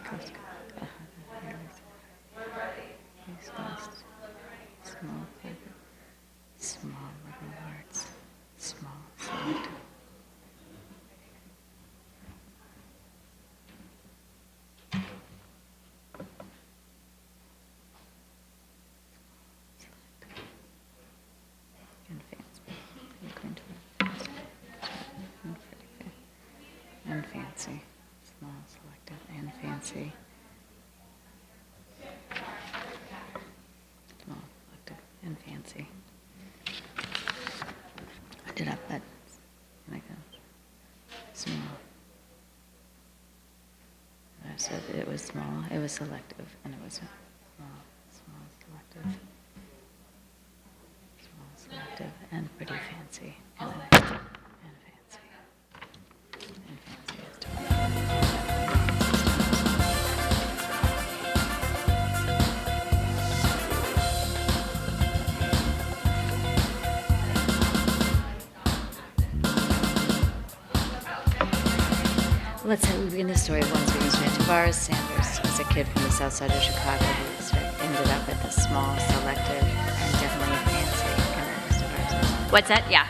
Coast, East, West, small, small liberal arts, small, selective. And fancy, small, selective, and fancy, small, selective, and fancy. I did up that like a small. I said it was small, it was selective, and it was small, selective. Selective and pretty fancy. And fancy. And fancy is different. Let's begin the story of one speaking straight. Tavares Sanders was a kid from the south side of Chicago who ended up at the small, selective, and definitely fancy. And then Tavares. What's that? Yeah.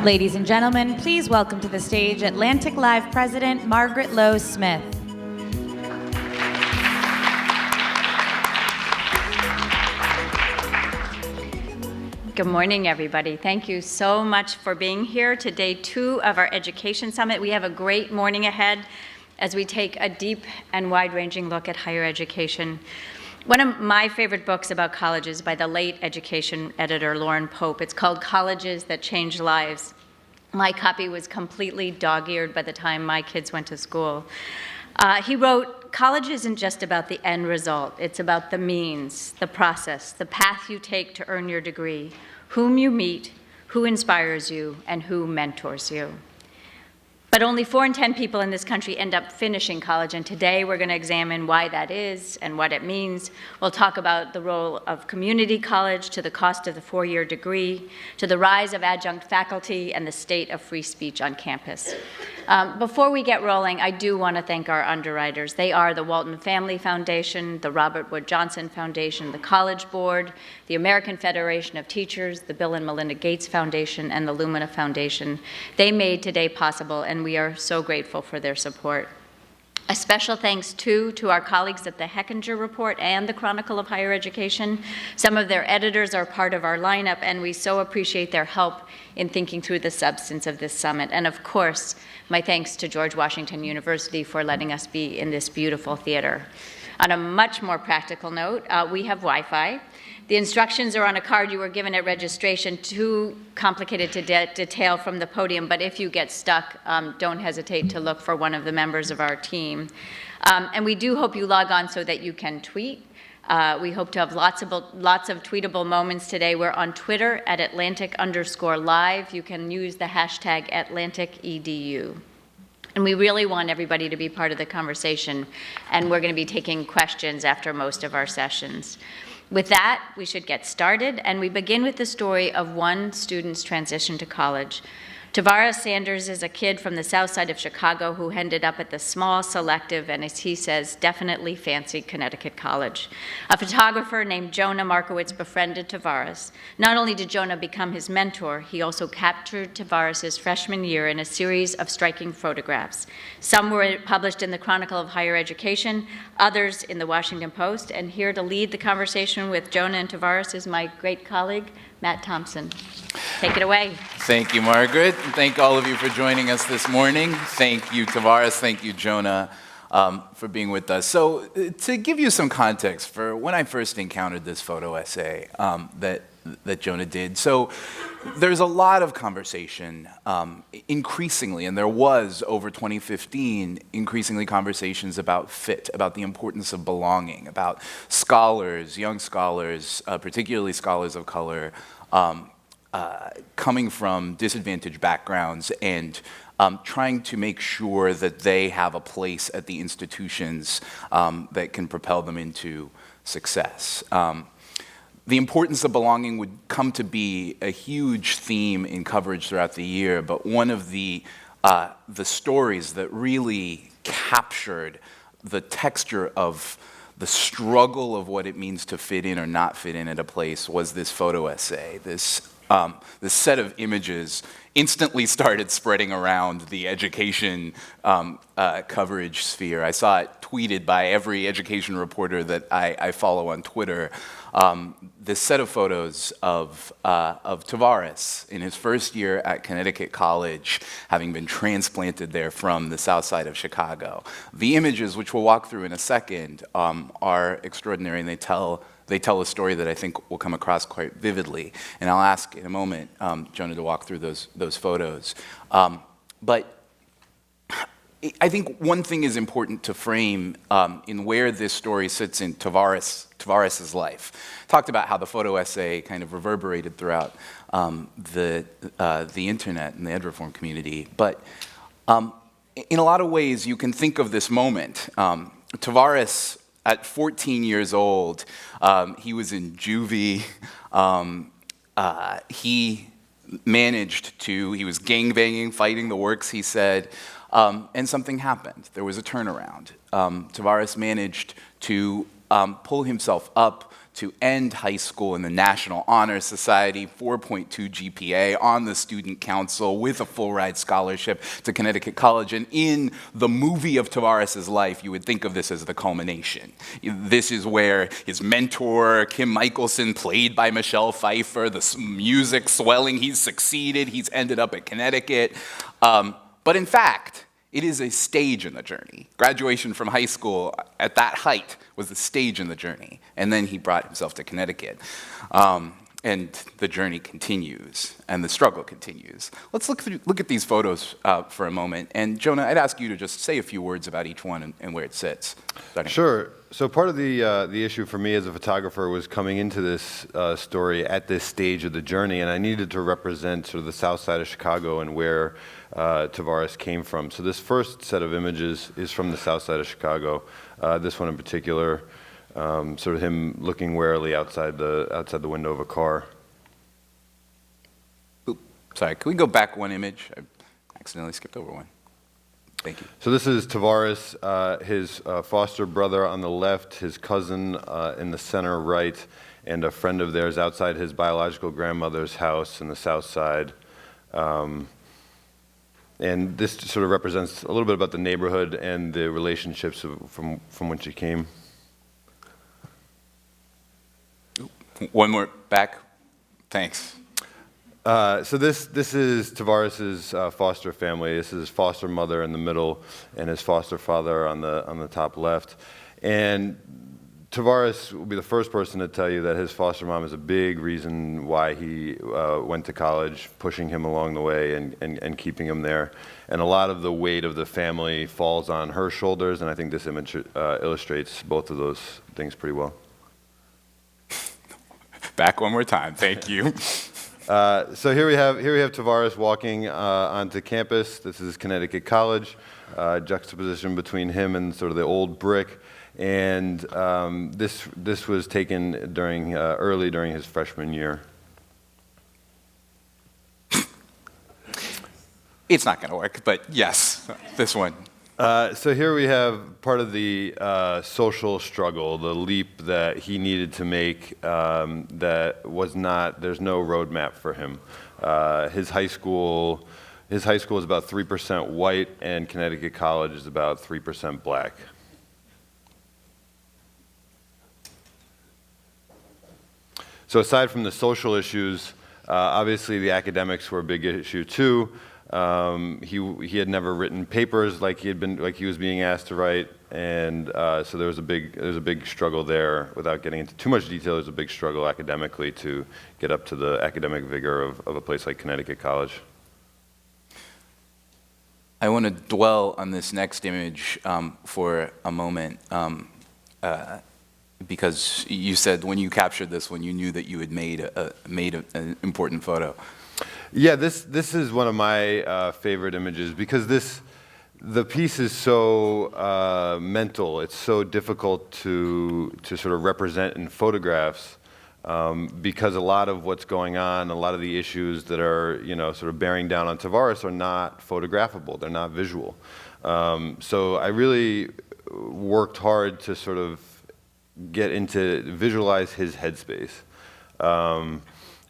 Ladies and gentlemen, please welcome to the stage Atlantic Live President Margaret Lowe Smith. Good morning, everybody. Thank you so much for being here to day 2 of our Education Summit. We have a great morning ahead as we take a deep and wide-ranging look at higher education. One of my favorite books about college is by the late education editor Lauren Pope. It's called Colleges That Changed Lives. My copy was completely dog-eared by the time my kids went to school. He wrote, "College isn't just about the end result. It's about the means, the process, the path you take to earn your degree, whom you meet, who inspires you, and who mentors you." But only 4 in 10 people in this country end up finishing college, and today we're going to examine why that is and what it means. We'll talk about the role of community college, to the cost of the 4-year degree, to the rise of adjunct faculty, and the state of free speech on campus. Before we get rolling, I do want to thank our underwriters. They are the Walton Family Foundation, the Robert Wood Johnson Foundation, the College Board, the American Federation of Teachers, the Bill and Melinda Gates Foundation, and the Lumina Foundation. They made today possible, and we are so grateful for their support. A special thanks, too, to our colleagues at the Hechinger Report and the Chronicle of Higher Education. Some of their editors are part of our lineup, and we so appreciate their help in thinking through the substance of this summit. And of course, my thanks to George Washington University for letting us be in this beautiful theater. On a much more practical note, we have Wi-Fi. The instructions are on a card you were given at registration, too complicated to detail from the podium, but if you get stuck, don't hesitate to look for one of the members of our team. And we do hope you log on so that you can tweet. We hope to have lots of tweetable moments today. We're on Twitter at Atlantic_live. You can use the hashtag AtlanticEDU. And we really want everybody to be part of the conversation, and we're going to be taking questions after most of our sessions. With that, we should get started, and we begin with the story of one student's transition to college. Tavares Sanders is a kid from the south side of Chicago who ended up at the small, selective, and as he says, definitely fancy Connecticut college. A photographer named Jonah Markowitz befriended Tavares. Not only did Jonah become his mentor, he also captured Tavares' freshman year in a series of striking photographs. Some were published in the Chronicle of Higher Education, others in the Washington Post, and here to lead the conversation with Jonah and Tavares is my great colleague, Matt Thompson. Take it away. Thank you, Margaret. And thank all of you for joining us this morning. Thank you, Tavares. Thank you, Jonah, for being with us. So to give you some context for when I first encountered this photo essay that Jonah did. So there's a lot of conversation, increasingly, and there was over 2015, increasingly conversations about fit, about the importance of belonging, about scholars, young scholars, particularly scholars of color, coming from disadvantaged backgrounds and trying to make sure that they have a place at the institutions that can propel them into success. The importance of belonging would come to be a huge theme in coverage throughout the year, but one of the stories that really captured the texture of the struggle of what it means to fit in or not fit in at a place was this photo essay. This set of images instantly started spreading around the education coverage sphere. I saw it tweeted by every education reporter that I follow on Twitter. This set of photos of Tavares in his first year at Connecticut College, having been transplanted there from the south side of Chicago. The images, which we'll walk through in a second, are extraordinary, and they tell a story that I think will come across quite vividly. And I'll ask in a moment Jonah to walk through those photos. But I think one thing is important to frame in where this story sits in Tavares' life. Talked about how the photo essay kind of reverberated throughout the internet and the ed reform community. But in a lot of ways, you can think of this moment. Tavares, at 14 years old, he was in juvie. He was gangbanging, fighting the works, he said, and something happened. There was a turnaround. Tavares managed to pull himself up, to end high school in the National Honor Society, 4.2 GPA, on the student council with a full ride scholarship to Connecticut College. And in the movie of Tavares's life, you would think of this as the culmination. This is where his mentor, Kim Michelson, played by Michelle Pfeiffer, the music swelling, he's succeeded, he's ended up at Connecticut. But in fact, it is a stage in the journey. Graduation from high school at that height was the stage in the journey. And then he brought himself to Connecticut. And the journey continues, and the struggle continues. Let's look at these photos for a moment. And Jonah, I'd ask you to just say a few words about each one and where it sits. Sure. So part of the issue for me as a photographer was coming into this story at this stage of the journey, and I needed to represent sort of the south side of Chicago and where Tavares came from. So this first set of images is from the south side of Chicago. This one in particular, sort of him looking warily outside the window of a car. Oops, sorry, can we go back one image? I accidentally skipped over one. Thank you. So this is Tavares, his foster brother on the left, his cousin in the center right, and a friend of theirs outside his biological grandmother's house in the south side. And this sort of represents a little bit about the neighborhood and the relationships from which he came. One more back. Thanks. So this is Tavares's foster family. This is his foster mother in the middle, and his foster father on the top left. And Tavares will be the first person to tell you that his foster mom is a big reason why he went to college, pushing him along the way and keeping him there. And a lot of the weight of the family falls on her shoulders, and I think this image illustrates both of those things pretty well. Back one more time, thank you. So here we have Tavares walking onto campus. This is Connecticut College, juxtaposition between him and sort of the old brick. And this was taken early during his freshman year. It's not going to work, but yes, this one. So here we have part of the social struggle, the leap that he needed to make that was not, there's no roadmap for him. His high school is about 3% white, and Connecticut College is about 3% black. So aside from the social issues, obviously the academics were a big issue too. He had never written papers like he was being asked to write, and so there's a big struggle there. Without getting into too much detail, there's a big struggle academically to get up to the academic vigor of a place like Connecticut College. I want to dwell on this next image for a moment, because you said when you captured this one, you knew that you had made an important photo. Yeah, this is one of my favorite images because the piece is so mental. It's so difficult to sort of represent in photographs because a lot of what's going on, a lot of the issues that are sort of bearing down on Tavares are not photographable. They're not visual. So I really worked hard to sort of visualize his headspace.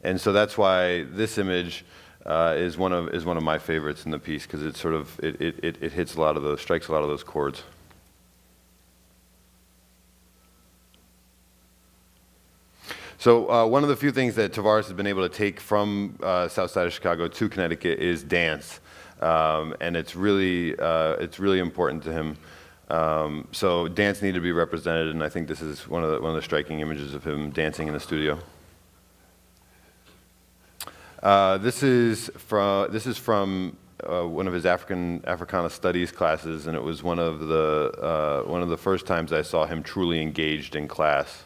And so that's why this image is one of my favorites in the piece, because it sort of it hits strikes a lot of those chords. So one of the few things that Tavares has been able to take from south side of Chicago to Connecticut is dance, and it's really important to him. So dance needed to be represented, and I think this is one of the striking images of him dancing in the studio. This is from one of his Africana Studies classes, and it was one of the first times I saw him truly engaged in class,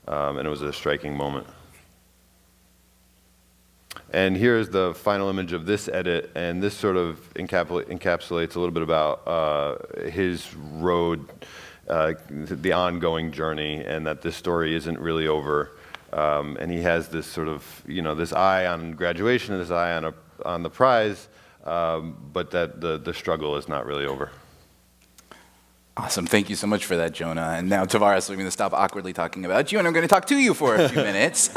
and it was a striking moment. And here's the final image of this edit, and this sort of encapsulates a little bit about his road, the ongoing journey, and that this story isn't really over. And he has this sort of, this eye on graduation and this eye on the prize, but that the struggle is not really over. Awesome. Thank you so much for that, Jonah. And now, Tavares, we're going to stop awkwardly talking about you, and I'm going to talk to you for a few minutes.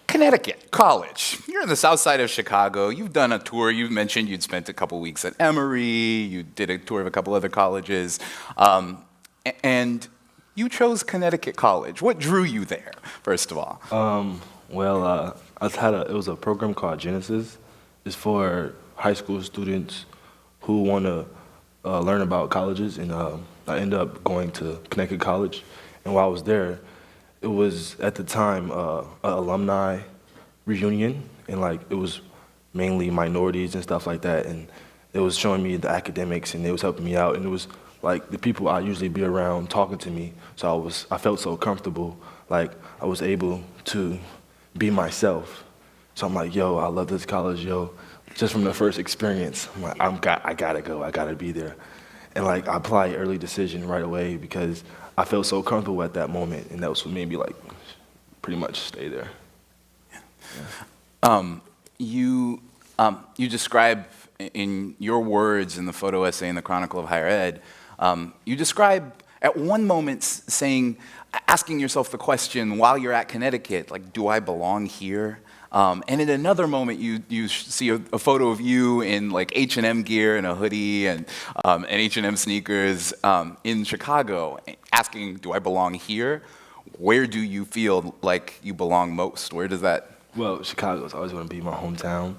Connecticut, college. You're on the south side of Chicago. You've done a tour. You've mentioned you'd spent a couple weeks at Emory. You did a tour of a couple other colleges. And you chose Connecticut College. What drew you there, first of all? It was a program called Genesis. It's for high school students who want to learn about colleges, and I ended up going to Connecticut College. And while I was there, it was at the time an alumni reunion, and like it was mainly minorities and stuff like that. And it was showing me the academics, and it was helping me out. And it was like the people I usually be around talking to me. So I felt so comfortable, like I was able to be myself. So I'm like, yo, I love this college, yo. Just from the first experience, I'm like, I gotta go, I gotta be there. And like I applied early decision right away because I felt so comfortable at that moment, and that was what made me like pretty much stay there. Yeah. You describe in your words in the photo essay in the Chronicle of Higher Ed, you describe at one moment asking yourself the question while you're at Connecticut, like, do I belong here? And in another moment, you see a photo of you in like H&M gear and a hoodie and H&M sneakers in Chicago, asking, do I belong here? Where do you feel like you belong most? Where does that? Well, Chicago's always going to be my hometown.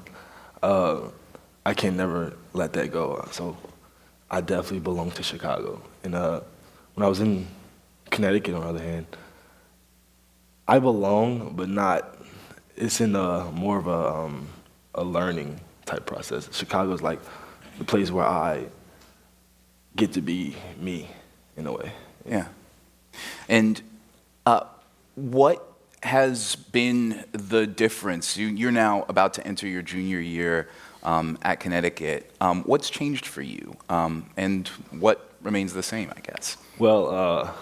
I can never let that go. So I definitely belong to Chicago. And when I was in Connecticut, on the other hand, I belong, but not. It's in more of a learning type process. Chicago's like the place where I get to be me, in a way. Yeah. And what has been the difference? You're now about to enter your junior year at Connecticut. What's changed for you? And what remains the same, I guess? Well,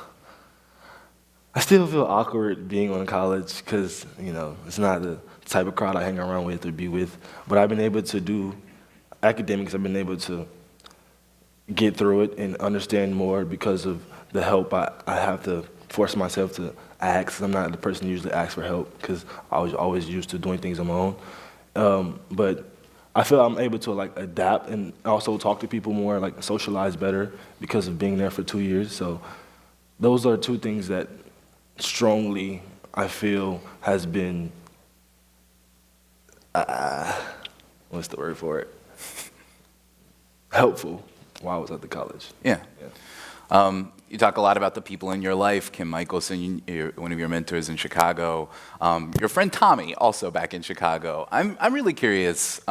I still feel awkward being on college because, it's not the type of crowd I hang around with or be with. But I've been able to do academics. I've been able to get through it and understand more because of the help I have to force myself to ask. I'm not the person who usually asks for help because I was always used to doing things on my own. But I feel I'm able to like adapt and also talk to people more, like socialize better because of being there for 2 years. So those are two things that strongly I feel has been, what's the word for it? Helpful while I was at the college. Yeah. You talk a lot about the people in your life. Kim Michelson, one of your mentors in Chicago. Your friend Tommy, also back in Chicago. I'm really curious,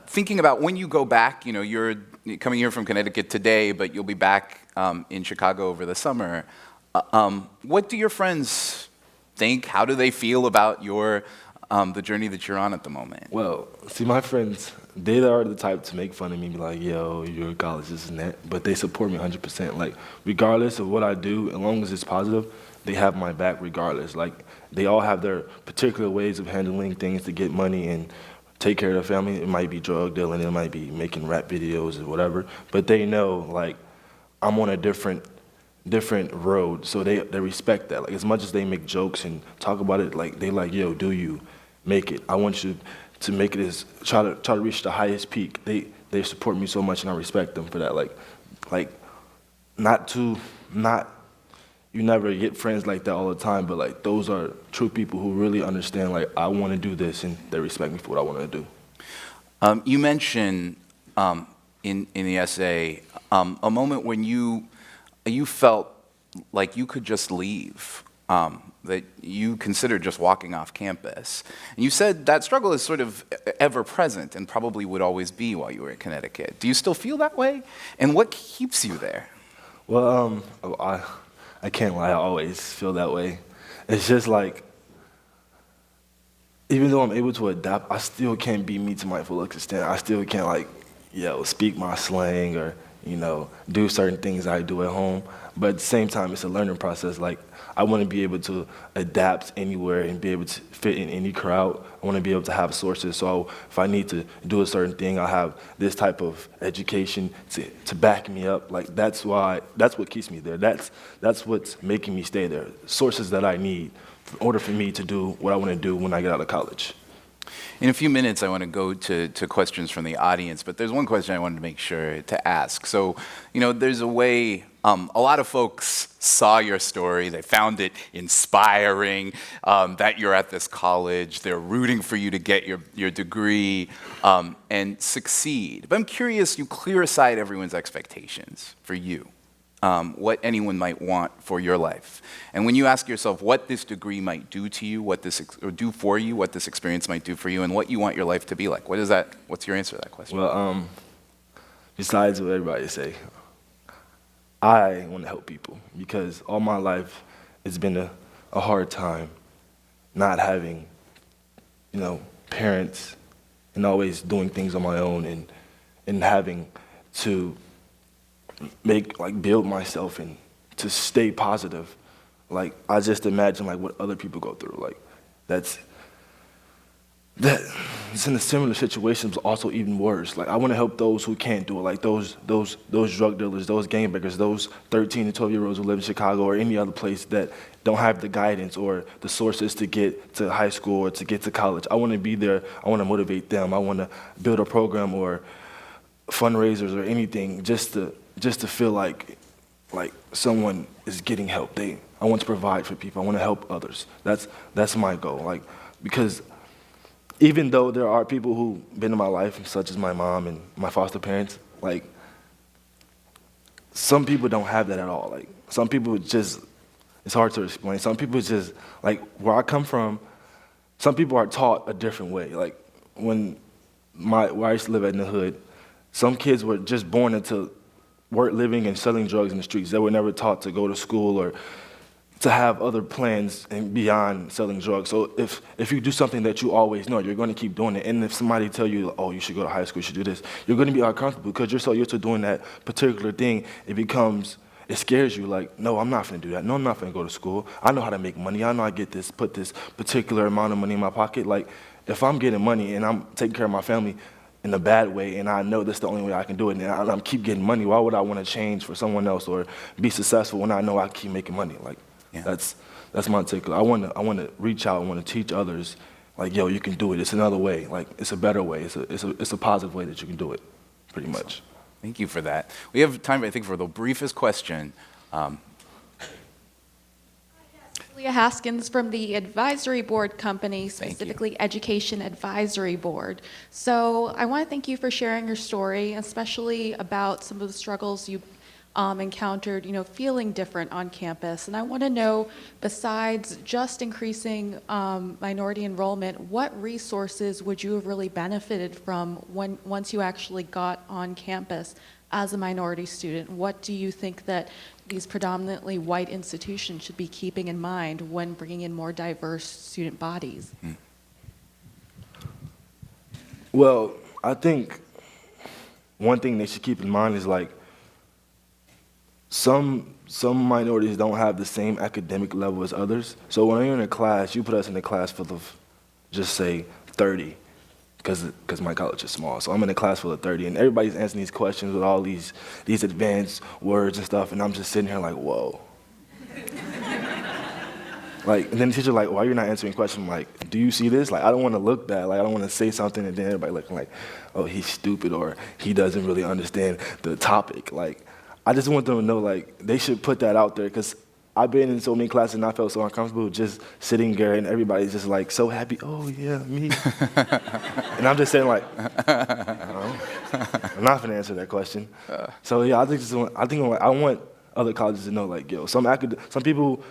thinking about when you go back, you're coming here from Connecticut today, but you'll be back in Chicago over the summer. What do your friends think? How do they feel about the journey that you're on at the moment? Well, see, my friends, they are the type to make fun of me, be like, yo, you're in college, this and that, but they support me 100%. Like, regardless of what I do, as long as it's positive, they have my back regardless. Like, they all have their particular ways of handling things to get money and take care of their family. It might be drug dealing, it might be making rap videos or whatever, but they know, like, I'm on a different road, so they respect that. Like, as much as they make jokes and talk about it, like, they like, yo, do you make it? I want you to make it as try to reach the highest peak. They support me so much, and I respect them for that. Like you never get friends like that all the time, but like those are true people who really understand. Like, I want to do this, and they respect me for what I want to do. You mentioned in the essay a moment when you felt like you could just leave. That you considered just walking off campus. And you said that struggle is sort of ever present and probably would always be while you were at Connecticut. Do you still feel that way? And what keeps you there? Well, I can't lie, I always feel that way. It's just like, even though I'm able to adapt, I still can't be me to my full extent. I still can't speak my slang or, do certain things I do at home. But at the same time, it's a learning process. Like, I want to be able to adapt anywhere and be able to fit in any crowd. I want to be able to have sources. So if I need to do a certain thing, I'll have this type of education to back me up. Like, that's what keeps me there. That's what's making me stay there. Sources that I need in order for me to do what I want to do when I get out of college. In a few minutes, I want to go to questions from the audience, but there's one question I wanted to make sure to ask. So, there's a way, a lot of folks saw your story, they found it inspiring, that you're at this college, they're rooting for you to get your degree and succeed. But I'm curious, you clear aside everyone's expectations for you. What anyone might want for your life. And when you ask yourself what this degree might do to you, what this experience might do for you, and what you want your life to be like, what's your answer to that question? Well, besides what everybody say, I want to help people because all my life it's been a hard time not having, parents and always doing things on my own and having to build myself and to stay positive. Like, I just imagine what other people go through. Like, it's in a similar situation, but also even worse. Like, I want to help those who can't do it, like those drug dealers, those gangbangers, those 13 to 12-year-olds who live in Chicago or any other place that don't have the guidance or the sources to get to high school or to get to college. I want to be there. I want to motivate them. I want to build a program or fundraisers or anything just to feel like someone is getting help. I want to provide for people. I want to help others. That's my goal. Because even though there are people who've been in my life, such as my mom and my foster parents, some people don't have that at all. Some people just, it's hard to explain. Some people just, where I come from, some people are taught a different way. Where I used to live in the hood, some kids were just born into living and selling drugs in the streets. They were never taught to go to school or to have other plans and beyond selling drugs. So if you do something that you always know, you're going to keep doing it. And if somebody tell you, oh, you should go to high school, you should do this, you're going to be uncomfortable because you're so used to doing that particular thing. It scares you. No, I'm not going to do that. No, I'm not going to go to school. I know how to make money. I know I put this particular amount of money in my pocket. If I'm getting money and I'm taking care of my family in a bad way, and I know that's the only way I can do it, and I'm keep getting money, why would I want to change for someone else or be successful when I know I keep making money? Yeah. That's my take. I want to reach out. I want to teach others, yo, you can do it. It's another way. It's a better way. It's a positive way that you can do it, pretty much. Thank you for that. We have time, I think, for the briefest question. Leah Haskins from the advisory board company, specifically Education Advisory Board. So I want to thank you for sharing your story, especially about some of the struggles you encountered, feeling different on campus. And I want to know, besides just increasing minority enrollment, what resources would you have really benefited from once you actually got on campus as a minority student? What do you think that these predominantly white institutions should be keeping in mind when bringing in more diverse student bodies? Well, I think one thing they should keep in mind is some minorities don't have the same academic level as others. So when you're in a class, you put us in a class full of, just say, 30, because my college is small. So I'm in a class full of 30, and everybody's answering these questions with all these advanced words and stuff, and I'm just sitting here whoa. And then the teacher why are you not answering questions? I'm do you see this? I don't want to look bad. I don't want to say something and then everybody looking oh, he's stupid or he doesn't really understand the topic. I just want them to know they should put that out there because I've been in so many classes and I felt so uncomfortable just sitting there and everybody's just so happy. Oh yeah, me. And I'm just saying I'm not gonna answer that question. So yeah, I want other colleges to know yo, some people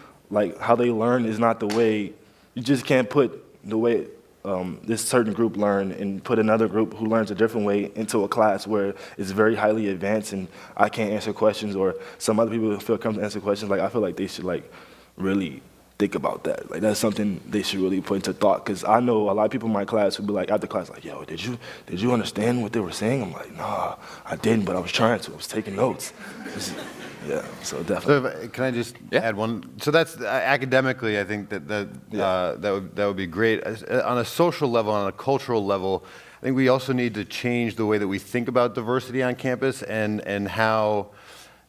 how they learn is not the way. You just can't put the way this certain group learn and put another group who learns a different way into a class where it's very highly advanced and I can't answer questions or some other people feel comfortable to answer questions. I feel they should really think about that. Like, that's something they should really put into thought, because I know a lot of people in my class would be like, after class, like, yo, did you understand what they were saying? I'm like, nah, I didn't, but I was trying to. I was taking notes. Yeah, so definitely. So can I just add one? So that's academically, I think that would be great. On a social level, on a cultural level, I think we also need to change the way that we think about diversity on campus and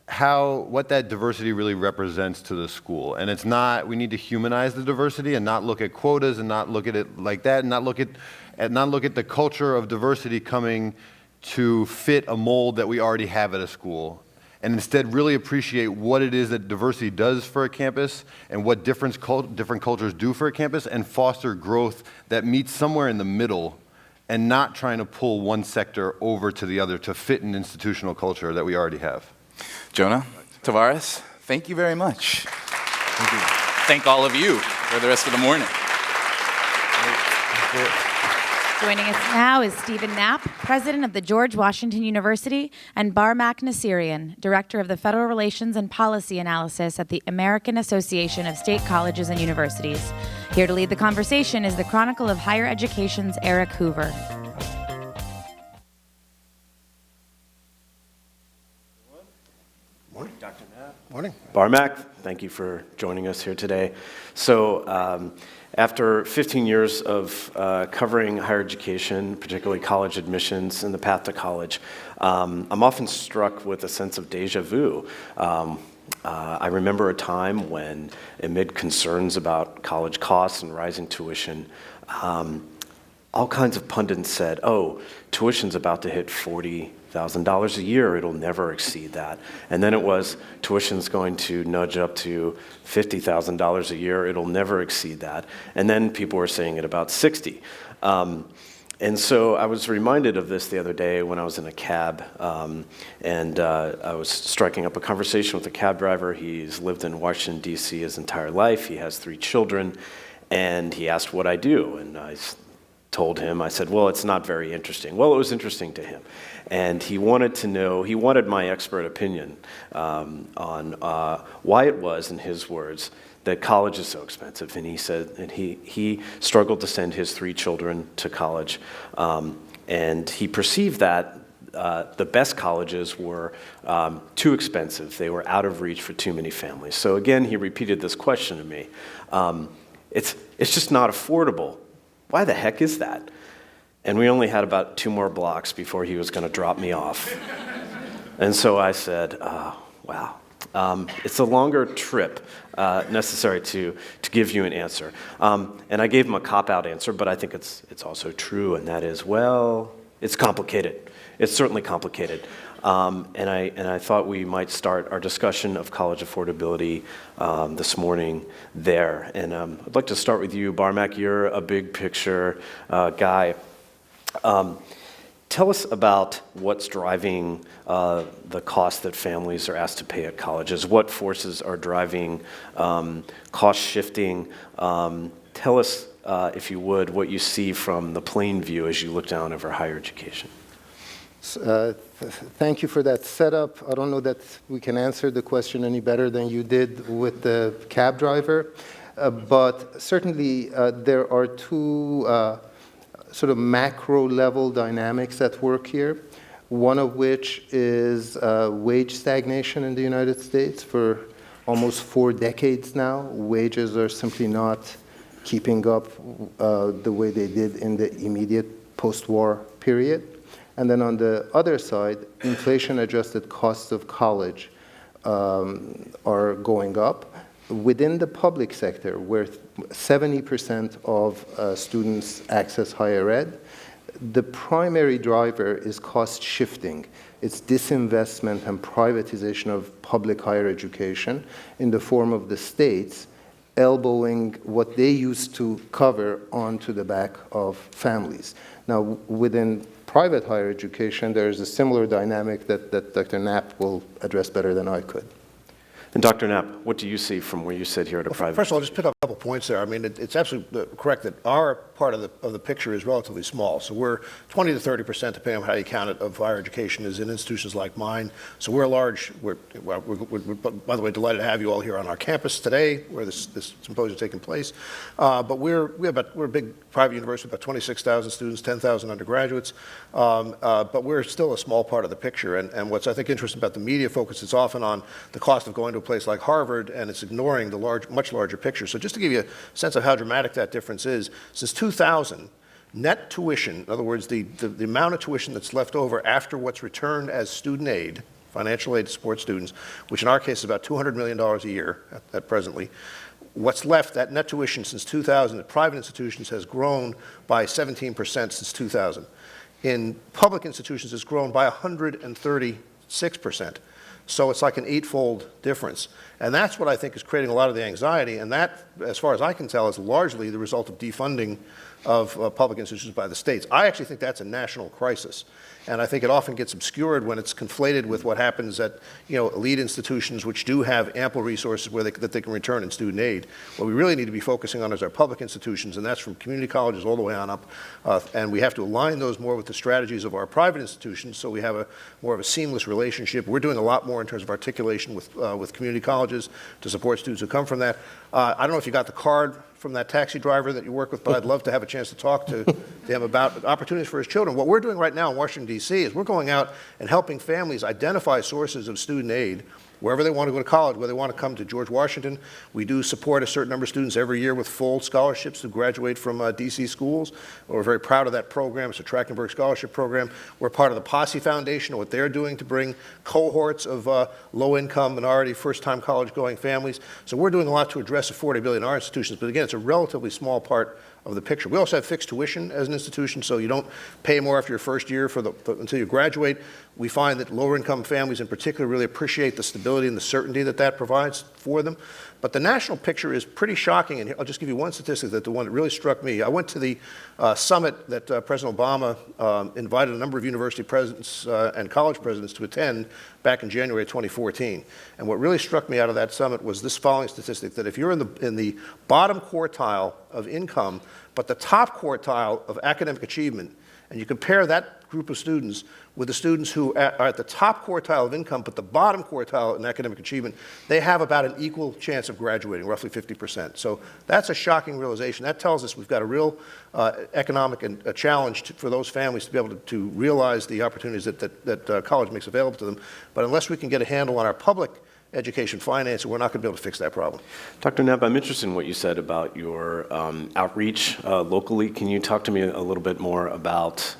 what that diversity really represents to the school. And it's not, we need to humanize the diversity and not look at quotas and not look at it like that, and not look at the culture of diversity coming to fit a mold that we already have at a school. And instead really appreciate what it is that diversity does for a campus and what different cultures do for a campus, and foster growth that meets somewhere in the middle, and not trying to pull one sector over to the other to fit an institutional culture that we already have. Jonah, Tavares, thank you very much. Thank you. Thank all of you for the rest of the morning. Joining us now is Stephen Knapp, president of the George Washington University, and Barmak Nasirian, director of the Federal Relations and Policy Analysis at the American Association of State Colleges and Universities. Here to lead the conversation is the Chronicle of Higher Education's Eric Hoover. Morning, Dr. Knapp. Morning. Barmak, thank you for joining us here today. So, after 15 years of covering higher education, particularly college admissions and the path to college, I'm often struck with a sense of deja vu. I remember a time when, amid concerns about college costs and rising tuition, all kinds of pundits said, oh, tuition's about to hit $40,000 a year, it'll never exceed that. And then it was, tuition's going to nudge up to $50,000 a year, it'll never exceed that. And then people were saying it about 60. And so I was reminded of this the other day when I was in a cab, and I was striking up a conversation with a cab driver. He's lived in Washington, D.C. his entire life. He has 3 children, and he asked what I do. And I told him, I said, well, it's not very interesting. Well, it was interesting to him. And he wanted to know, he wanted my expert opinion on why it was, in his words, that college is so expensive. And he said, and he struggled to send his 3 children to college. And he perceived that the best colleges were too expensive. They were out of reach for too many families. So again, he repeated this question to me. It's just not affordable. Why the heck is that? And we only had about 2 more blocks before he was going to drop me off. And so I said, wow. It's a longer trip necessary to give you an answer. And I gave him a cop-out answer, but I think it's also true, and that is, well, it's complicated. It's certainly complicated. And I thought we might start our discussion of college affordability this morning there. And I'd like to start with you, Barmak. You're a big picture guy. Tell us about what's driving the cost that families are asked to pay at colleges. What forces are driving cost shifting? Tell us, if you would, what you see from the plain view as you look down over higher education. Thank you for that setup. I don't know that we can answer the question any better than you did with the cab driver, but certainly there are 2 sort of macro level dynamics at work here, one of which is wage stagnation in the United States. For almost 4 decades now, wages are simply not keeping up the way they did in the immediate post-war period. And then on the other side, inflation-adjusted costs of college are going up. Within the public sector, where 70% of students access higher ed, the primary driver is cost shifting. It's disinvestment and privatization of public higher education in the form of the states elbowing what they used to cover onto the back of families. Now, within private higher education, there's a similar dynamic that Dr. Knapp will address better than I could. And Dr. Knapp, what do you see from where you sit here at a private? First of all, just pick up a couple points there. I mean, it's absolutely correct that our part of the picture is relatively small. So we're 20 to 30%, depending on how you count it, of higher education is in institutions like mine. So we're large. We're by the way, delighted to have you all here on our campus today, where this symposium is taking place. But we're a big private university, about 26,000 students, 10,000 undergraduates. But we're still a small part of the picture. And what's I think interesting about the media focus is often on the cost of going to a place like Harvard, and it's ignoring the much larger picture. So just to give you a sense of how dramatic that difference is, since 2000, net tuition, in other words, the amount of tuition that's left over after what's returned as student aid, financial aid to support students, which in our case is about $200 million a year at presently, what's left, that net tuition since 2000 at private institutions has grown by 17% since 2000. In public institutions, it's grown by 136%. So it's like an eightfold difference. And that's what I think is creating a lot of the anxiety. And that, as far as I can tell, is largely the result of defunding of public institutions by the states. I actually think that's a national crisis. And I think it often gets obscured when it's conflated with what happens at elite institutions which do have ample resources that they can return in student aid. What we really need to be focusing on is our public institutions, and that's from community colleges all the way on up. And we have to align those more with the strategies of our private institutions so we have more of a seamless relationship. We're doing a lot more in terms of articulation with community colleges to support students who come from that. I don't know if you got the card from that taxi driver that you work with, but I'd love to have a chance to talk to him about opportunities for his children. What we're doing right now in Washington, D.C. is we're going out and helping families identify sources of student aid wherever they want to go to college, whether they want to come to George Washington. We do support a certain number of students every year with full scholarships to graduate from D.C. schools. We're very proud of that program. It's a Trachtenberg Scholarship Program. We're part of the Posse Foundation and what they're doing to bring cohorts of low-income, minority, first-time college-going families. So we're doing a lot to address affordability in our institutions. But again, it's a relatively small part of the picture. We also have fixed tuition as an institution, so you don't pay more after your first year until you graduate. We find that lower income families in particular really appreciate the stability and the certainty that provides for them. But the national picture is pretty shocking, and I'll just give you one statistic, the one that really struck me. I went to the summit that President Obama invited a number of university presidents and college presidents to attend back in January 2014. And what really struck me out of that summit was this following statistic, that if you're in the bottom quartile of income, but the top quartile of academic achievement, and you compare that group of students with the students who are at the top quartile of income, but the bottom quartile in academic achievement, they have about an equal chance of graduating, roughly 50%. So that's a shocking realization. That tells us we've got a real economic challenge for those families to be able to realize the opportunities that college makes available to them. But unless we can get a handle on our public education financing, we're not going to be able to fix that problem. Dr. Knapp, I'm interested in what you said about your outreach locally. Can you talk to me a little bit more about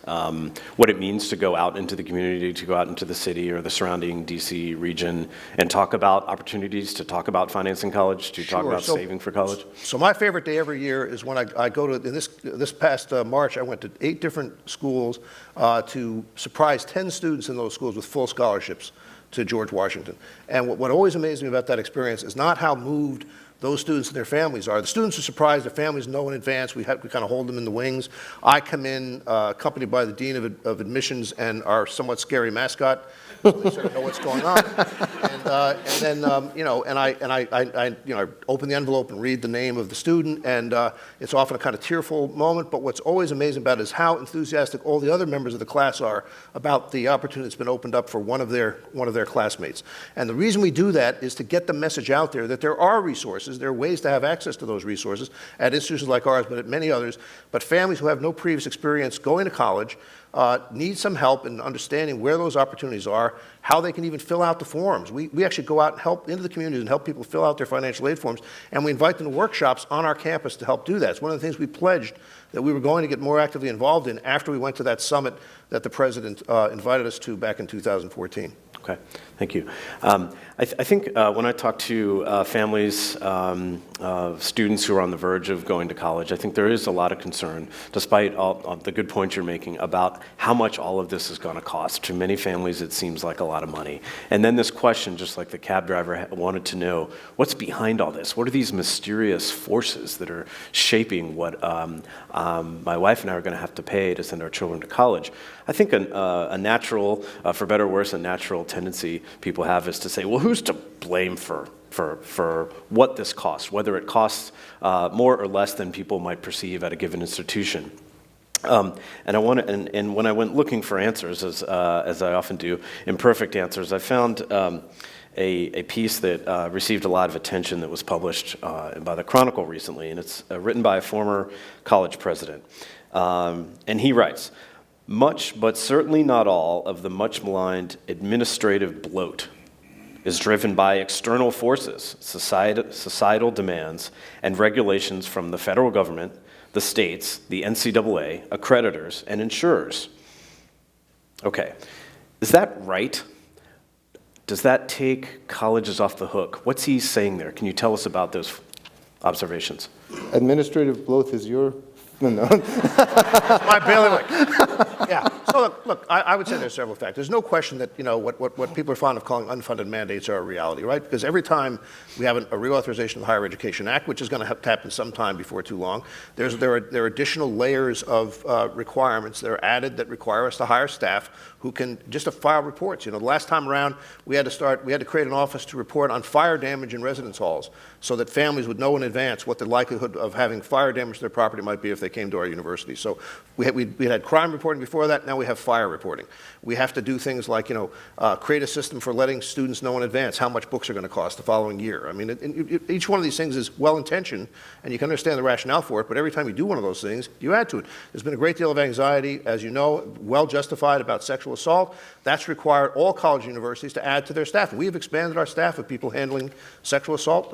what it means to go out into the community, to go out into the city or the surrounding D.C. region and talk about opportunities, to talk about financing college, to talk about saving for college? So my favorite day every year is when I go to, in this past March, I went to 8 different schools to surprise 10 students in those schools with full scholarships to George Washington. And what always amazed me about that experience is not how moved those students and their families are. The students are surprised, their families know in advance. We kind of hold them in the wings. I come in accompanied by the Dean of Admissions and our somewhat scary mascot, so they sort of know what's going on. And then I open the envelope and read the name of the student, and it's often a kind of tearful moment. But what's always amazing about it is how enthusiastic all the other members of the class are about the opportunity that's been opened up for one of their classmates. And the reason we do that is to get the message out there that there are resources, there are ways to have access to those resources at institutions like ours, but at many others. But families who have no previous experience going to college need some help in understanding where those opportunities are, how they can even fill out the forms. We actually go out and help into the communities and help people fill out their financial aid forms, and we invite them to workshops on our campus to help do that. It's one of the things we pledged that we were going to get more actively involved in after we went to that summit that the president invited us to back in 2014. Okay, thank you. I think when I talk to families of students who are on the verge of going to college, I think there is a lot of concern, despite all of the good points you're making, about how much all of this is going to cost. To many families, it seems like a lot of money. And then this question, just like the cab driver wanted to know, what's behind all this? What are these mysterious forces that are shaping what my wife and I are going to have to pay to send our children to college? I think a natural, for better or worse, a natural tendency people have is to say, well, who's to blame for for what this costs, whether it costs more or less than people might perceive at a given institution. And when I went looking for answers, as I often do, imperfect answers, I found a piece that received a lot of attention that was published by the Chronicle recently, and it's written by a former college president. And he writes, "Much, but certainly not all, of the much maligned administrative bloat is driven by external forces, societal demands, and regulations from the federal government, the states, the NCAA, accreditors, and insurers." Okay, is that right? Does that take colleges off the hook? What's he saying there? Can you tell us about those observations? Administrative bloat is your... No. My bailiwick. Yeah. So look, I would say there's several factors. There's no question that, what people are fond of calling unfunded mandates are a reality, right? Because every time we have a reauthorization of the Higher Education Act, which is going to have to happen sometime before too long, there are additional layers of requirements that are added that require us to hire staff who can just file reports. The last time around, we had to create an office to report on fire damage in residence halls so that families would know in advance what the likelihood of having fire damage to their property might be if they came to our university. So we had crime reporting before that, now we have fire reporting. We have to do things like, create a system for letting students know in advance how much books are going to cost the following year. I mean, each one of these things is well-intentioned, and you can understand the rationale for it, but every time you do one of those things, you add to it. There's been a great deal of anxiety, as you know, well-justified about sexual assault. That's required all college universities to add to their staff. We have expanded our staff of people handling sexual assault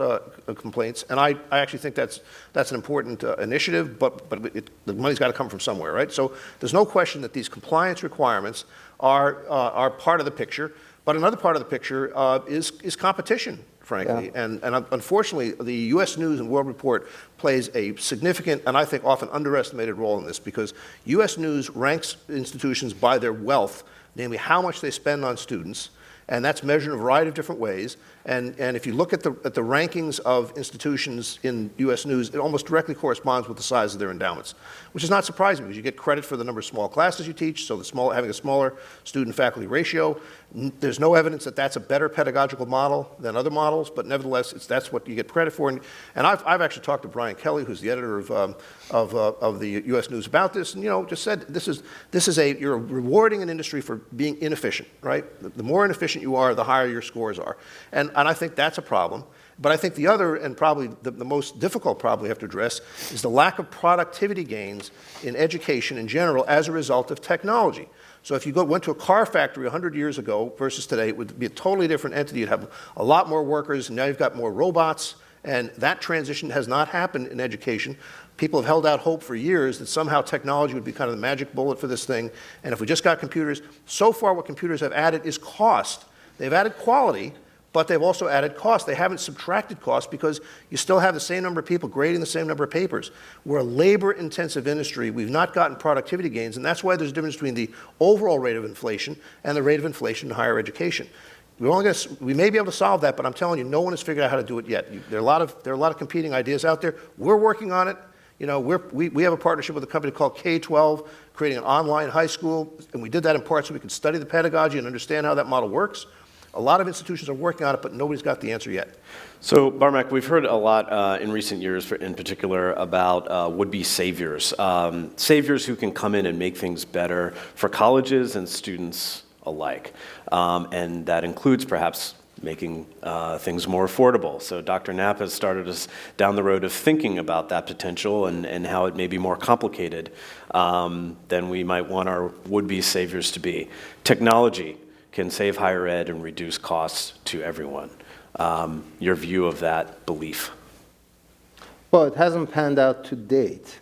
complaints, and I actually think that's an important initiative, but the money's got to come from somewhere, right? So there's no question that these compliance requirements are part of the picture, but another part of the picture is competition, frankly. Yeah. And unfortunately, the U.S. News and World Report plays a significant and I think often underestimated role in this, because U.S. News ranks institutions by their wealth, namely how much they spend on students, and that's measured in a variety of different ways. And if you look at the rankings of institutions in U.S. News, it almost directly corresponds with the size of their endowments, which is not surprising because you get credit for the number of small classes you teach, so having a smaller student-faculty ratio. There's no evidence that that's a better pedagogical model than other models, but nevertheless, that's what you get credit for. And I've actually talked to Brian Kelly, who's the editor of the U.S. News, about this, and just said you're rewarding an industry for being inefficient, right? The more inefficient you are, the higher your scores are, and I think that's a problem. But I think the other, and probably the most difficult problem we have to address, is the lack of productivity gains in education in general as a result of technology. So if you went to a car factory 100 years ago versus today, it would be a totally different entity. You'd have a lot more workers, and now you've got more robots, and that transition has not happened in education. People have held out hope for years that somehow technology would be kind of the magic bullet for this thing, and if we just got computers. So far what computers have added is cost. They've added quality, but they've also added cost. They haven't subtracted cost because you still have the same number of people grading the same number of papers. We're a labor-intensive industry. We've not gotten productivity gains, and that's why there's a difference between the overall rate of inflation and the rate of inflation in higher education. We may be able to solve that, but I'm telling you, no one has figured out how to do it yet. There are a lot of competing ideas out there. We're working on it. We have a partnership with a company called K-12, creating an online high school, and we did that in part so we could study the pedagogy and understand how that model works. A lot of institutions are working on it, but nobody's got the answer yet. So, Barmac, we've heard a lot in recent years, in particular, about would-be saviors. Saviors who can come in and make things better for colleges and students alike. And that includes perhaps making things more affordable. So Dr. Knapp has started us down the road of thinking about that potential and how it may be more complicated than we might want our would-be saviors to be. Technology can save higher ed and reduce costs to everyone. Your view of that belief? Well, it hasn't panned out to date.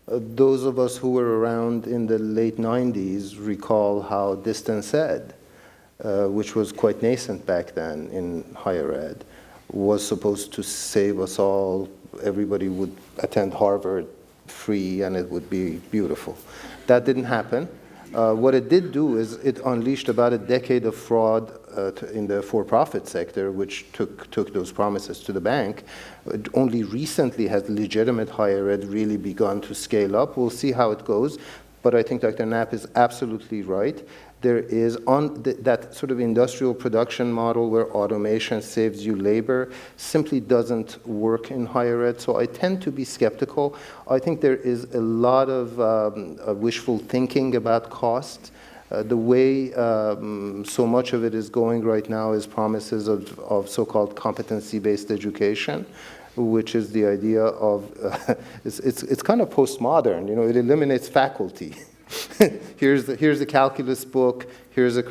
Those of us who were around in the late 90s recall how distance ed, which was quite nascent back then in higher ed, was supposed to save us all. Everybody would attend Harvard free and it would be beautiful. That didn't happen. What it did do is it unleashed about a decade of fraud in the for-profit sector, which took those promises to the bank. Only recently has legitimate higher ed really begun to scale up. We'll see how it goes, but I think Dr. Knapp is absolutely right. There is that sort of industrial production model where automation saves you labor simply doesn't work in higher ed. So I tend to be skeptical. I think there is a lot of wishful thinking about cost. The way so much of it is going right now is promises of so-called competency-based education, which is the idea of, it's kind of postmodern, it eliminates faculty. here's the calculus book, here's the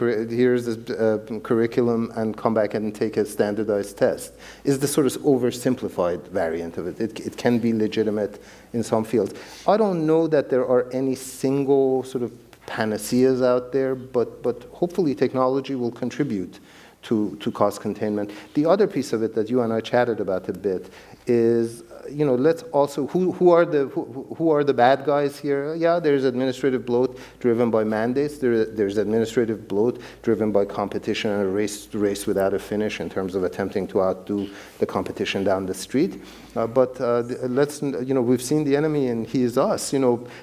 curriculum, and come back and take a standardized test, is the sort of oversimplified variant of it. It can be legitimate in some fields. I don't know that there are any single sort of panaceas out there, but hopefully technology will contribute to cost containment. The other piece of it that you and I chatted about a bit is, let's also, who are the bad guys here? Yeah, there's administrative bloat driven by mandates. There's administrative bloat driven by competition and a race without a finish in terms of attempting to outdo the competition down the street. But we've seen the enemy and he is us.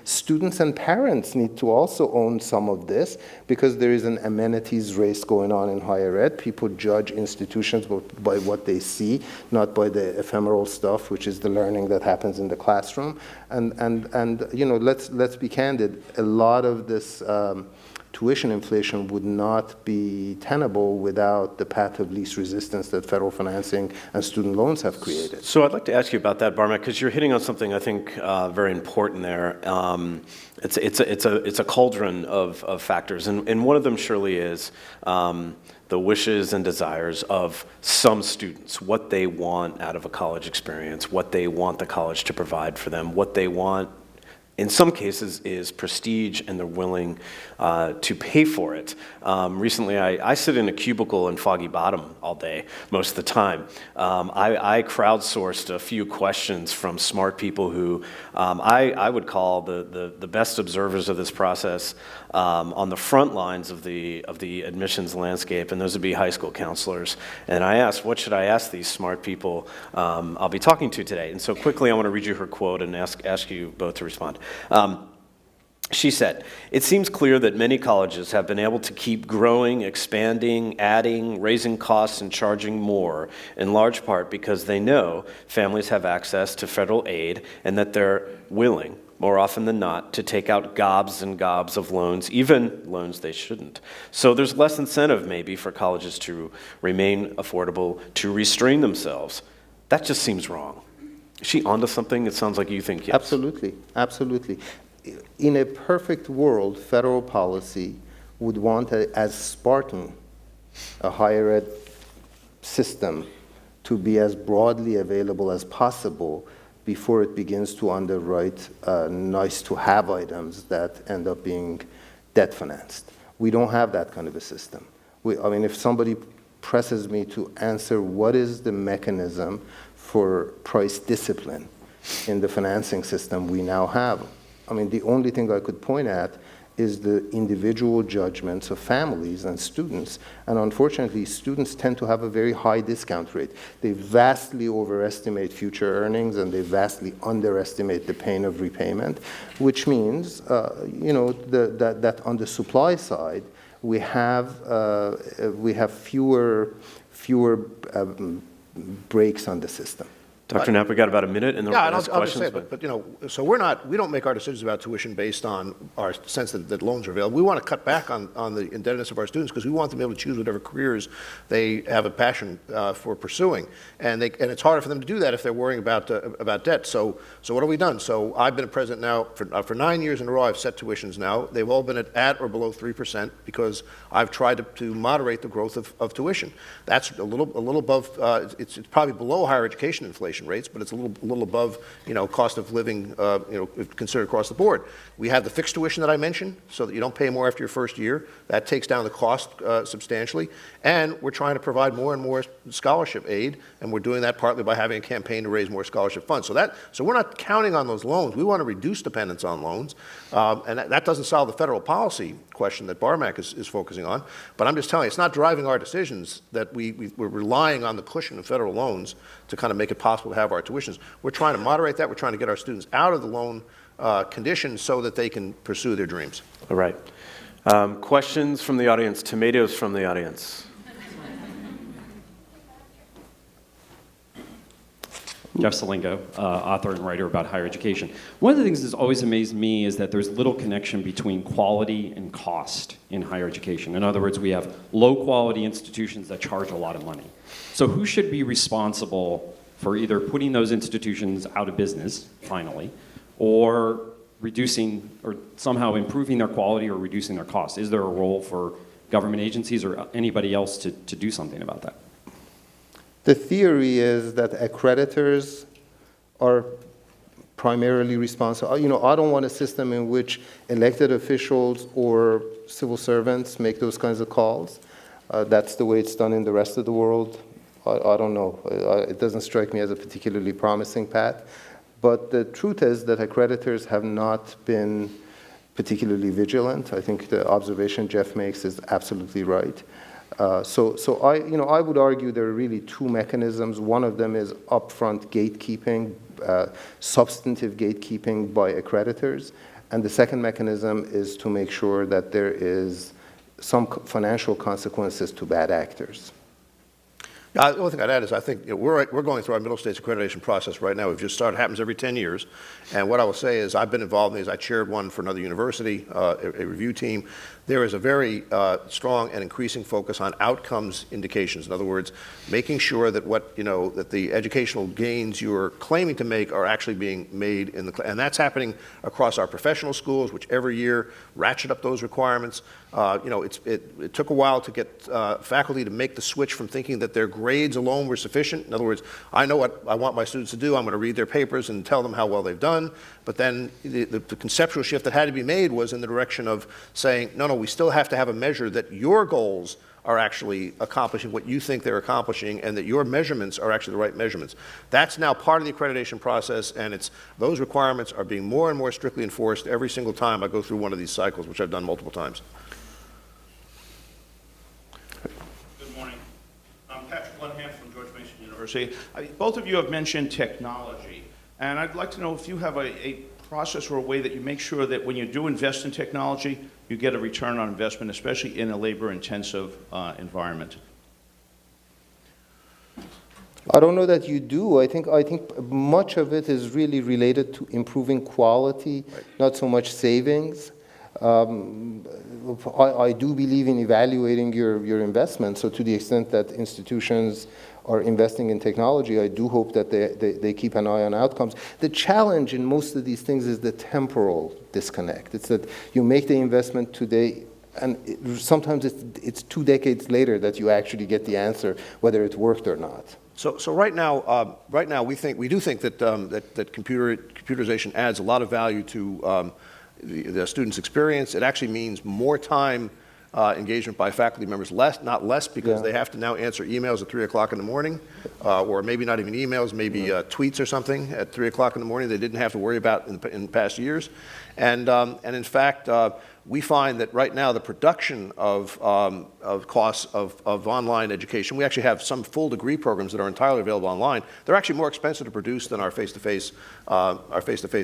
Students and parents need to also own some of this because there is an amenities race going on in higher ed. People judge institutions by what they see, not by the ephemeral stuff, which is the learning that happens in the classroom. And let's be candid. A lot of this tuition inflation would not be tenable without the path of least resistance that federal financing and student loans have created. So I'd like to ask you about that, Barmak, because you're hitting on something I think very important there. It's a cauldron of factors, and one of them surely is the wishes and desires of some students, what they want out of a college experience, what they want the college to provide for them, what they want in some cases is prestige, and they're willing to pay for it. Recently, I sit in a cubicle in Foggy Bottom all day, most of the time. I crowdsourced a few questions from smart people who I would call the best observers of this process on the front lines of the admissions landscape, and those would be high school counselors. And I asked, what should I ask these smart people I'll be talking to today? And so quickly, I want to read you her quote and ask you both to respond. She said, "It seems clear that many colleges have been able to keep growing, expanding, adding, raising costs, and charging more, in large part because they know families have access to federal aid and that they're willing, more often than not, to take out gobs and gobs of loans, even loans they shouldn't. So there's less incentive, maybe, for colleges to remain affordable, to restrain themselves. That just seems wrong." Is she onto something? It sounds like you think yes. Absolutely, absolutely. In a perfect world, federal policy would want as Spartan a higher ed system to be as broadly available as possible before it begins to underwrite nice-to-have items that end up being debt-financed. We don't have that kind of a system. If somebody presses me to answer what is the mechanism for price discipline in the financing system we now have, the only thing I could point at is the individual judgments of families and students. And unfortunately, students tend to have a very high discount rate. They vastly overestimate future earnings and they vastly underestimate the pain of repayment, which means, that on the supply side, we have fewer breaks on the system. Dr. Knapp, we got about a minute, and then yeah, we'll ask questions. So we don't make our decisions about tuition based on our sense that loans are available. We want to cut back on the indebtedness of our students because we want them to be able to choose whatever careers they have a passion for pursuing, and it's harder for them to do that if they're worrying about debt. So what have we done? So I've been a president now for 9 years in a row. I've set tuitions now. They've all been at or below 3% because I've tried to moderate the growth of tuition. That's a little above. It's probably below higher education inflation rates, but it's a little above, cost of living, considered across the board. We have the fixed tuition that I mentioned, so that you don't pay more after your first year. That takes down the cost substantially. And we're trying to provide more and more scholarship aid, and we're doing that partly by having a campaign to raise more scholarship funds. So we're not counting on those loans. We want to reduce dependence on loans, and that doesn't solve the federal policy question that Barmak is focusing on. But I'm just telling you, it's not driving our decisions that we're relying on the cushion of federal loans to kind of make it possible to have our tuitions. We're trying to moderate that. We're trying to get our students out of the loan conditions so that they can pursue their dreams. All right. Questions from the audience, tomatoes from the audience. Jeff Salingo, author and writer about higher education. One of the things that's always amazed me is that there's little connection between quality and cost in higher education. In other words, we have low quality institutions that charge a lot of money. So who should be responsible for either putting those institutions out of business, finally, or reducing or somehow improving their quality or reducing their cost? Is there a role for government agencies or anybody else to do something about that? The theory is that accreditors are primarily responsible. You know, I don't want a system in which elected officials or civil servants make those kinds of calls. That's the way it's done in the rest of the world. I don't know. It doesn't strike me as a particularly promising path. But the truth is that accreditors have not been particularly vigilant. I think the observation Jeff makes is absolutely right. So I would argue there are really two mechanisms. One of them is upfront gatekeeping, substantive gatekeeping by accreditors. And the second mechanism is to make sure that there is some financial consequences to bad actors. The only thing I'd add is I think we're going through our middle states accreditation process right now. We've just started. It happens every 10 years. And what I will say is I've been involved in these. I chaired one for another university, a review team. There is a very strong and increasing focus on outcomes indications. In other words, making sure that that the educational gains you're claiming to make are actually being made in the, and that's happening across our professional schools, which every year ratchet up those requirements. It took a while to get faculty to make the switch from thinking that their grades alone were sufficient. In other words, I know what I want my students to do. I'm going to read their papers and tell them how well they've done. But then the conceptual shift that had to be made was in the direction of saying, no, we still have to have a measure that your goals are actually accomplishing what you think they're accomplishing and that your measurements are actually the right measurements. That's now part of the accreditation process, and those requirements are being more and more strictly enforced every single time I go through one of these cycles, which I've done multiple times. Good morning. I'm Patrick Lenham from George Mason University. Both of you have mentioned technology, and I'd like to know if you have a process or a way that you make sure that when you do invest in technology, you get a return on investment, especially in a labor-intensive environment. I don't know that you do. I think much of it is really related to improving quality, not so much savings. I do believe in evaluating your investment. So to the extent that institutions are investing in technology, I do hope that they keep an eye on outcomes. The challenge in most of these things is the temporal disconnect. It's that you make the investment today, and sometimes it's 2 decades later that you actually get the answer whether it worked or not. So right now we do think that computerization adds a lot of value to the student's experience. It actually means more time engagement by faculty members, not less, because they have to now answer emails at 3 o'clock in the morning, or maybe not even emails, maybe tweets or something at 3 o'clock in the morning they didn't have to worry about in past years. And in fact, we find that right now the production of costs of online education, we actually have some full degree programs that are entirely available online. They're actually more expensive to produce than our face-to-face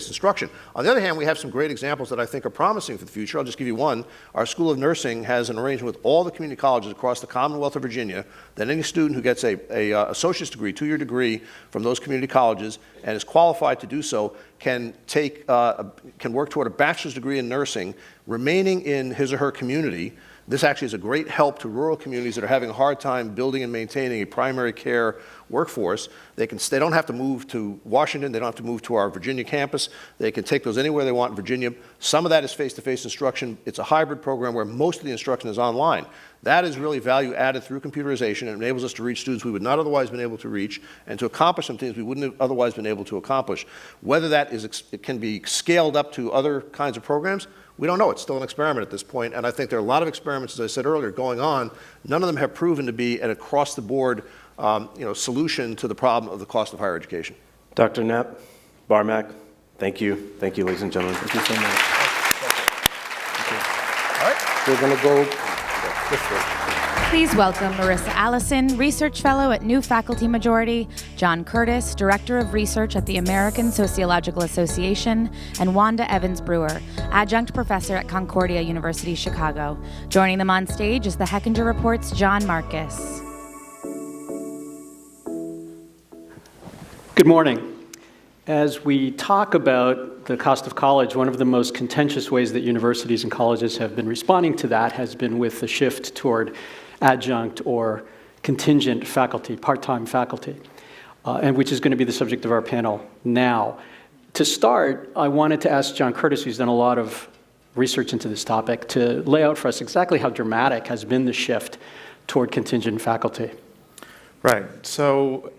instruction. On the other hand, we have some great examples that I think are promising for the future. I'll just give you one. Our School of Nursing has an arrangement with all the community colleges across the Commonwealth of Virginia that any student who gets a associate's degree, 2-year degree from those community colleges and is qualified to do so can work toward a bachelor's degree in nursing, remaining in his or her community. This actually is a great help to rural communities that are having a hard time building and maintaining a primary care workforce. They don't have to move to Washington. They don't have to move to our Virginia campus. They can take those anywhere they want in Virginia. Some of that is face-to-face instruction. It's a hybrid program where most of the instruction is online. That is really value added through computerization. It enables us to reach students we would not otherwise have been able to reach and to accomplish some things we wouldn't have otherwise been able to accomplish. Whether that it can be scaled up to other kinds of programs, we don't know. It's still an experiment at this point, and I think there are a lot of experiments, as I said earlier, going on. None of them have proven to be an across-the-board solution to the problem of the cost of higher education. Dr. Knapp, Barmack, thank you. Thank you, ladies and gentlemen. Thank you so much. All right. We're going to go this way. Please welcome Marissa Allison, Research Fellow at New Faculty Majority, John Curtis, Director of Research at the American Sociological Association, and Wanda Evans Brewer, Adjunct Professor at Concordia University, Chicago. Joining them on stage is the Hechinger Report's John Marcus. Good morning. As we talk about the cost of college, one of the most contentious ways that universities and colleges have been responding to that has been with the shift toward adjunct or contingent faculty, part-time faculty, and which is going to be the subject of our panel now. To start, I wanted to ask John Curtis, who's done a lot of research into this topic, to lay out for us exactly how dramatic has been the shift toward contingent faculty. Right. So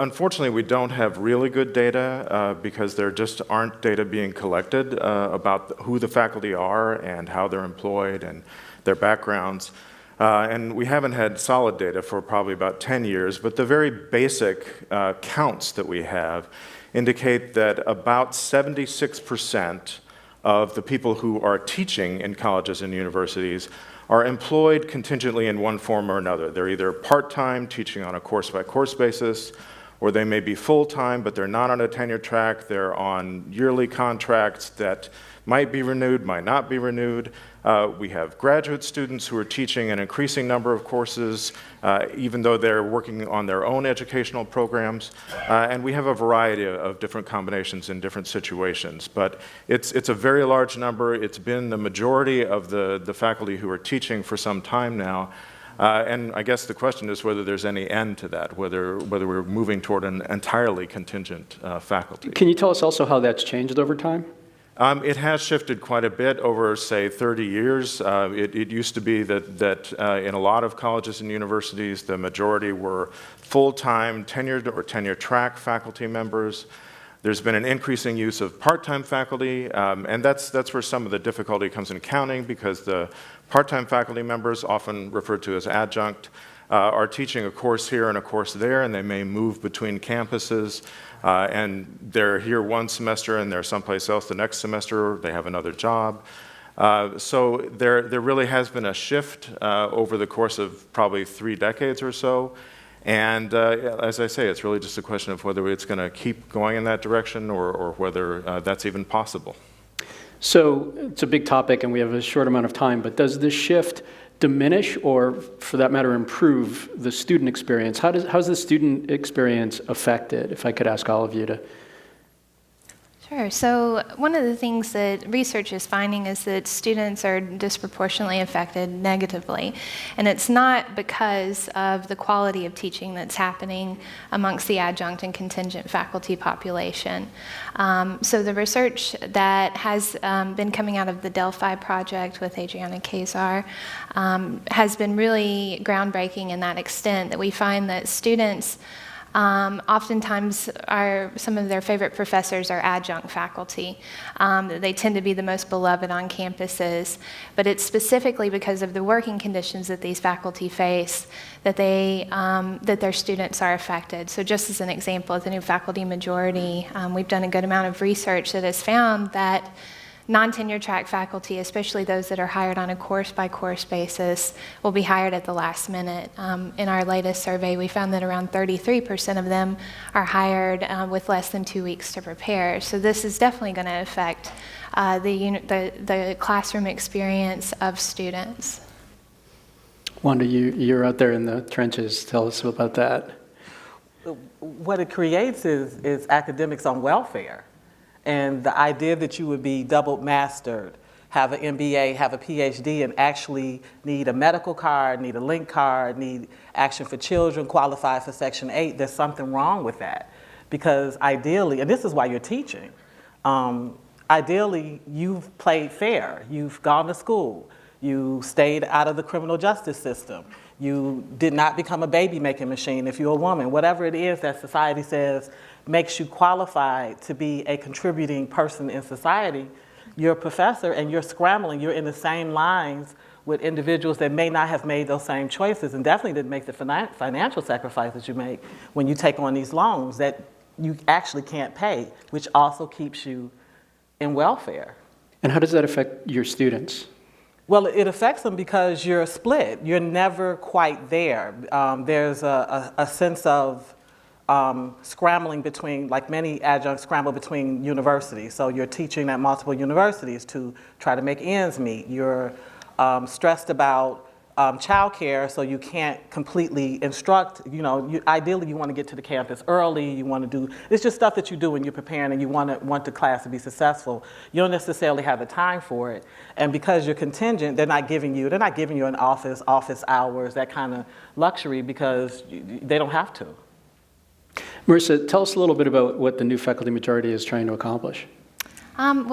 unfortunately, we don't have really good data because there just aren't data being collected about who the faculty are and how they're employed and their backgrounds. And we haven't had solid data for probably about 10 years, but the very basic counts that we have indicate that about 76% of the people who are teaching in colleges and universities are employed contingently in one form or another. They're either part-time, teaching on a course-by-course basis, or they may be full-time, but they're not on a tenure track. They're on yearly contracts that might be renewed, might not be renewed. We have graduate students who are teaching an increasing number of courses, even though they're working on their own educational programs. And we have a variety of different combinations in different situations. But it's a very large number. It's been the majority of the faculty who are teaching for some time now. And I guess the question is whether there's any end to that, whether we're moving toward an entirely contingent faculty. Can you tell us also how that's changed over time? It has shifted quite a bit over, say, 30 years. It used to be that in a lot of colleges and universities, the majority were full-time tenured or tenure-track faculty members. There's been an increasing use of part-time faculty, and that's where some of the difficulty comes in counting, because the part-time faculty members, often referred to as adjunct, are teaching a course here and a course there, and they may move between campuses. And they're here one semester and they're someplace else the next semester, they have another job. So there really has been a shift over the course of probably 3 decades or so. And as I say, it's really just a question of whether it's going to keep going in that direction or whether that's even possible. So it's a big topic and we have a short amount of time, but does this shift diminish or, for that matter, improve the student experience? How's the student experience affected, if I could ask all of you to? Sure. So one of the things that research is finding is that students are disproportionately affected negatively. And it's not because of the quality of teaching that's happening amongst the adjunct and contingent faculty population. So the research that has been coming out of the Delphi project with Adriana Kazar has been really groundbreaking in that extent that we find that students oftentimes some of their favorite professors are adjunct faculty. They tend to be the most beloved on campuses, but it's specifically because of the working conditions that these faculty face that their students are affected. So just as an example, at the New Faculty Majority, we've done a good amount of research that has found that non-tenure track faculty, especially those that are hired on a course-by-course basis, will be hired at the last minute. In our latest survey, we found that around 33% of them are hired with less than 2 weeks to prepare. So this is definitely going to affect the classroom experience of students. Wanda, you're out there in the trenches. Tell us about that. What it creates is academics on welfare. And the idea that you would be double mastered, have an MBA, have a PhD, and actually need a medical card, need a link card, need Action for Children, qualify for Section 8, there's something wrong with that. Because ideally, and this is why you're teaching, ideally you've played fair, you've gone to school, you stayed out of the criminal justice system, you did not become a baby making machine if you're a woman, whatever it is that society says makes you qualified to be a contributing person in society, you're a professor and you're scrambling, you're in the same lines with individuals that may not have made those same choices and definitely didn't make the financial sacrifices you make when you take on these loans that you actually can't pay, which also keeps you in welfare. And how does that affect your students? Well, it affects them because you're split. You're never quite there. There's a sense of scrambling between, like many adjuncts scramble between universities. So you're teaching at multiple universities to try to make ends meet. You're stressed about childcare, so you can't completely instruct. Ideally, you want to get to the campus early. You want to do, it's just stuff that you do when you're preparing and you want the class to be successful. You don't necessarily have the time for it. And because you're contingent, they're not giving you an office hours, that kind of luxury, because they don't have to. Marissa, tell us a little bit about what the new faculty majority is trying to accomplish.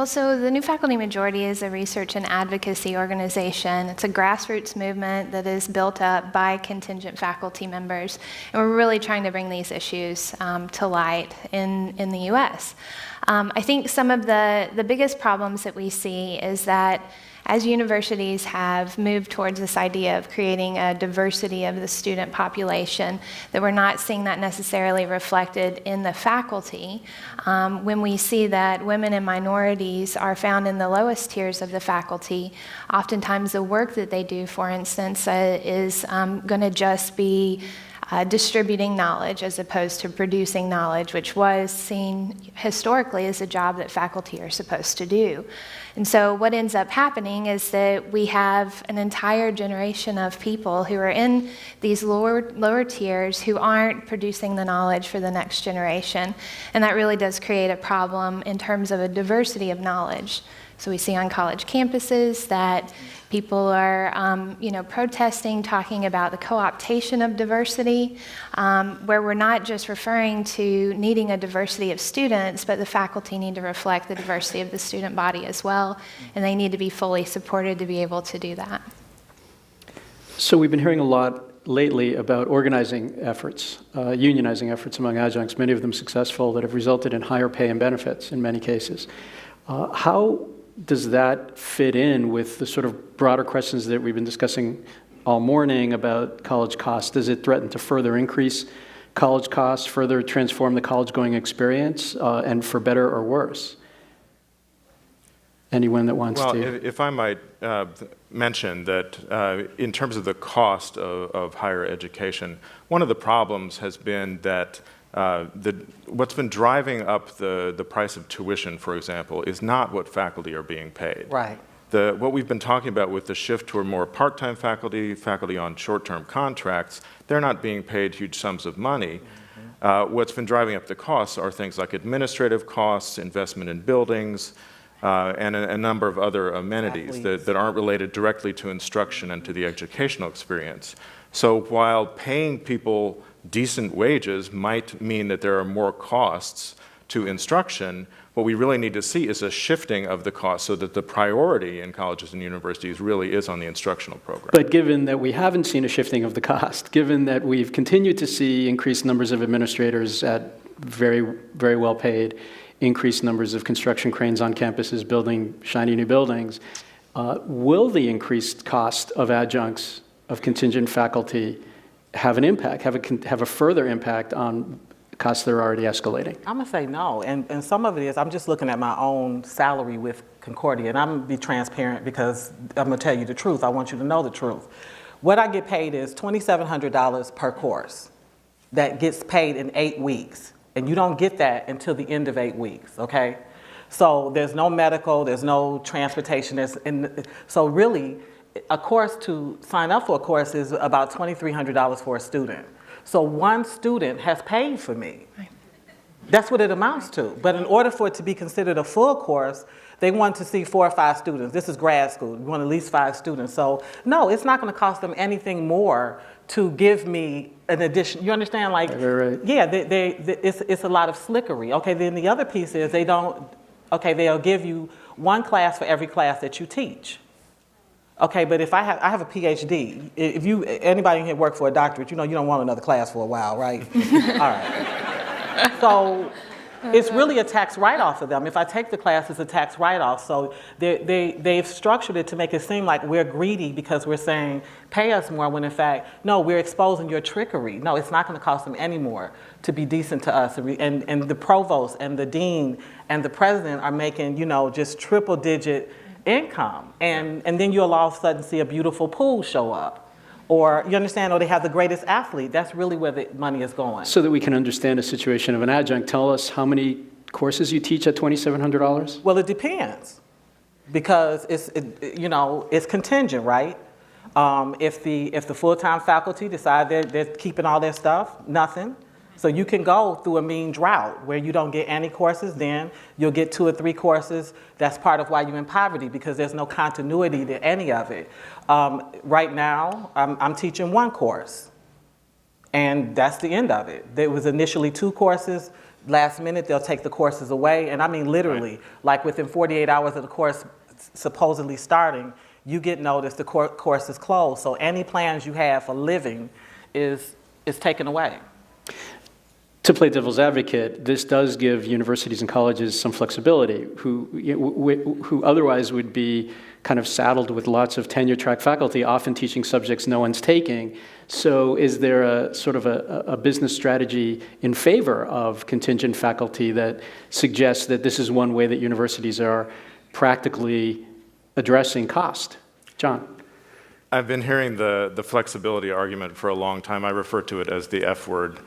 So the New Faculty Majority is a research and advocacy organization. It's a grassroots movement that is built up by contingent faculty members. And we're really trying to bring these issues to light in the U.S. I think some of the biggest problems that we see is that as universities have moved towards this idea of creating a diversity of the student population, that we're not seeing that necessarily reflected in the faculty. When we see that women and minorities are found in the lowest tiers of the faculty, oftentimes the work that they do, for instance, is going to just be distributing knowledge as opposed to producing knowledge, which was seen historically as a job that faculty are supposed to do. And so what ends up happening is that we have an entire generation of people who are in these lower tiers who aren't producing the knowledge for the next generation. And that really does create a problem in terms of a diversity of knowledge. So we see on college campuses that people are, protesting, talking about the co-optation of diversity, where we're not just referring to needing a diversity of students, but the faculty need to reflect the diversity of the student body as well, and they need to be fully supported to be able to do that. So we've been hearing a lot lately about organizing efforts, unionizing efforts among adjuncts, many of them successful, that have resulted in higher pay and benefits in many cases. How does that fit in with the sort of broader questions that we've been discussing all morning about college costs? Does it threaten to further increase college costs, further transform the college-going experience, and for better or worse? Anyone that wants to? Well, if I might mention that in terms of the cost of higher education, one of the problems has been that what's been driving up the price of tuition, for example, is not what faculty are being paid. Right. What we've been talking about with the shift toward more part-time faculty on short-term contracts, they're not being paid huge sums of money. What's been driving up the costs are things like administrative costs, investment in buildings, and a number of other amenities that aren't related directly to instruction and to the educational experience. So while paying people decent wages might mean that there are more costs to instruction, what we really need to see is a shifting of the cost so that the priority in colleges and universities really is on the instructional program. But given that we haven't seen a shifting of the cost, given that we've continued to see increased numbers of administrators at very, very well paid, increased numbers of construction cranes on campuses building shiny new buildings, will the increased cost of adjuncts, of contingent faculty, have an impact, have a further impact on costs that are already escalating? I'm gonna say no, and some of it is, I'm just looking at my own salary with Concordia, and I'm gonna be transparent because I'm gonna tell you the truth. I want you to know the truth. What I get paid is $2,700 per course that gets paid in 8 weeks, and you don't get that until the end of 8 weeks, okay? So there's no medical, there's no transportation, so really, a course, to sign up for a course is about $2,300 for a student. So one student has paid for me. That's what it amounts to. But in order for it to be considered a full course, they want to see 4 or 5 students. This is grad school. We want at least 5 students. So no, it's not going to cost them anything more to give me an addition. You understand? Like, right. Yeah, it's a lot of slickery. Okay, then the other piece is they'll give you one class for every class that you teach. Okay, but if I have a PhD, if anybody in here work for a doctorate, you know you don't want another class for a while, right? All right. So it's really a tax write-off for them. If I take the class, it's a tax write-off. So they've structured it to make it seem like we're greedy because we're saying, pay us more, when in fact, no, we're exposing your trickery. No, it's not going to cost them any more to be decent to us. And the provost and the dean and the president are making, just triple-digit income. And then you'll all of a sudden see a beautiful pool show up. Or, you understand, or they have the greatest athlete. That's really where the money is going. So that we can understand a situation of an adjunct, tell us how many courses you teach at $2,700? Well, it depends, because it's contingent, right? If the full-time faculty decide they're keeping all their stuff, nothing. So you can go through a mean drought where you don't get any courses, then you'll get 2 or 3 courses. That's part of why you're in poverty, because there's no continuity to any of it. Right now, I'm teaching 1 course, and that's the end of it. There was initially 2 courses. Last minute, they'll take the courses away, and I mean literally, like within 48 hours of the course supposedly starting, you get notice the course is closed. So any plans you have for living is taken away. To play devil's advocate, this does give universities and colleges some flexibility, who otherwise would be kind of saddled with lots of tenure-track faculty, often teaching subjects no one's taking. So is there a sort of a business strategy in favor of contingent faculty that suggests that this is one way that universities are practically addressing cost? John? I've been hearing the flexibility argument for a long time. I refer to it as the F word.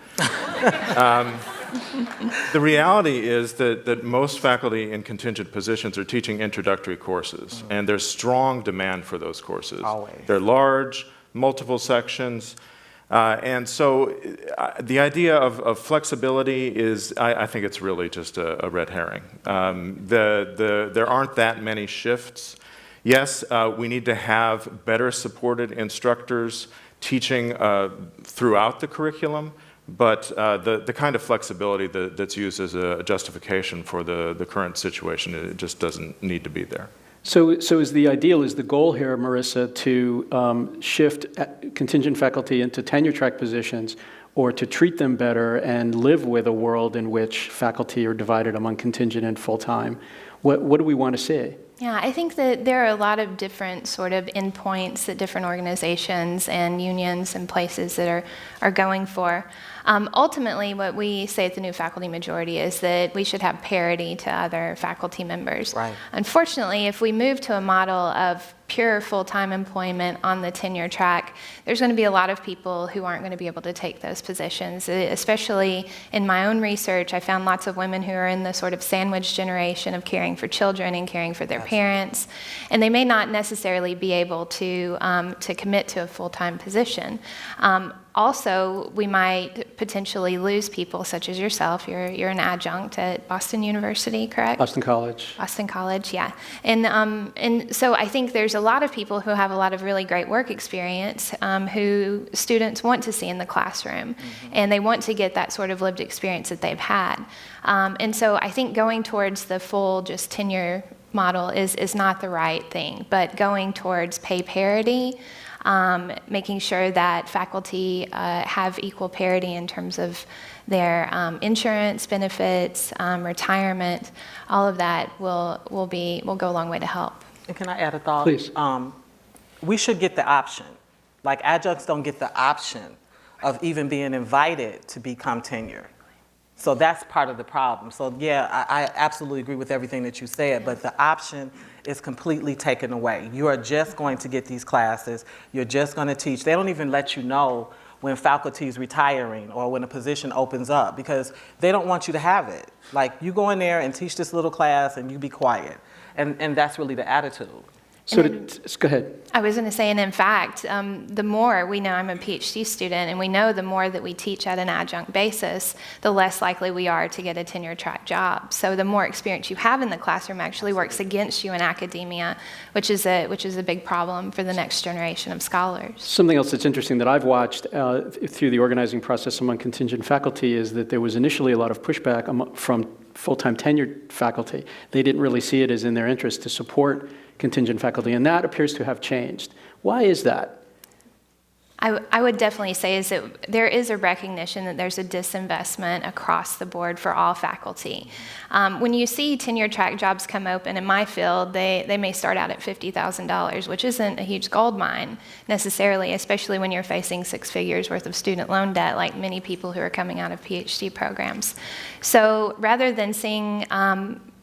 The reality is that most faculty in contingent positions are teaching introductory courses, and there's strong demand for those courses. Always. They're large, multiple sections, and so the idea of flexibility is, I think it's really just a red herring. There aren't that many shifts. Yes, we need to have better supported instructors teaching throughout the curriculum, but the kind of flexibility that's used as a justification for the current situation, it just doesn't need to be there. So is the goal here, Marissa, to shift contingent faculty into tenure-track positions, or to treat them better and live with a world in which faculty are divided among contingent and full-time? What do we want to see? Yeah, I think that there are a lot of different sort of endpoints that different organizations and unions and places that are going for. Ultimately, what we say at the New Faculty Majority is that we should have parity to other faculty members. Right. Unfortunately, if we move to a model of pure full-time employment on the tenure track, there's going to be a lot of people who aren't going to be able to take those positions. Especially in my own research, I found lots of women who are in the sort of sandwich generation of caring for children and caring for their parents, and they may not necessarily be able to commit to a full-time position. Also, we might potentially lose people such as yourself. You're an adjunct at Boston University, correct? Boston College. Boston College, yeah. And so I think there's a lot of people who have a lot of really great work experience who students want to see in the classroom, and they want to get that sort of lived experience that they've had. And so I think going towards the full just tenure model is not the right thing, but going towards pay parity, making sure that faculty have equal parity in terms of their insurance benefits, retirement, all of that will go a long way to help. And can I add a thought? Please. We should get the option. Like, adjuncts don't get the option of even being invited to become tenure. So that's part of the problem. So yeah, I absolutely agree with everything that you said, but the option is completely taken away. You are just going to get these classes. You're just going to teach. They don't even let you know when faculty is retiring or when a position opens up, because they don't want you to have it. Like, you go in there and teach this little class and you be quiet. And that's really the attitude. So go ahead. I was going to say, and in fact, the more we know, I'm a PhD student, and we know the more that we teach at an adjunct basis, the less likely we are to get a tenure track job. So the more experience you have in the classroom actually works against you in academia, which is a big problem for the next generation of scholars. Something else that's interesting that I've watched through the organizing process among contingent faculty is that there was initially a lot of pushback from full-time tenured faculty. They didn't really see it as in their interest to support contingent faculty, and that appears to have changed. Why is that? I would definitely say is that there is a recognition that there's a disinvestment across the board for all faculty. When you see tenure track jobs come open in my field, they may start out at $50,000, which isn't a huge gold mine necessarily, especially when you're facing 6 figures worth of student loan debt, like many people who are coming out of PhD programs. So rather than seeing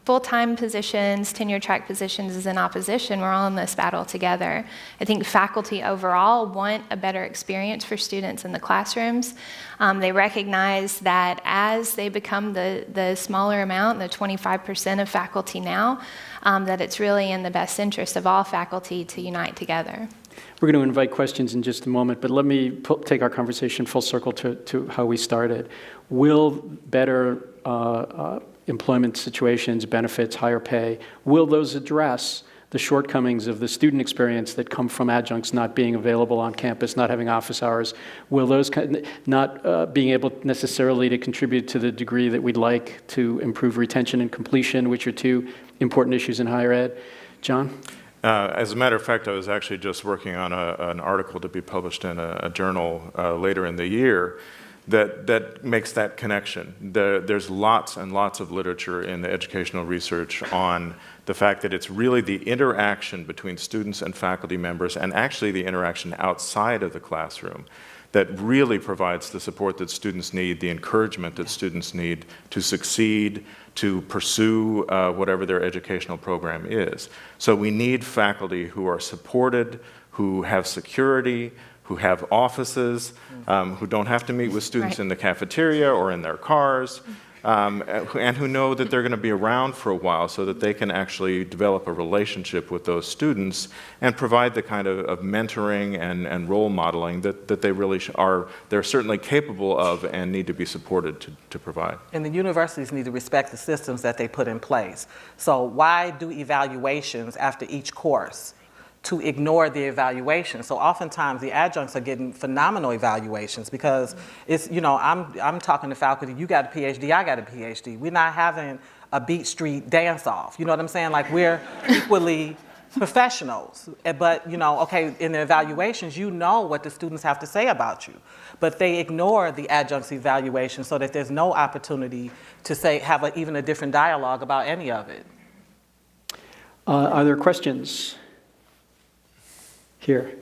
full-time positions, tenure-track positions is in opposition. We're all in this battle together. I think faculty overall want a better experience for students in the classrooms. They recognize that as they become the smaller amount, the 25% of faculty now, that it's really in the best interest of all faculty to unite together. We're going to invite questions in just a moment, but let me take our conversation full circle to how we started. Will better employment situations, benefits, higher pay, will those address the shortcomings of the student experience that come from adjuncts not being available on campus, not having office hours? Will those not being able necessarily to contribute to the degree that we'd like to improve retention and completion, which are two important issues in higher ed? John? As a matter of fact, I was actually just working on an article to be published in a journal later in the year that makes that connection. There's lots and lots of literature in the educational research on the fact that it's really the interaction between students and faculty members, and actually the interaction outside of the classroom, that really provides the support that students need, the encouragement that students need to succeed, to pursue whatever their educational program is. So we need faculty who are supported, who have security, who have offices, who don't have to meet with students in the cafeteria or in their cars, and who know that they're going to be around for a while so that they can actually develop a relationship with those students and provide the kind of mentoring and role modeling that they really they're certainly capable of and need to be supported to provide. And the universities need to respect the systems that they put in place. So why do evaluations after each course to ignore the evaluation? So oftentimes the adjuncts are getting phenomenal evaluations because it's, you know, I'm talking to faculty, you got a PhD, I got a PhD. We're not having a Beat Street dance-off. You know what I'm saying? Like, we're equally professionals. But, you know, okay, in the evaluations, you know what the students have to say about you. But they ignore the adjuncts evaluation so that there's no opportunity to say, have even a different dialogue about any of it. Are there questions? Here.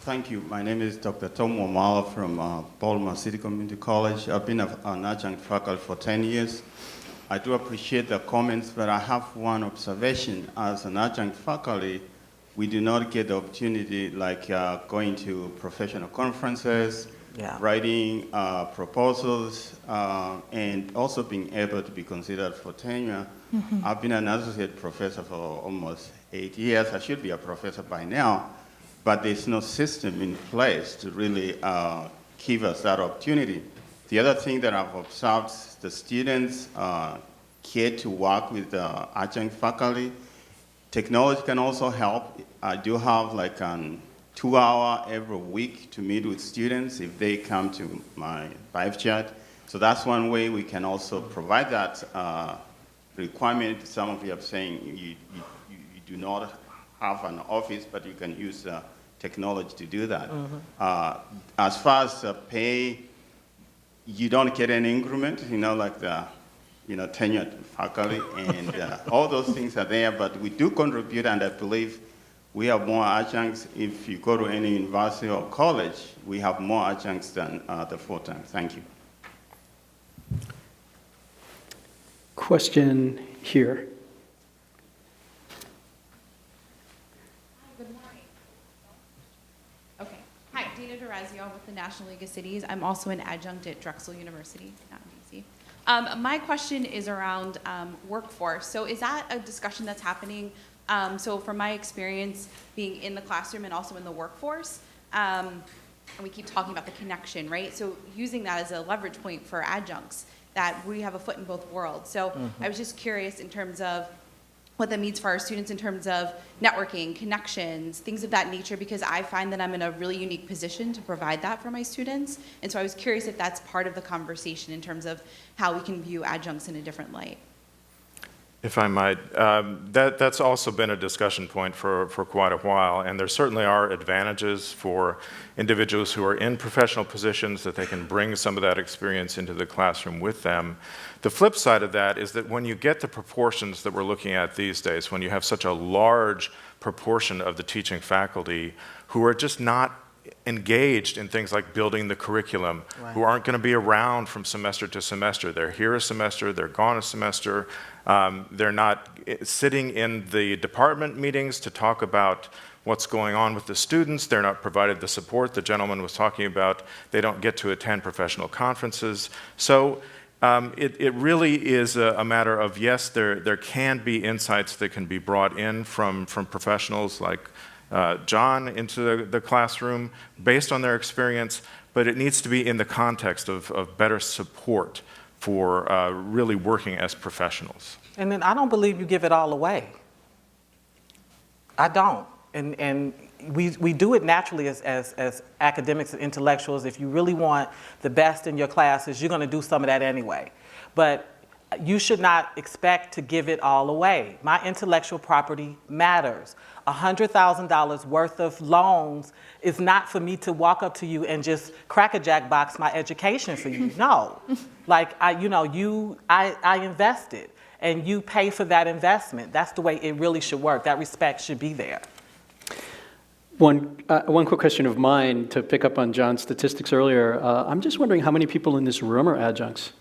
Thank you. My name is Dr. Tom Wamala from Baltimore City Community College. I've been an adjunct faculty for 10 years. I do appreciate the comments, but I have one observation. As an adjunct faculty, we do not get the opportunity like going to professional conferences, writing proposals, and also being able to be considered for tenure. I've been an associate professor for almost 8 years. I should be a professor by now, but there's no system in place to really give us that opportunity. The other thing that I've observed, the students care to work with the adjunct faculty. Technology can also help. I do have like a 2-hour every week to meet with students if they come to my live chat. So that's one way we can also provide that requirement. Some of you are saying you do not have an office, but you can use technology to do that. As far as pay, you don't get an increment, you know, like the tenured faculty, and all those things are there, but we do contribute, and I believe we have more adjuncts. If you go to any university or college, we have more adjuncts than the full-time. Thank you. Question here. Good morning. Okay. Hi, Dina Durazio with the National League of Cities. I'm also an adjunct at Drexel University, not in DC. My question is around workforce. So is that a discussion that's happening? So from my experience being in the classroom and also in the workforce, and we keep talking about the connection, right? So using that as a leverage point for adjuncts, that we have a foot in both worlds. So I was just curious in terms of what that means for our students in terms of networking, connections, things of that nature, because I find that I'm in a really unique position to provide that for my students. And so I was curious if that's part of the conversation in terms of how we can view adjuncts in a different light. If I might, that's also been a discussion point for quite a while, and there certainly are advantages for individuals who are in professional positions that they can bring some of that experience into the classroom with them. The flip side of that is that when you get the proportions that we're looking at these days, when you have such a large proportion of the teaching faculty who are just not engaged in things like building the curriculum, Right. who aren't going to be around from semester to semester. They're here a semester, they're gone a semester. They're not sitting in the department meetings to talk about what's going on with the students. They're not provided the support the gentleman was talking about. They don't get to attend professional conferences. So it really is a matter of, yes, there can be insights that can be brought in from professionals like John into the classroom based on their experience, but it needs to be in the context of better support for really working as professionals. And then I don't believe you give it all away. I don't. And we do it naturally as academics and intellectuals. If you really want the best in your classes, you're going to do some of that anyway. But you should not expect to give it all away. My intellectual property matters. $100,000 worth of loans is not for me to walk up to you and just crack-a-jack box my education for you. No. Like, I invested, and you pay for that investment. That's the way it really should work. That respect should be there. One quick question of mine to pick up on John's statistics earlier. I'm just wondering how many people in this room are adjuncts?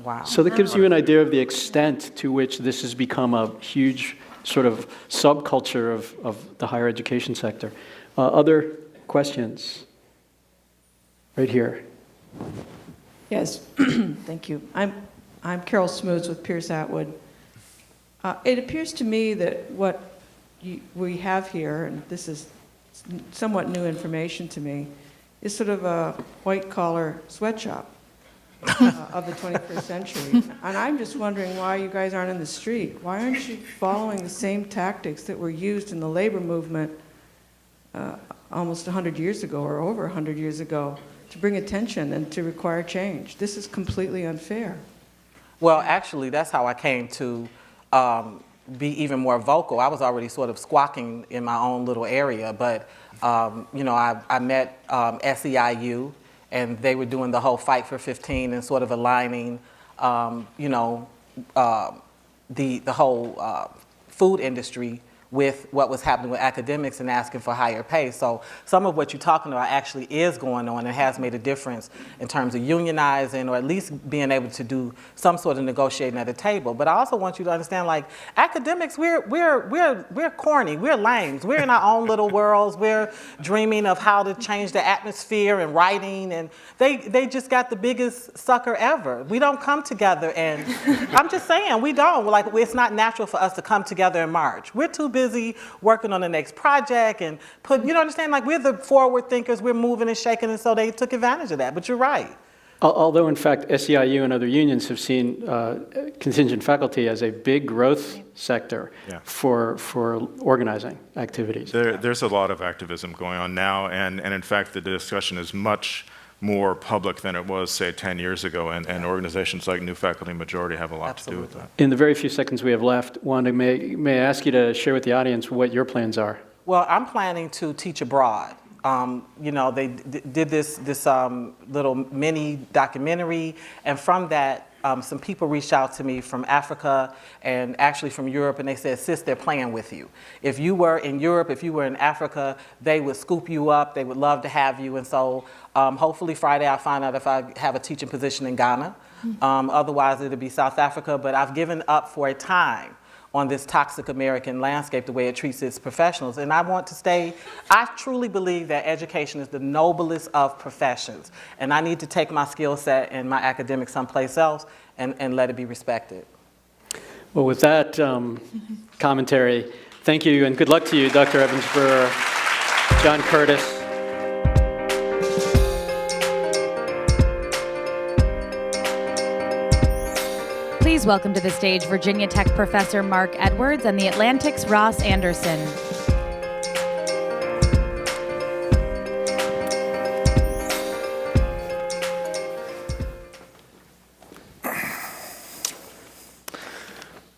Wow. So that gives you an idea of the extent to which this has become a huge sort of subculture of the higher education sector. Other questions? Right here. Yes, thank you. I'm Carol Smoots with Pierce Atwood. It appears to me that what we have here, and this is somewhat new information to me, is sort of a white-collar sweatshop of the 21st century. And I'm just wondering why you guys aren't in the street. Why aren't you following the same tactics that were used in the labor movement almost 100 years ago or over 100 years ago to bring attention and to require change? This is completely unfair. Well, actually, that's how I came to be even more vocal. I was already sort of squawking in my own little area, but I met SEIU, and they were doing the whole Fight for 15 and sort of aligning, the whole food industry with what was happening with academics and asking for higher pay. So some of what you're talking about actually is going on and has made a difference in terms of unionizing or at least being able to do some sort of negotiating at a table. But I also want you to understand, like, academics, we're corny, we're lames, we're in our own little worlds, we're dreaming of how to change the atmosphere and writing, and they just got the biggest sucker ever. We don't come together, and I'm just saying, we don't. Like, it's not natural for us to come together and march. We're too busy working on the next project and understand, like, we're the forward thinkers, we're moving and shaking, and so they took advantage of that. But you're right. Although, in fact, SEIU and other unions have seen contingent faculty as a big growth sector for organizing activities. There's a lot of activism going on now, and in fact, the discussion is much more public than it was, say, 10 years ago, and organizations like New Faculty Majority have a lot to do with that. In the very few seconds we have left, Wanda, may I ask you to share with the audience what your plans are? Well, I'm planning to teach abroad. They did this little mini documentary, and from that, some people reached out to me from Africa and actually from Europe, and they said, sis, they're playing with you. If you were in Europe, if you were in Africa, they would scoop you up. They would love to have you. And so hopefully Friday I'll find out if I have a teaching position in Ghana. Otherwise, it'll be South Africa. But I've given up for a time on this toxic American landscape, the way it treats its professionals. And I want to stay, I truly believe that education is the noblest of professions. And I need to take my skill set and my academics someplace else and let it be respected. Well, with that commentary, thank you and good luck to you, Dr. Evans-Brewer, John Curtis. Please welcome to the stage Virginia Tech professor Mark Edwards and the Atlantic's Ross Anderson.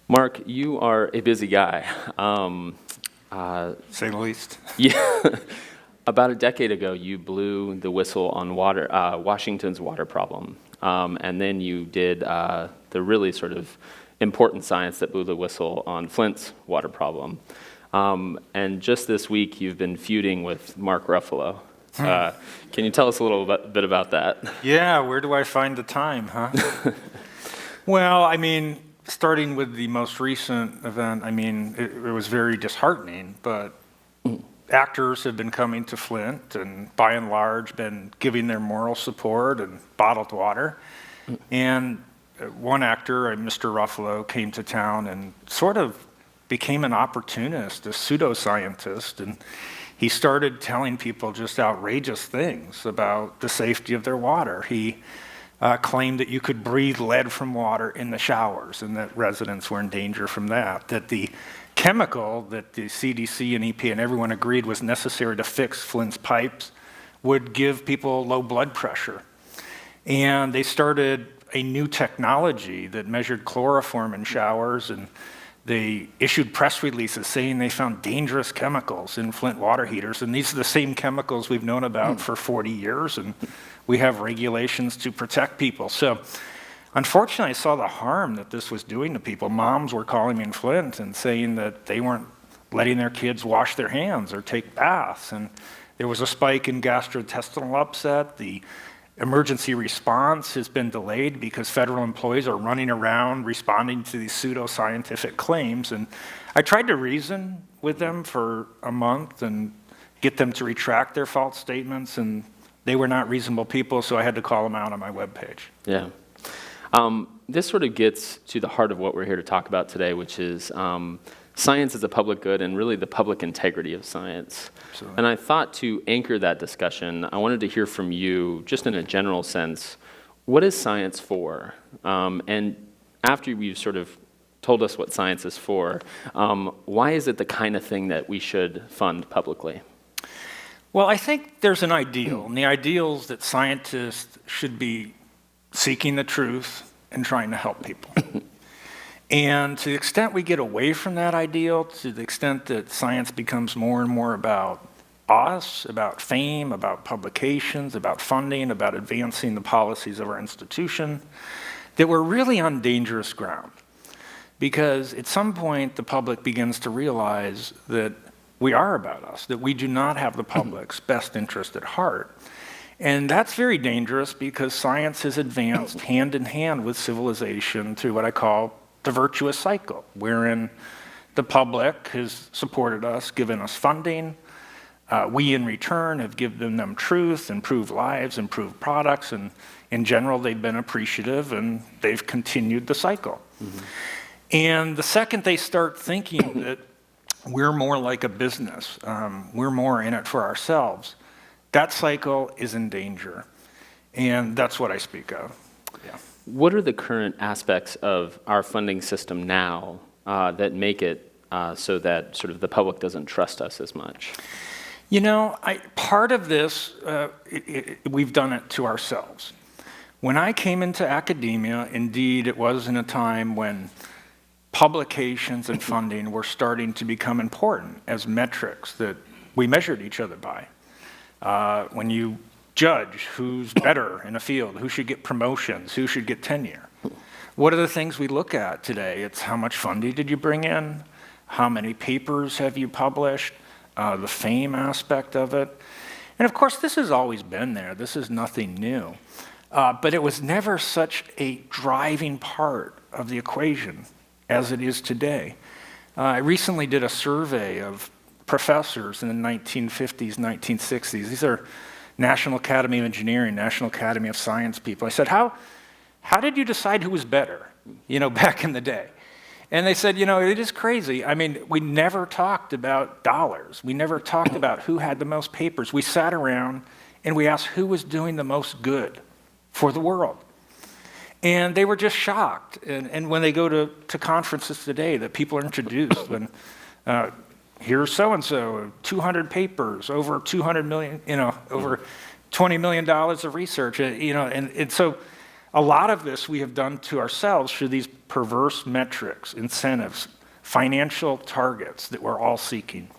Mark, you are a busy guy. Say the least. Yeah. About a decade ago, you blew the whistle on Washington's water problem. And then you did the really sort of important science that blew the whistle on Flint's water problem. And just this week, you've been feuding with Mark Ruffalo. Can you tell us a little bit about that? Yeah, where do I find the time, huh? Well, I mean, starting with the most recent event, I mean, it was very disheartening, but actors have been coming to Flint and by and large been giving their moral support and bottled water. And one actor, Mr. Ruffalo, came to town and sort of became an opportunist, a pseudoscientist, and he started telling people just outrageous things about the safety of their water. He claimed that you could breathe lead from water in the showers and that residents were in danger from that, that the chemical that the CDC and EPA and everyone agreed was necessary to fix Flint's pipes would give people low blood pressure. And they started a new technology that measured chloroform in showers, and they issued press releases saying they found dangerous chemicals in Flint water heaters, and these are the same chemicals we've known about for 40 years, and we have regulations to protect people. So unfortunately, I saw the harm that this was doing to people. Moms were calling me in Flint and saying that they weren't letting their kids wash their hands or take baths, and there was a spike in gastrointestinal upset. The emergency response has been delayed because federal employees are running around responding to these pseudoscientific claims. And I tried to reason with them for a month and get them to retract their false statements, and they were not reasonable people, so I had to call them out on my webpage. Yeah. This sort of gets to the heart of what we're here to talk about today, which is science as a public good and really the public integrity of science. Absolutely. And I thought to anchor that discussion, I wanted to hear from you, just in a general sense, what is science for? And after you've sort of told us what science is for, why is it the kind of thing that we should fund publicly? Well, I think there's an ideal, and the ideal is that scientists should be seeking the truth and trying to help people. And to the extent we get away from that ideal, to the extent that science becomes more and more about us, about fame, about publications, about funding, about advancing the policies of our institution, that we're really on dangerous ground. Because at some point, the public begins to realize that we are about us, that we do not have the public's best interest at heart. And that's very dangerous because science has advanced hand in hand with civilization through what I call the virtuous cycle, wherein the public has supported us, given us funding. We, in return, have given them truth, improved lives, improved products, and in general, they've been appreciative, and they've continued the cycle. Mm-hmm. And the second they start thinking that we're more like a business, we're more in it for ourselves, that cycle is in danger. And that's what I speak of. Yeah. What are the current aspects of our funding system now that make it so that sort of the public doesn't trust us as much? You know, part of this, we've done it to ourselves. When I came into academia, indeed, it was in a time when publications and funding were starting to become important as metrics that we measured each other by. When you judge who's better in a field, who should get promotions, who should get tenure. What are the things we look at today? It's how much funding did you bring in? How many papers have you published? The fame aspect of it. And of course, this has always been there. This is nothing new. But it was never such a driving part of the equation as it is today. I recently did a survey of professors in the 1950s, 1960s. These are National Academy of Engineering, National Academy of Science people. I said, how did you decide who was better, back in the day? And they said, it is crazy. I mean, we never talked about dollars. We never talked about who had the most papers. We sat around and we asked who was doing the most good for the world. And they were just shocked. And when they go to conferences today that people are introduced, when here's so-and-so, 200 papers, over 200 million, over $20 million of research, and so a lot of this we have done to ourselves through these perverse metrics, incentives, financial targets that we're all seeking.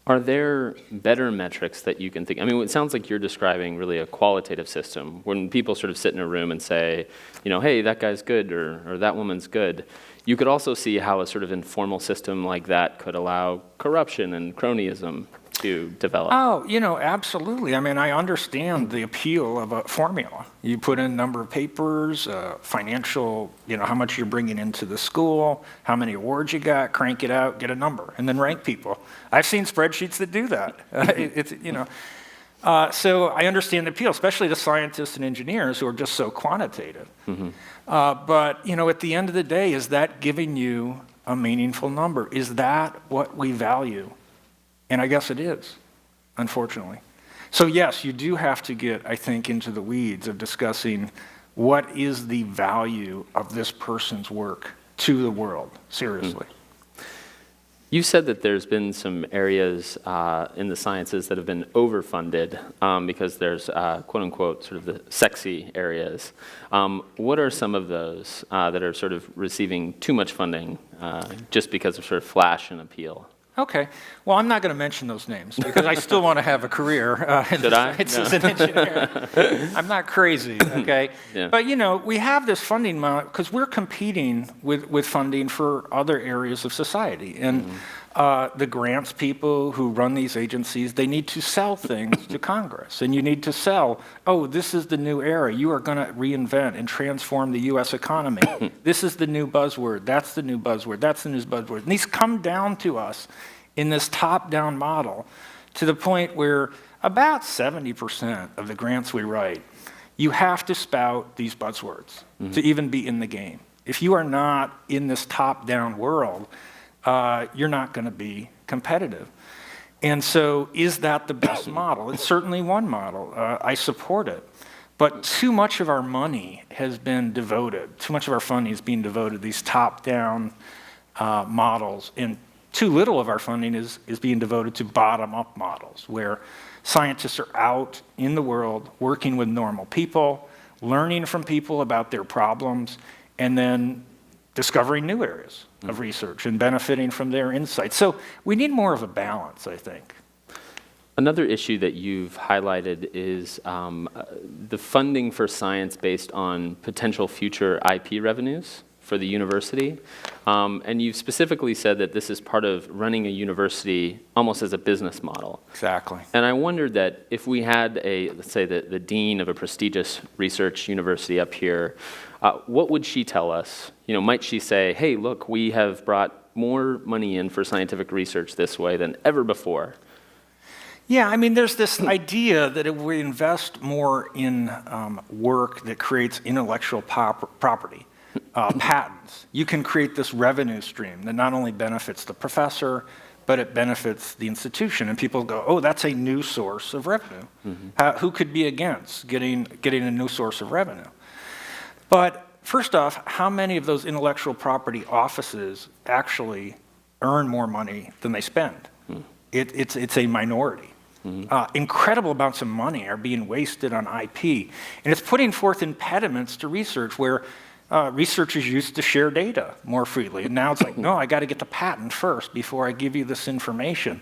Are there better metrics that you can think? I mean, it sounds like you're describing really a qualitative system. When people sort of sit in a room and say, you know, hey, that guy's good or that woman's good, you could also see how a sort of informal system like that could allow corruption and cronyism to develop. Oh, you know, absolutely. I mean, I understand the appeal of a formula. You put in a number of papers, financial, you know, how much you're bringing into the school, how many awards you got, crank it out, get a number, and then rank people. I've seen spreadsheets that do that. It's, you know, so I understand the appeal, especially to scientists and engineers who are just so quantitative. But, you know, at the end of the day, is that giving you a meaningful number? Is that what we value? And I guess it is, unfortunately. So yes, you do have to get, I think, into the weeds of discussing what is the value of this person's work to the world, seriously. You said that there's been some areas in the sciences that have been overfunded because there's quote unquote sort of the sexy areas. What are some of those that are sort of receiving too much funding just because of sort of flash and appeal? Okay. Well, I'm not going to mention those names because I still want to have a career in Should I? as an engineer. I'm not crazy, okay? Yeah. But, you know, we have this funding model because we're competing with funding for other areas of society. And the grants people who run these agencies, they need to sell things to Congress. And you need to sell, oh, this is the new era. You are going to reinvent and transform the U.S. economy. This is the new buzzword. That's the new buzzword. That's the new buzzword. And these come down to us in this top-down model to the point where about 70% of the grants we write, you have to spout these buzzwords to even be in the game. If you are not in this top-down world, you're not going to be competitive. And so is that the best model? It's certainly one model. I support it. But too much of our money has been devoted, too much of our funding is being devoted to these top-down models, and too little of our funding is being devoted to bottom-up models, where scientists are out in the world working with normal people, learning from people about their problems, and then discovering new areas of research and benefiting from their insights. So we need more of a balance, I think. Another issue that you've highlighted is the funding for science based on potential future IP revenues for the university. And you've specifically said that this is part of running a university almost as a business model. Exactly. And I wondered that if we had let's say the dean of a prestigious research university up here, what would she tell us? You know, might she say, hey, look, we have brought more money in for scientific research this way than ever before? Yeah, I mean, there's this idea that if we invest more in work that creates intellectual property, patents, you can create this revenue stream that not only benefits the professor, but it benefits the institution. And people go, oh, that's a new source of revenue. Who could be against getting a new source of revenue? But first off, how many of those intellectual property offices actually earn more money than they spend? It's a minority. Incredible amounts of money are being wasted on IP. And it's putting forth impediments to research where researchers used to share data more freely. And now it's like, no, I got to get the patent first before I give you this information.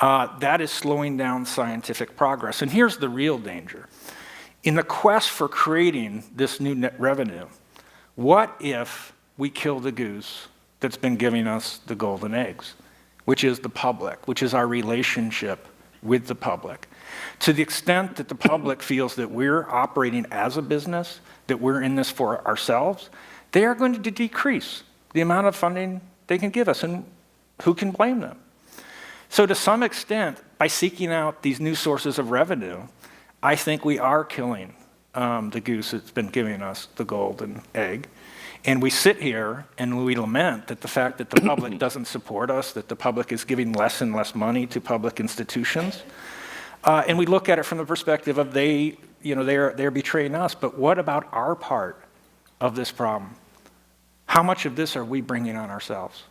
That is slowing down scientific progress. And here's the real danger. In the quest for creating this new net revenue, what if we kill the goose that's been giving us the golden eggs, which is the public, which is our relationship with the public? To the extent that the public feels that we're operating as a business, that we're in this for ourselves, they are going to decrease the amount of funding they can give us, and who can blame them? So to some extent, by seeking out these new sources of revenue, I think we are killing the goose that's been giving us the golden egg. And we sit here and we lament that the fact that the public doesn't support us, that the public is giving less and less money to public institutions. And we look at it from the perspective of they're betraying us. But what about our part of this problem? How much of this are we bringing on ourselves?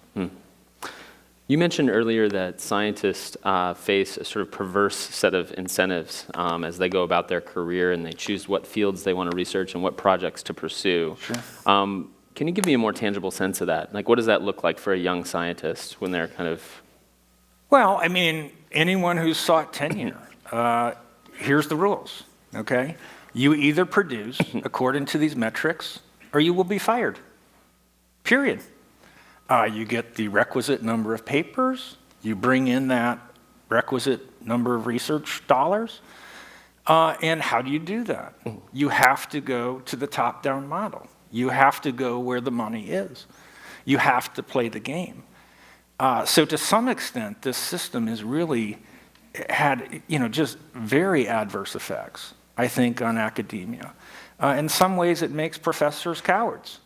You mentioned earlier that scientists face a sort of perverse set of incentives as they go about their career and they choose what fields they want to research and what projects to pursue. Sure. Can you give me a more tangible sense of that? Like, what does that look like for a young scientist when they're kind of... Well, I mean, anyone who's sought tenure, here's the rules, okay? You either produce according to these metrics or you will be fired, period. You get the requisite number of papers, you bring in that requisite number of research dollars, and how do you do that? You have to go to the top-down model. You have to go where the money is. You have to play the game. So to some extent, this system has really had, just very adverse effects, I think, on academia. In some ways, it makes professors cowards.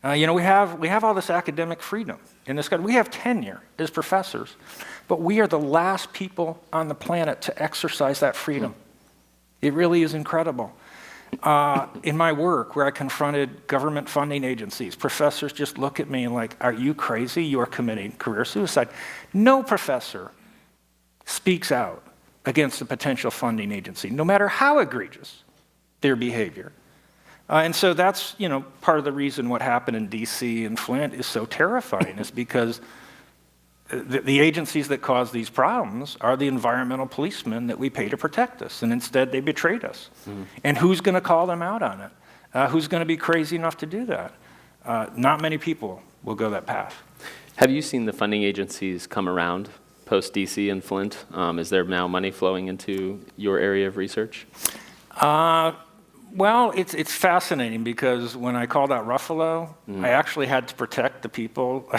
We have all this academic freedom in this country. We have tenure as professors, but we are the last people on the planet to exercise that freedom. It really is incredible. In my work, where I confronted government funding agencies, professors just look at me like, are you crazy? You are committing career suicide. No professor speaks out against a potential funding agency, no matter how egregious their behavior. And so that's, part of the reason what happened in DC and Flint is so terrifying, is because the agencies that cause these problems are the environmental policemen that we pay to protect us, and instead they betrayed us. And who's going to call them out on it? Who's going to be crazy enough to do that? Not many people will go that path. Have you seen the funding agencies come around post-DC and Flint? Is there now money flowing into your area of research? Well, it's fascinating because when I called out Ruffalo, I actually had to protect the people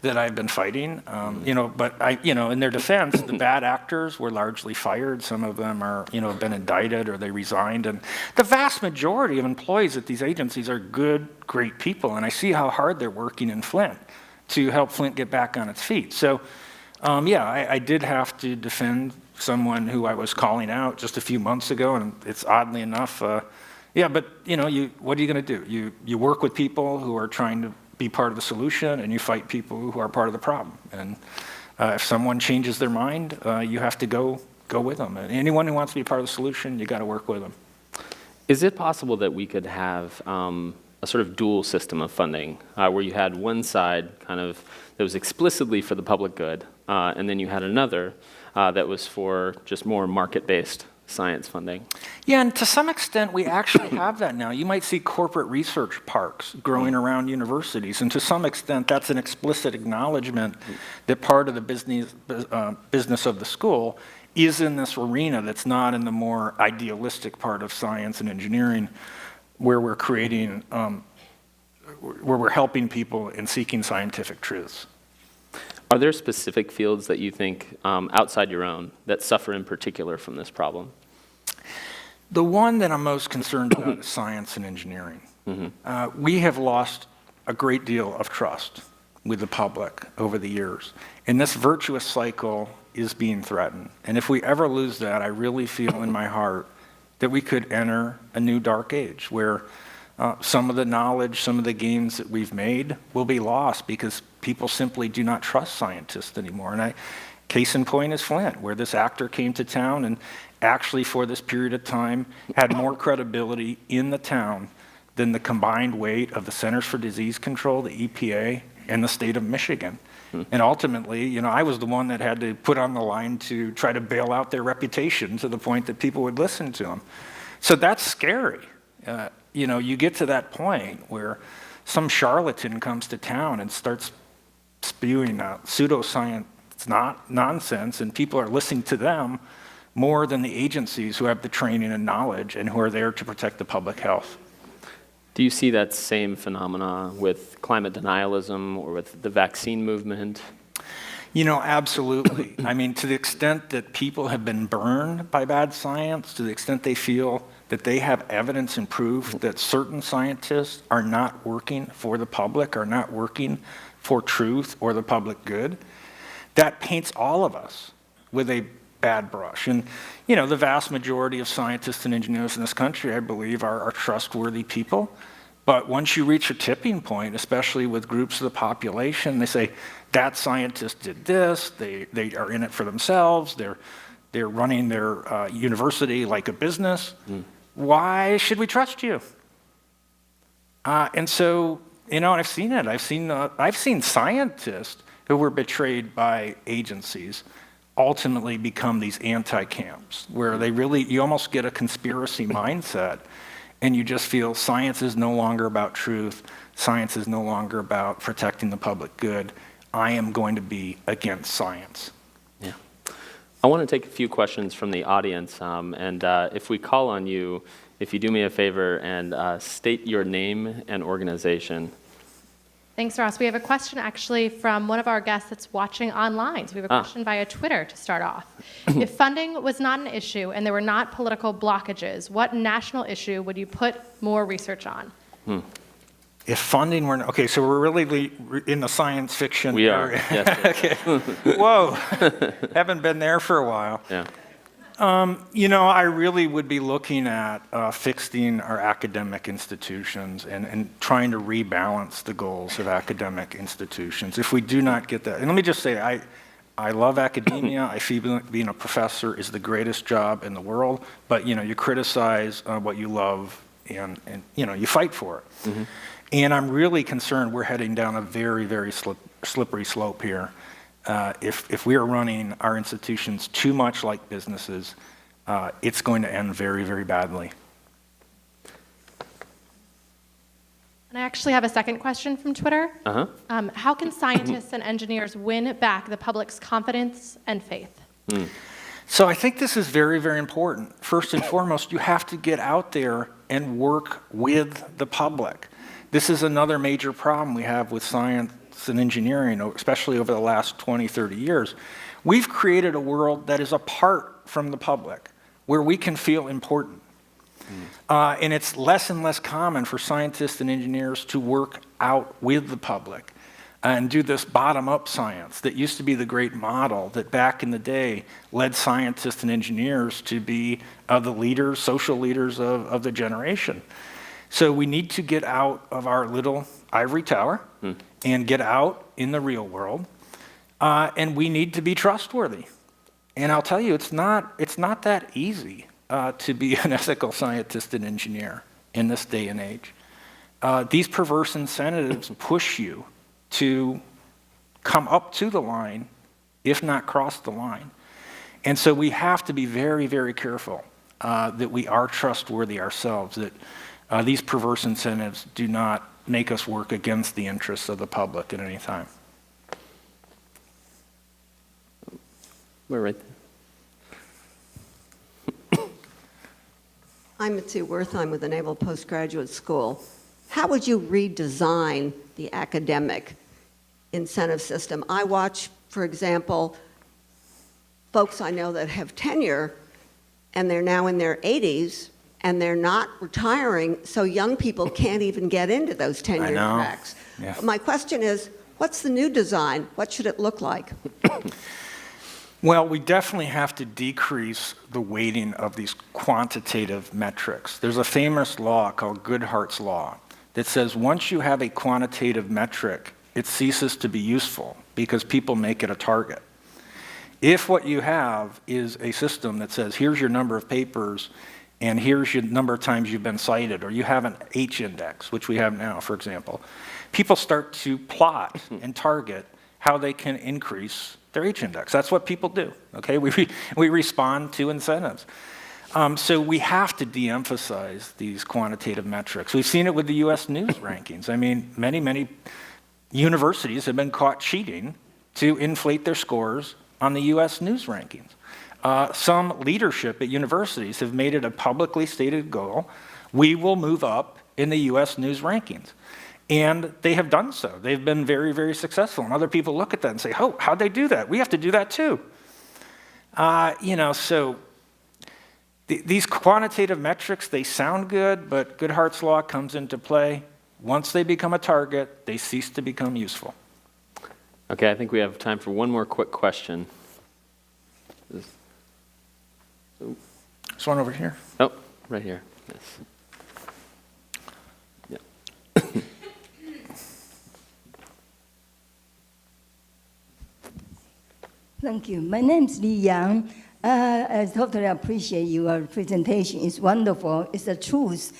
that I've been fighting. But in their defense, the bad actors were largely fired. Some of them are, have been indicted or they resigned. And the vast majority of employees at these agencies are good, great people. And I see how hard they're working in Flint to help Flint get back on its feet. So, I did have to defend someone who I was calling out just a few months ago, and it's oddly enough, but what are you going to do? You work with people who are trying to be part of the solution, and you fight people who are part of the problem. And if someone changes their mind, you have to go with them. And anyone who wants to be part of the solution, you got to work with them. Is it possible that we could have a sort of dual system of funding, where you had one side kind of that was explicitly for the public good, and then you had another that was for just more market-based science funding? Yeah, and to some extent, we actually have that now. You might see corporate research parks growing around universities, and to some extent, that's an explicit acknowledgement that part of the business of the school is in this arena that's not in the more idealistic part of science and engineering, where we're creating, where we're helping people in seeking scientific truths. Are there specific fields that you think, outside your own, that suffer in particular from this problem? The one that I'm most concerned about is science and engineering. We have lost a great deal of trust with the public over the years, and this virtuous cycle is being threatened. And if we ever lose that, I really feel in my heart that we could enter a new dark age where some of the knowledge, some of the gains that we've made will be lost because people simply do not trust scientists anymore. And case in point is Flint, where this actor came to town and actually for this period of time had more credibility in the town than the combined weight of the Centers for Disease Control, the EPA, and the state of Michigan. And ultimately, I was the one that had to put on the line to try to bail out their reputation to the point that people would listen to them. So that's scary. You get to that point where some charlatan comes to town and starts spewing out pseudoscience nonsense, and people are listening to them more than the agencies who have the training and knowledge and who are there to protect the public health. Do you see that same phenomena with climate denialism or with the vaccine movement? Absolutely. I mean, to the extent that people have been burned by bad science, to the extent they feel that they have evidence and proof that certain scientists are not working for the public, are not working for truth or the public good, that paints all of us with a bad brush. And, the vast majority of scientists and engineers in this country, I believe, are trustworthy people. But once you reach a tipping point, especially with groups of the population, they say, that scientist did this, they are in it for themselves, they're running their university like a business. Why should we trust you? And so, I've seen it. I've seen scientists who were betrayed by agencies ultimately become these anti-camps, where you almost get a conspiracy mindset, and you just feel science is no longer about truth, science is no longer about protecting the public good. I am going to be against science. Yeah. I want to take a few questions from the audience, and if we call on you, if you do me a favor and state your name and organization. Thanks, Ross. We have a question actually from one of our guests that's watching online. So we have a question via Twitter to start off. If funding was not an issue and there were not political blockages, what national issue would you put more research on? If funding were, okay, so we're really in the science fiction We are, area. yes. Okay. Whoa, haven't been there for a while. Yeah. I really would be looking at fixing our academic institutions and trying to rebalance the goals of academic institutions. If we do not get that, and let me just say, I love academia. I feel being a professor is the greatest job in the world, but you criticize what you love and you fight for it. Mm-hmm. And I'm really concerned we're heading down a very, very slippery slope here. If we are running our institutions too much like businesses, it's going to end very, very badly. And I actually have a second question from Twitter. How can scientists and engineers win back the public's confidence and faith? So I think this is very, very important. First and foremost, you have to get out there and work with the public. This is another major problem we have with science and engineering, especially over the last 20, 30 years. We've created a world that is apart from the public, where we can feel important. And it's less and less common for scientists and engineers to work out with the public and do this bottom-up science that used to be the great model that back in the day led scientists and engineers to be the leaders, social leaders of the generation. So we need to get out of our little ivory tower and get out in the real world, and we need to be trustworthy. And I'll tell you, it's not that easy to be an ethical scientist and engineer in this day and age. These perverse incentives push you to come up to the line, if not cross the line. And so we have to be very, very careful that we are trustworthy ourselves, that these perverse incentives do not make us work against the interests of the public at any time. We're right there. I'm Mitzi Wertheim with the Naval Postgraduate School. How would you redesign the academic incentive system? I watch, for example, folks I know that have tenure, and they're now in their 80s, and they're not retiring, so young people can't even get into those tenure tracks. Yeah. My question is, what's the new design? What should it look like? Well, we definitely have to decrease the weighting of these quantitative metrics. There's a famous law called Goodhart's Law that says once you have a quantitative metric, it ceases to be useful because people make it a target. If what you have is a system that says, here's your number of papers, and here's your number of times you've been cited, or you have an H index, which we have now, for example, people start to plot and target how they can increase their H index. That's what people do, okay? We respond to incentives. So we have to de-emphasize these quantitative metrics. We've seen it with the US News rankings. I mean, many universities have been caught cheating to inflate their scores on the US News rankings. Some leadership at universities have made it a publicly stated goal. We will move up in the US News rankings. And they have done so. They've been very, very successful. And other people look at that and say, oh, how'd they do that? We have to do that too. So these quantitative metrics, they sound good, but Goodhart's Law comes into play. Once they become a target, they cease to become useful. Okay, I think we have time for one more quick question. This one over here. Oh, right here. Yes. Yeah. Thank you. My name is Li Yang. I totally appreciate your presentation. It's wonderful. It's the truth.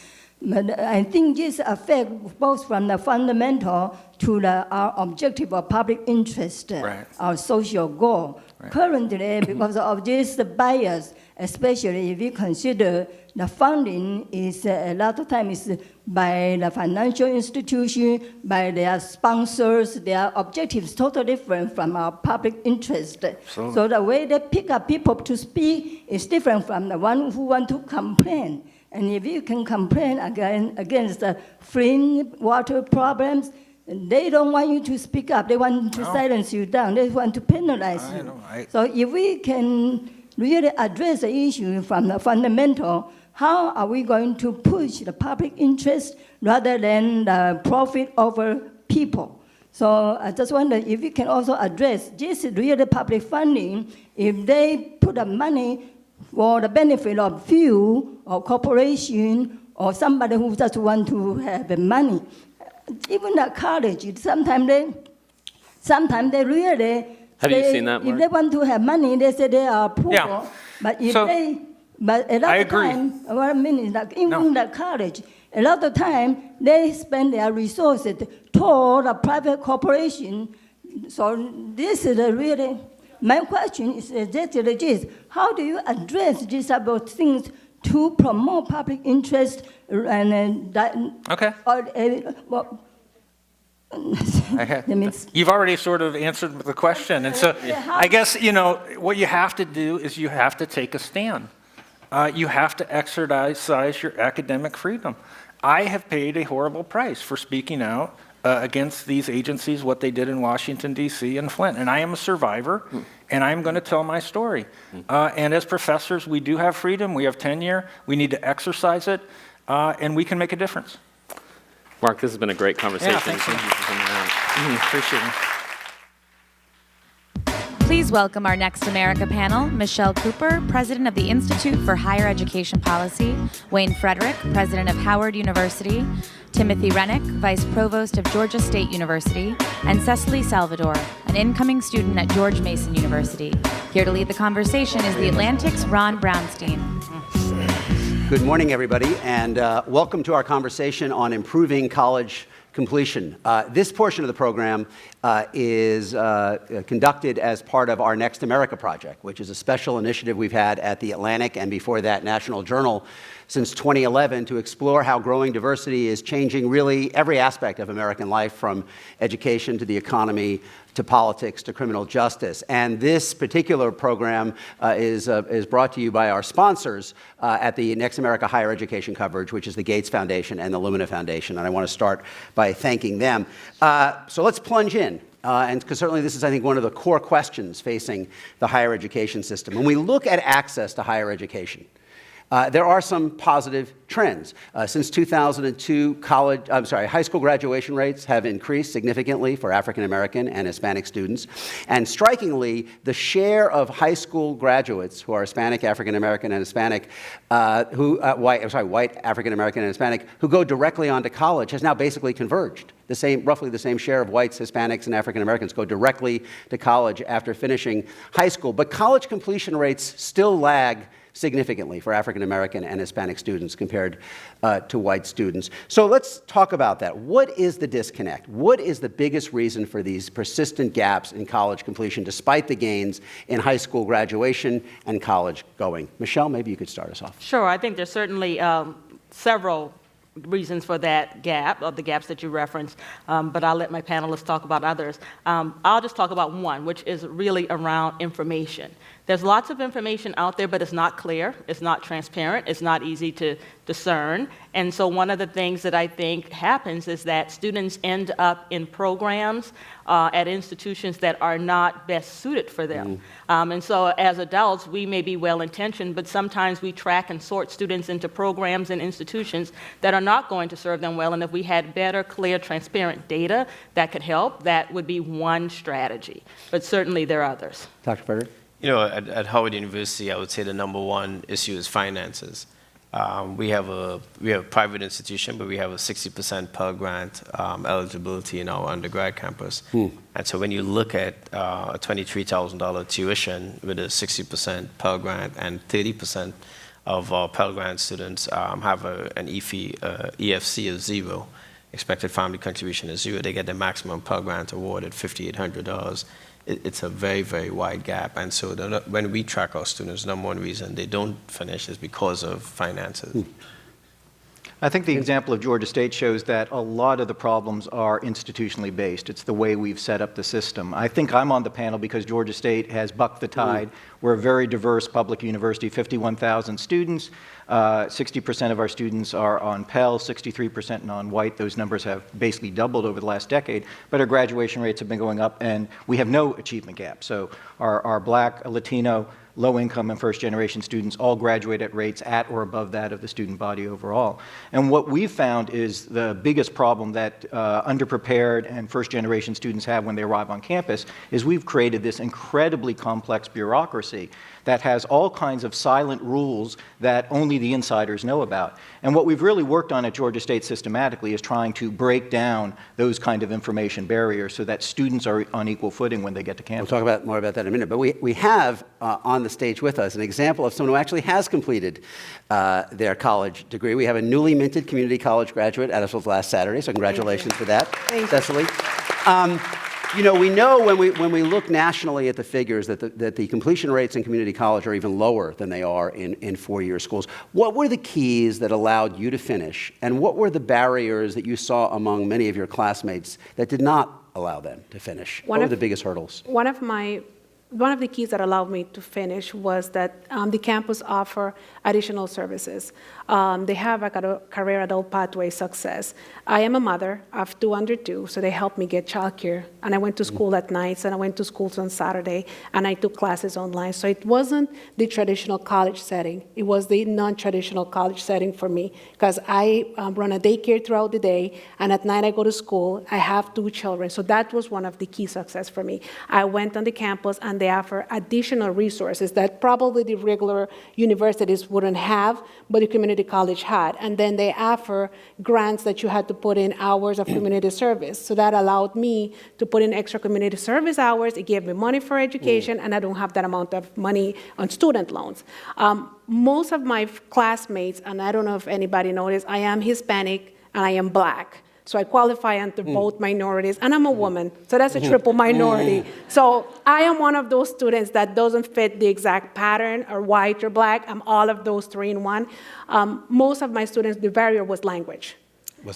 But I think this affects both from the fundamental to our objective of public interest, our social goal. Currently, because of this bias, especially if you consider the funding is a lot of times is by the financial institution, by their sponsors, their objectives totally different from our public interest. Absolutely. So the way they pick up people to speak is different from the one who want to complain. And if you can complain against the clean water problems, they don't want you to speak up. They want to silence you down. They want to penalize you. So if we can really address the issue from the fundamental, how are we going to push the public interest rather than the profit over people? So I just wonder if we can also address this really public funding, if they put the money for the benefit of few or corporation or somebody who just want to have the money. Even at college, sometimes they really Have you seen that, Mark? If they want to have money, they say they are poor. Yeah. But if So, but a lot I of agree. time, well, I mean, like even the college, a lot of time they spend their resources toward a private corporation. So this is really, my question is exactly this: how do you address these type of things to promote public interest and that? Okay. That means You've already sort of answered the question. And so I guess, what you have to do is you have to take a stand. You have to exercise your academic freedom. I have paid a horrible price for speaking out against these agencies, what they did in Washington, D.C. and Flint. And I am a survivor, and I'm going to tell my story. And as professors, we do have freedom. We have tenure. We need to exercise it, and we can make a difference. Mark, this has been a great conversation. Yeah, thank you. for coming out. Appreciate it. Please welcome our Next America panel, Michelle Cooper, President of the Institute for Higher Education Policy, Wayne Frederick, President of Howard University, Timothy Rennick, Vice Provost of Georgia State University, and Cecily Salvador, an incoming student at George Mason University. Here to lead the conversation is the Atlantic's Ron Brownstein. Good morning, everybody, and welcome to our conversation on improving college completion. This portion of the program is conducted as part of our Next America project, which is a special initiative we've had at the Atlantic and before that National Journal since 2011 to explore how growing diversity is changing really every aspect of American life, from education to the economy to politics to criminal justice. And this particular program is brought to you by our sponsors at the Next America Higher Education coverage, which is the Gates Foundation and the Lumina Foundation. And I want to start by thanking them. So let's plunge in. And because certainly this is, I think, one of the core questions facing the higher education system. When we look at access to higher education, there are some positive trends. Since 2002, high school graduation rates have increased significantly for African American and Hispanic students. And strikingly, the share of high school graduates who are Hispanic, African American, and Hispanic, white African American and Hispanic, who go directly on to college has now basically converged. Roughly the same share of whites, Hispanics, and African Americans go directly to college after finishing high school. But college completion rates still lag significantly for African American and Hispanic students compared to white students. So let's talk about that. What is the disconnect? What is the biggest reason for these persistent gaps in college completion despite the gains in high school graduation and college going? Michelle, maybe you could start us off. Sure. I think there's certainly several reasons for that gap, or the gaps that you referenced, but I'll let my panelists talk about others. I'll just talk about one, which is really around information. There's lots of information out there, but it's not clear, it's not transparent, it's not easy to discern. And so one of the things that I think happens is that students end up in programs at institutions that are not best suited for them. And so as adults, we may be well-intentioned, but sometimes we track and sort students into programs and institutions that are not going to serve them well. And if we had better, clear, transparent data that could help, that would be one strategy. But certainly there are others. Dr. Frederick? At Howard University, I would say the number one issue is finances. We have a private institution, but we have a 60% Pell Grant eligibility in our undergrad campus. And so when you look at a $23,000 tuition with a 60% Pell Grant and 30% of our Pell Grant students have an EFC of 0, expected family contribution is 0. They get the maximum Pell Grant award at $5,800. It's a very, very wide gap. And so when we track our students, number one reason they don't finish is because of finances. I think the example of Georgia State shows that a lot of the problems are institutionally based. It's the way we've set up the system. I think I'm on the panel because Georgia State has bucked the tide. We're a very diverse public university, 51,000 students. 60% of our students are on Pell, 63% non-white. Those numbers have basically doubled over the last decade, but our graduation rates have been going up, and we have no achievement gap. So our Black, Latino, low-income and first-generation students all graduate at rates at or above that of the student body overall. And what we've found is the biggest problem that underprepared and first-generation students have when they arrive on campus is we've created this incredibly complex bureaucracy that has all kinds of silent rules that only the insiders know about. And what we've really worked on at Georgia State systematically is trying to break down those kind of information barriers so that students are on equal footing when they get to campus. We'll talk more about that in a minute. But we have on the stage with us an example of someone who actually has completed their college degree. We have a newly minted community college graduate as of last Saturday, so congratulations for that, Cecily. You know, we know when we look nationally at the figures that the completion rates in community college are even lower than they are in four-year schools. What were the keys that allowed you to finish, and what were the barriers that you saw among many of your classmates that did not allow them to finish? What were the biggest hurdles? One of the keys that allowed me to finish was that the campus offer additional services. They have a career adult pathway success. I am a mother of 2 under 2, so they helped me get childcare. And I went to school at nights, and I went to schools on Saturday, and I took classes online. So it wasn't the traditional college setting. It was the non-traditional college setting for me, because I run a daycare throughout the day, and at night I go to school. I have 2 children. So that was one of the key success for me. I went on the campus, and they offer additional resources that probably the regular universities wouldn't have, but the community college had. And then they offer grants that you had to put in hours of community service. So that allowed me to put in extra community service hours. It gave me money for education, and I don't have that amount of money on student loans. Most of my classmates, and I don't know if anybody noticed, I am Hispanic and I am Black. So I qualify under both minorities, and I'm a woman, so that's a triple minority. So I am one of those students that doesn't fit the exact pattern, or white or Black. I'm all of those 3 in 1. Most of my students, the barrier was language.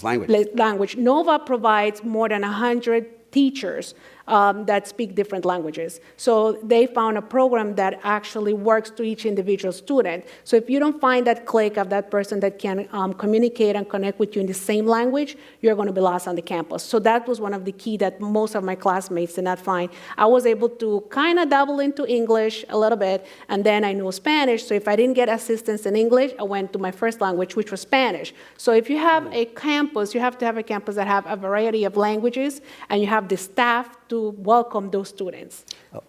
Language. NOVA provides more than 100 teachers that speak different languages. So they found a program that actually works to each individual student. So if you don't find that click of that person that can communicate and connect with you in the same language, you're going to be lost on the campus. So that was one of the key that most of my classmates did not find. I was able to kind of dabble into English a little bit, and then I know Spanish. So if I didn't get assistance in English, I went to my first language, which was Spanish. So if you have a campus, you have to have a campus that have a variety of languages, and you have the staff to welcome those students.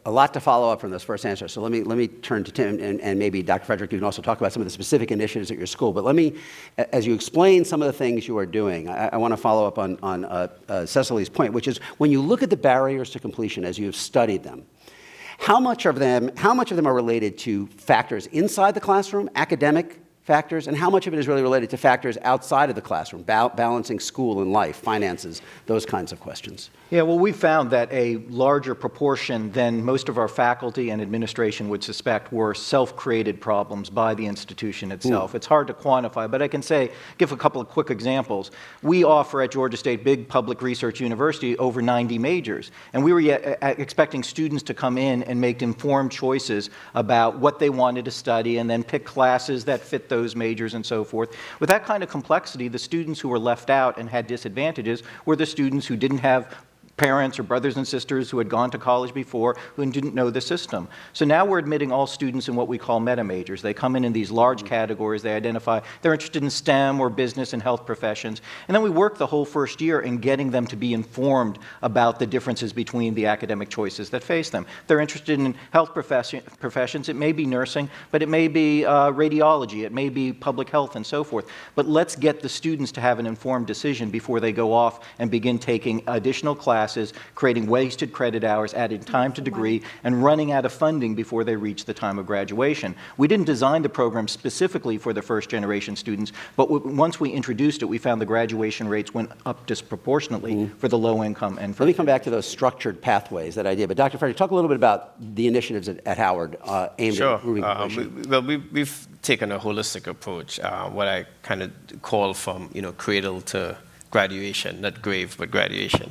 A lot to follow up from this first answer. So let me turn to Tim, and maybe Dr. Frederick, you can also talk about some of the specific initiatives at your school. But let me, as you explain some of the things you are doing, I want to follow up on Cecily's point, which is when you look at the barriers to completion as you have studied them, how much of them are related to factors inside the classroom, academic factors, and how much of it is really related to factors outside of the classroom, balancing school and life, finances, those kinds of questions? Yeah, well, we found that a larger proportion than most of our faculty and administration would suspect were self-created problems by the institution itself. It's hard to quantify, but I can give a couple of quick examples. We offer at Georgia State, big public research university, over 90 majors, and we were expecting students to come in and make informed choices about what they wanted to study and then pick classes that fit those majors and so forth. With that kind of complexity, the students who were left out and had disadvantages were the students who didn't have parents or brothers and sisters who had gone to college before who didn't know the system. So now we're admitting all students in what we call meta majors. They come in these large categories. They identify they're interested in STEM or business and health professions. And then we work the whole first year in getting them to be informed about the differences between the academic choices that face them. If they're interested in health professions, it may be nursing, but it may be radiology, it may be public health and so forth. But let's get the students to have an informed decision before they go off and begin taking additional classes classes, creating wasted credit hours, adding time to degree, and running out of funding before they reach the time of graduation. We didn't design the program specifically for the first-generation students, but once we introduced it, we found the graduation rates went up disproportionately for the low-income and for... Let me come back to those structured pathways, that idea. But Dr. Frederick, talk a little bit about the initiatives at Howard aimed at improving completion. We've taken a holistic approach, what I kind of call from cradle to graduation, not grave, but graduation.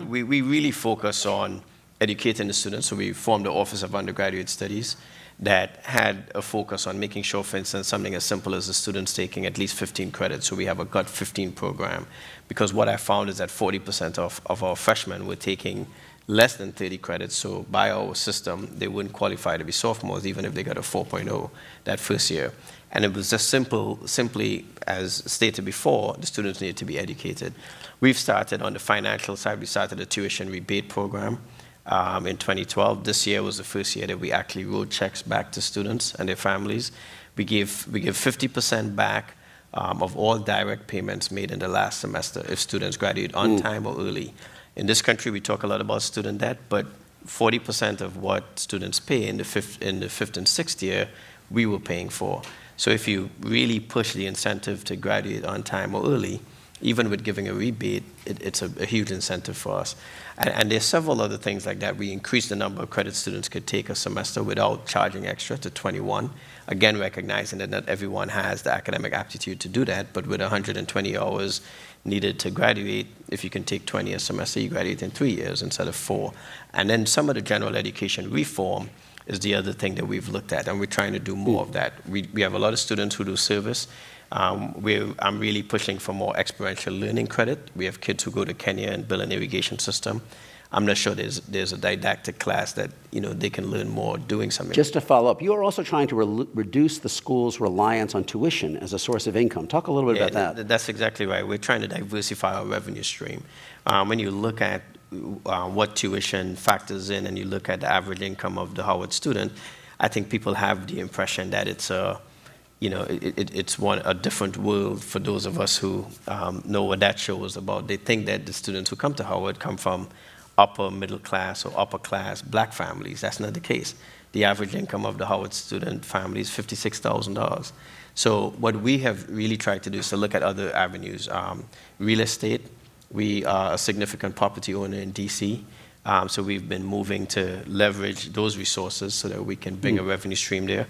We really focus on educating the students. So we formed the Office of Undergraduate Studies that had a focus on making sure, for instance, something as simple as the students taking at least 15 credits. So we have a GUT 15 program, because what I found is that 40% of our freshmen were taking less than 30 credits. So by our system, they wouldn't qualify to be sophomores, even if they got a 4.0 that first year. And it was just simply, as stated before, the students needed to be educated. We've started on the financial side. We started a tuition rebate program in 2012. This year was the first year that we actually wrote checks back to students and their families. We give 50% back of all direct payments made in the last semester if students graduate on time or early. In this country, we talk a lot about student debt, but 40% of what students pay in the fifth and sixth year, we were paying for. So if you really push the incentive to graduate on time or early, even with giving a rebate, it's a huge incentive for us. And there's several other things like that. We increased the number of credits students could take a semester without charging extra to 21. Again, recognizing that not everyone has the academic aptitude to do that, but with 120 hours needed to graduate, if you can take 20 a semester, you graduate in 3 years instead of 4. And then some of the general education reform is the other thing that we've looked at, and we're trying to do more of that. We have a lot of students who do service. I'm really pushing for more experiential learning credit. We have kids who go to Kenya and build an irrigation system. I'm not sure there's a didactic class that they can learn more doing something. Just to follow up, you are also trying to reduce the school's reliance on tuition as a source of income. Talk a little bit about that. That's exactly right. We're trying to diversify our revenue stream. When you look at what tuition factors in and you look at the average income of the Howard student, I think people have the impression that it's a different world for those of us who know what that show is about. They think that the students who come to Howard come from upper middle class or upper class black families. That's not the case. The average income of the Howard student family is $56,000. So what we have really tried to do is to look at other avenues. Real estate, we are a significant property owner in DC. So we've been moving to leverage those resources so that we can bring a revenue stream there.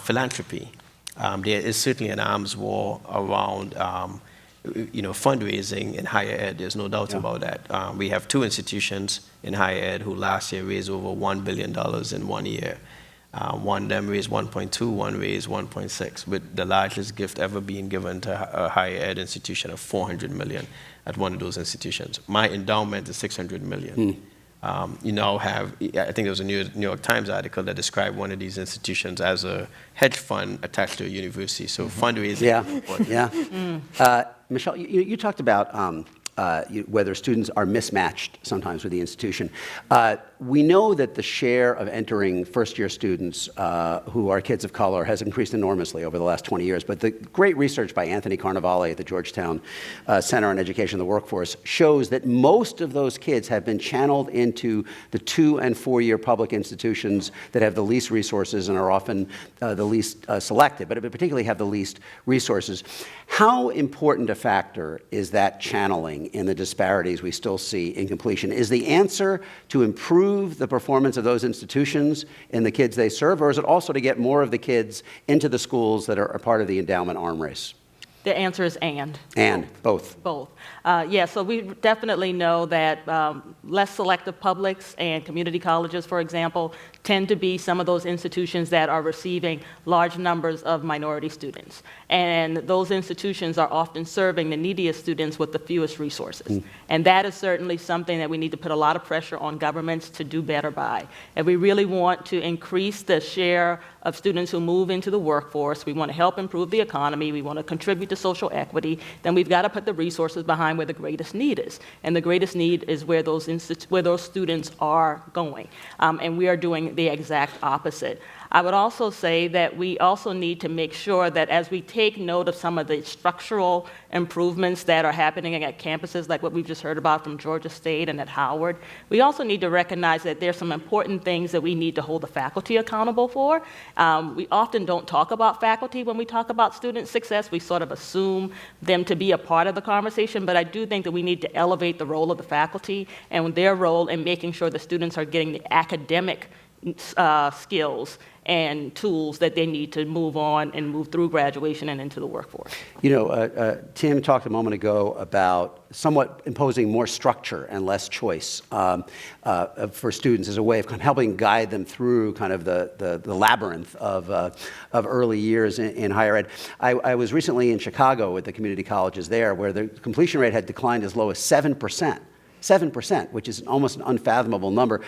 Philanthropy. There is certainly an arms war around fundraising in higher ed. There's no doubt about that. We have 2 institutions in higher ed who last year raised over $1 billion in 1 year. One of them raised 1.2, one raised 1.6, with the largest gift ever being given to a higher ed institution of $400 million at one of those institutions. My endowment is $600 million. You now have, I think there was a New York Times article that described one of these institutions as a hedge fund attached to a university. So fundraising. Michelle, you talked about whether students are mismatched sometimes with the institution. We know that the share of entering first-year students who are kids of color has increased enormously over the last 20 years, but the great research by Anthony Carnevale at the Georgetown Center on Education and the Workforce shows that most of those kids have been channeled into the 2- and 4-year public institutions that have the least resources and are often the least selected, but particularly have the least resources. How important a factor is that channeling in the disparities we still see in completion? Is the answer to improve the performance of those institutions and the kids they serve, or is it also to get more of the kids into the schools that are a part of the endowment arm race? The answer is and. And, both. Both. So we definitely know that less selective publics and community colleges, for example, tend to be some of those institutions that are receiving large numbers of minority students. And those institutions are often serving the neediest students with the fewest resources. And that is certainly something that we need to put a lot of pressure on governments to do better by. If we really want to increase the share of students who move into the workforce, we want to help improve the economy, we want to contribute to social equity, then we've got to put the resources behind where the greatest need is. And the greatest need is where those students are going. And we are doing the exact opposite. I would also say that we also need to make sure that as we take note of some of the structural improvements that are happening at campuses, like what we've just heard about from Georgia State and at Howard, we also need to recognize that there's some important things that we need to hold the faculty accountable for. We often don't talk about faculty when we talk about student success. We sort of assume them to be a part of the conversation, but I do think that we need to elevate the role of the faculty and their role in making sure the students are getting the academic skills and tools that they need to move on and move through graduation and into the workforce. You know, Tim talked a moment ago about somewhat imposing more structure and less choice for students as a way of kind of helping guide them through kind of the labyrinth of early years in higher ed. I was recently in Chicago with the community colleges there, where the completion rate had declined as low as 7%. 7%, which is almost an unfathomable number.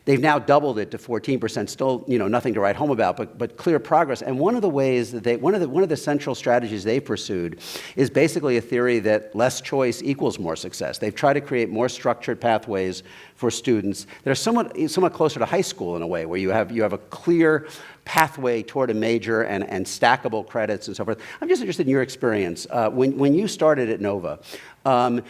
They've now doubled it to 14%, still, you know, nothing to write home about, but clear progress. And one of the ways that one of the central strategies they pursued is basically a theory that less choice equals more success. They've tried to create more structured pathways for students that are somewhat closer to high school in a way, where you have a clear pathway toward a major and stackable credits and so forth. I'm just interested in your experience. When you started at Nova, what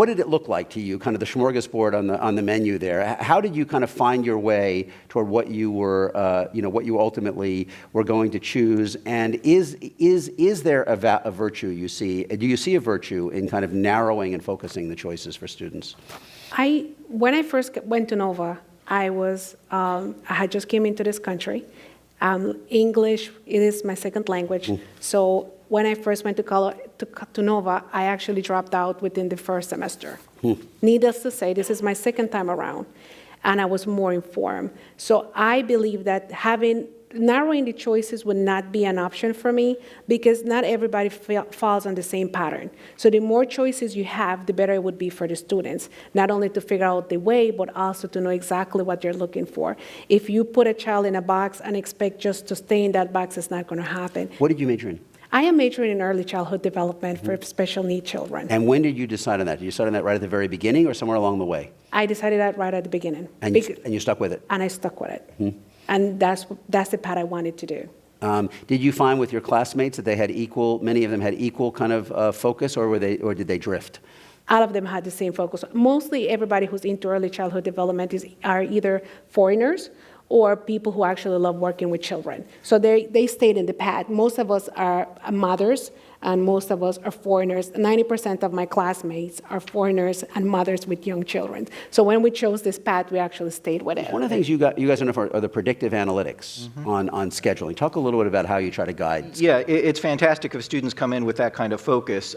did it look like to you, kind of the smorgasbord on the menu there? How did you kind of find your way toward what you were, what you ultimately were going to choose? And is there a virtue you see? Do you see a virtue in kind of narrowing and focusing the choices for students? When I first went to Nova, I had just came into this country. English, it is my second language. So when I first went to Nova, I actually dropped out within the first semester. Needless to say, this is my second time around, and I was more informed. So I believe that narrowing the choices would not be an option for me, because not everybody falls on the same pattern. So the more choices you have, the better it would be for the students, not only to figure out the way, but also to know exactly what they're looking for. If you put a child in a box and expect just to stay in that box, it's not going to happen. What did you major in? I am majoring in early childhood development for special needs children. And when did you decide on that? Did you decide on that right at the very beginning or somewhere along the way? I decided that right at the beginning. And you stuck with it? And I stuck with it. And that's the path I wanted to do. Did you find with your classmates that they had many of them had equal kind of focus, or did they drift? All of them had the same focus. Mostly everybody who's into early childhood development are either foreigners or people who actually love working with children. So they stayed in the path. Most of us are mothers, and most of us are foreigners. 90% of my classmates are foreigners and mothers with young children. So when we chose this path, we actually stayed with it. One of the things you guys are for are the predictive analytics on scheduling. Talk a little bit about how you try to guide. Yeah, it's fantastic if students come in with that kind of focus.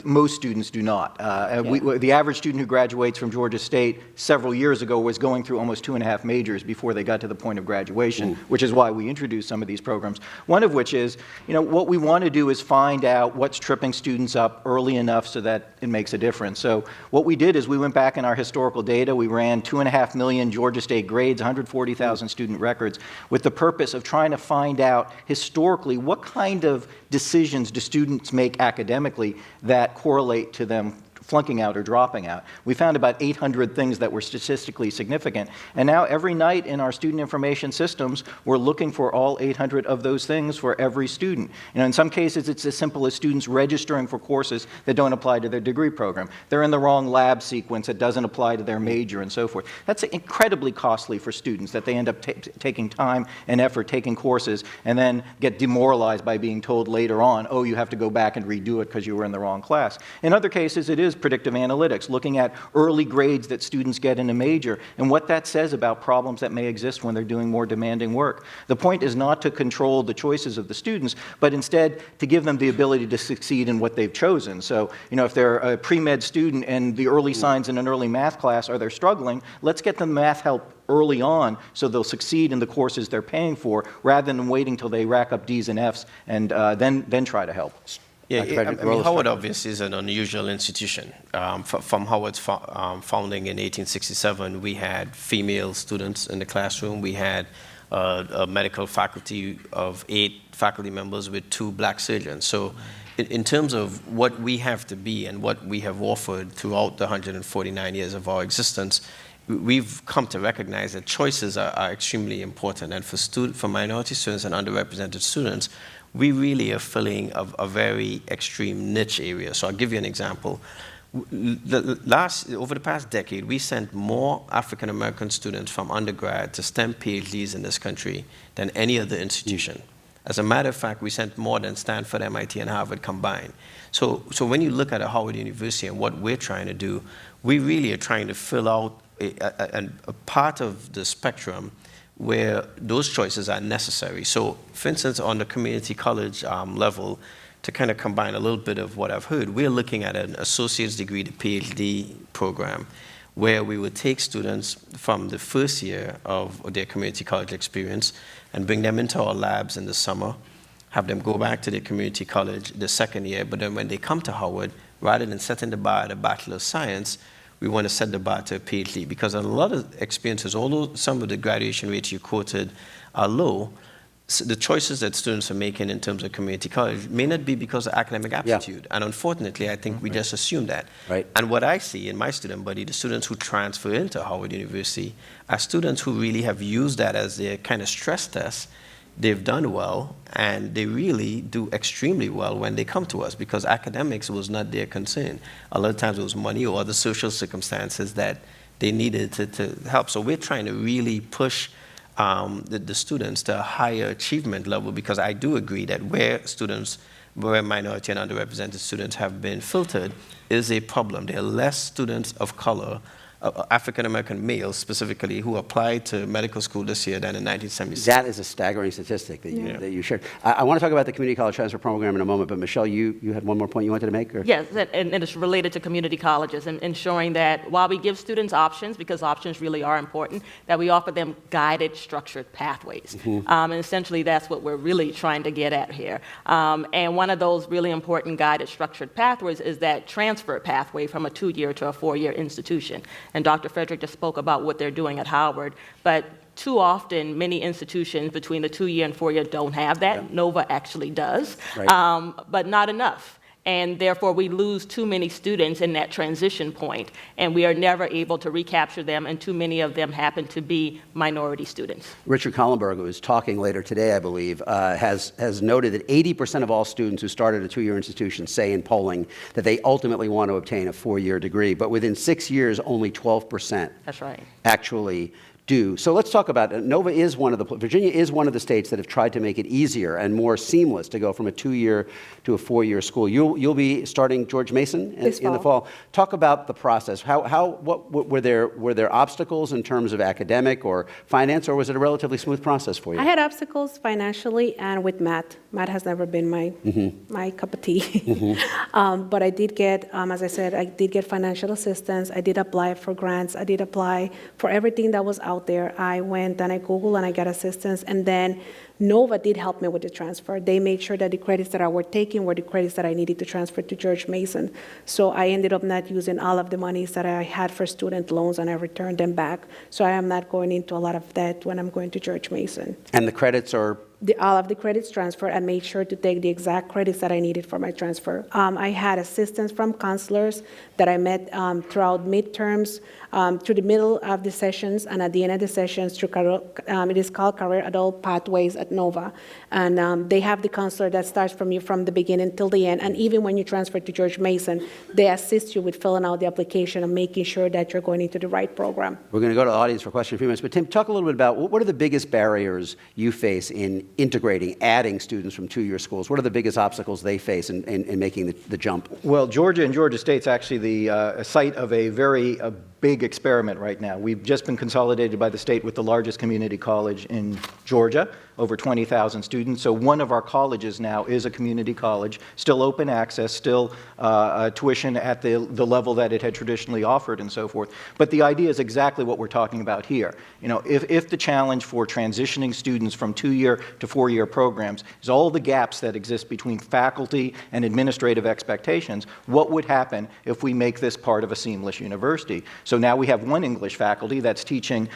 Most students do not. The average student who graduates from Georgia State several years ago was going through almost 2.5 majors before they got to the point of graduation, which is why we introduced some of these programs. One of which is, what we want to do is find out what's tripping students up early enough so that it makes a difference. So what we did is we went back in our historical data. We ran 2.5 million Georgia State grades, 140,000 student records, with the purpose of trying to find out historically what kind of decisions do students make academically that correlate to them flunking out or dropping out. We found about 800 things that were statistically significant. And now every night in our student information systems, we're looking for all 800 of those things for every student. In some cases, it's as simple as students registering for courses that don't apply to their degree program. They're in the wrong lab sequence that doesn't apply to their major and so forth. That's incredibly costly for students, that they end up taking time and effort taking courses and then get demoralized by being told later on, oh, you have to go back and redo it because you were in the wrong class. In other cases, it is predictive analytics, looking at early grades that students get in a major and what that says about problems that may exist when they're doing more demanding work. The point is not to control the choices of the students, but instead to give them the ability to succeed in what they've chosen. So, if they're a pre-med student and the early signs in an early math class are they're struggling, let's get them math help early on so they'll succeed in the courses they're paying for, rather than waiting till they rack up D's and F's and then try to help. Yeah, Howard obviously is an unusual institution. From Howard's founding in 1867, we had female students in the classroom. We had a medical faculty of 8 faculty members with 2 black surgeons. So in terms of what we have to be and what we have offered throughout the 149 years of our existence, we've come to recognize that choices are extremely important. And for minority students and underrepresented students, we really are filling a very extreme niche area. So I'll give you an example. Over the past decade, we sent more African American students from undergrad to STEM PhDs in this country than any other institution. As a matter of fact, we sent more than Stanford, MIT, and Harvard combined. So when you look at Howard University and what we're trying to do, we really are trying to fill out a part of the spectrum where those choices are necessary. So, for instance, on the community college level, to kind of combine a little bit of what I've heard, we're looking at an associate's degree to PhD program where we would take students from the first year of their community college experience and bring them into our labs in the summer, have them go back to their community college the second year, but then when they come to Howard, rather than setting the bar at a Bachelor of Science, we want to set the bar to a PhD, because in a lot of experiences, although some of the graduation rates you quoted are low, the choices that students are making in terms of community college may not be because of academic aptitude. Yeah. And unfortunately, I think we just assume that. Right. And what I see in my student body, the students who transfer into Howard University are students who really have used that as their kind of stress test. They've done well, and they really do extremely well when they come to us, because academics was not their concern. A lot of times it was money or other social circumstances that they needed to help. So we're trying to really push the students to a higher achievement level, because I do agree that where minority and underrepresented students have been filtered is a problem. There are less students of color, African-American males specifically, who applied to medical school this year than in 1976. That is a staggering statistic that you shared. I want to talk about the community college transfer program in a moment, but Michelle, you had one more point you wanted to make? Or? Yes, and it's related to community colleges and ensuring that while we give students options, because options really are important, that we offer them guided, structured pathways. Mm-hmm. And essentially that's what we're really trying to get at here. And one of those really important guided, structured pathways is that transfer pathway from a 2-year to a 4-year institution. And Dr. Frederick just spoke about what they're doing at Howard, but too often, many institutions between the 2-year and 4-year don't have that. Yeah. Nova actually does, right. But not enough. And therefore, we lose too many students in that transition point, and we are never able to recapture them, and too many of them happen to be minority students. Richard Collenberg, who is talking later today, I believe, has noted that 80% of all students who start at a 2-year institution say in polling that they ultimately want to obtain a 4-year degree, but within 6 years, only 12% That's right. actually do. So let's talk about it. Virginia is one of the states that have tried to make it easier and more seamless to go from a 2-year to a 4-year school. You'll be starting George Mason in the fall. Talk about the process. What were there obstacles in terms of academic or finance, or was it a relatively smooth process for you? I had obstacles financially and with math. Math has never been my cup of tea. Mm-hmm. But I did get, as I said, I did get financial assistance. I did apply for grants. I did apply for everything that was out there. I went and I Googled and I got assistance. And then Nova did help me with the transfer. They made sure that the credits that I were taking were the credits that I needed to transfer to George Mason. So I ended up not using all of the monies that I had for student loans, and I returned them back. So I am not going into a lot of debt when I'm going to George Mason. And the credits are? All of the credits transferred. I made sure to take the exact credits that I needed for my transfer. I had assistance from counselors that I met throughout midterms, through the middle of the sessions, and at the end of the sessions, through it is called Career Adult Pathways at Nova. And they have the counselor that starts from you from the beginning till the end. And even when you transfer to George Mason, they assist you with filling out the application and making sure that you're going into the right program. We're going to go to the audience for questions in a few minutes. But Tim, talk a little bit about what are the biggest barriers you face in integrating, adding students from 2-year schools? What are the biggest obstacles they face in making the jump? Well, Georgia and Georgia State's actually the site of a very big experiment right now. We've just been consolidated by the state with the largest community college in Georgia, over 20,000 students. So one of our colleges now is a community college, still open access, still tuition at the level that it had traditionally offered and so forth. But the idea is exactly what we're talking about here. You know, if the challenge for transitioning students from 2-year to four-year programs is all the gaps that exist between faculty and administrative expectations. What would happen if we make this part of a seamless university? So now we have one English faculty that's teaching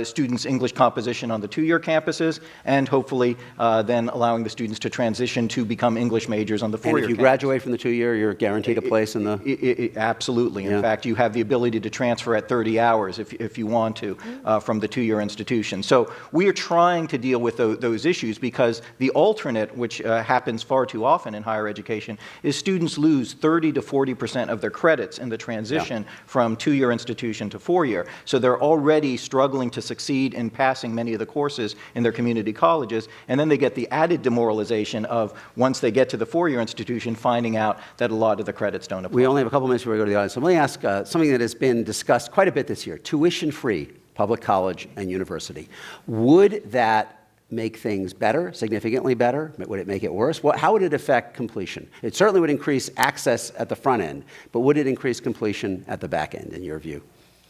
students English composition on the two-year campuses, and hopefully then allowing the students to transition to become English majors on the four-year campuses. And if you graduate from the two-year, you're guaranteed a place in the... Absolutely. In fact, you have the ability to transfer at 30 hours if you want to from the two-year institution. So we are trying to deal with those issues, because the alternate, which happens far too often in higher education, is students lose 30 to 40% of their credits in the transition from two-year institution to four-year. So they're already struggling to succeed in passing many of the courses in their community colleges, and then they get the added demoralization of, once they get to the four-year institution, finding out that a lot of the credits don't apply. We only have a couple minutes before we go to the audience. So let me ask something that has been discussed quite a bit this year: tuition-free public college and university. Would that make things better, significantly better? Would it make it worse? How would it affect completion? It certainly would increase access at the front end, but would it increase completion at the back end, in your view?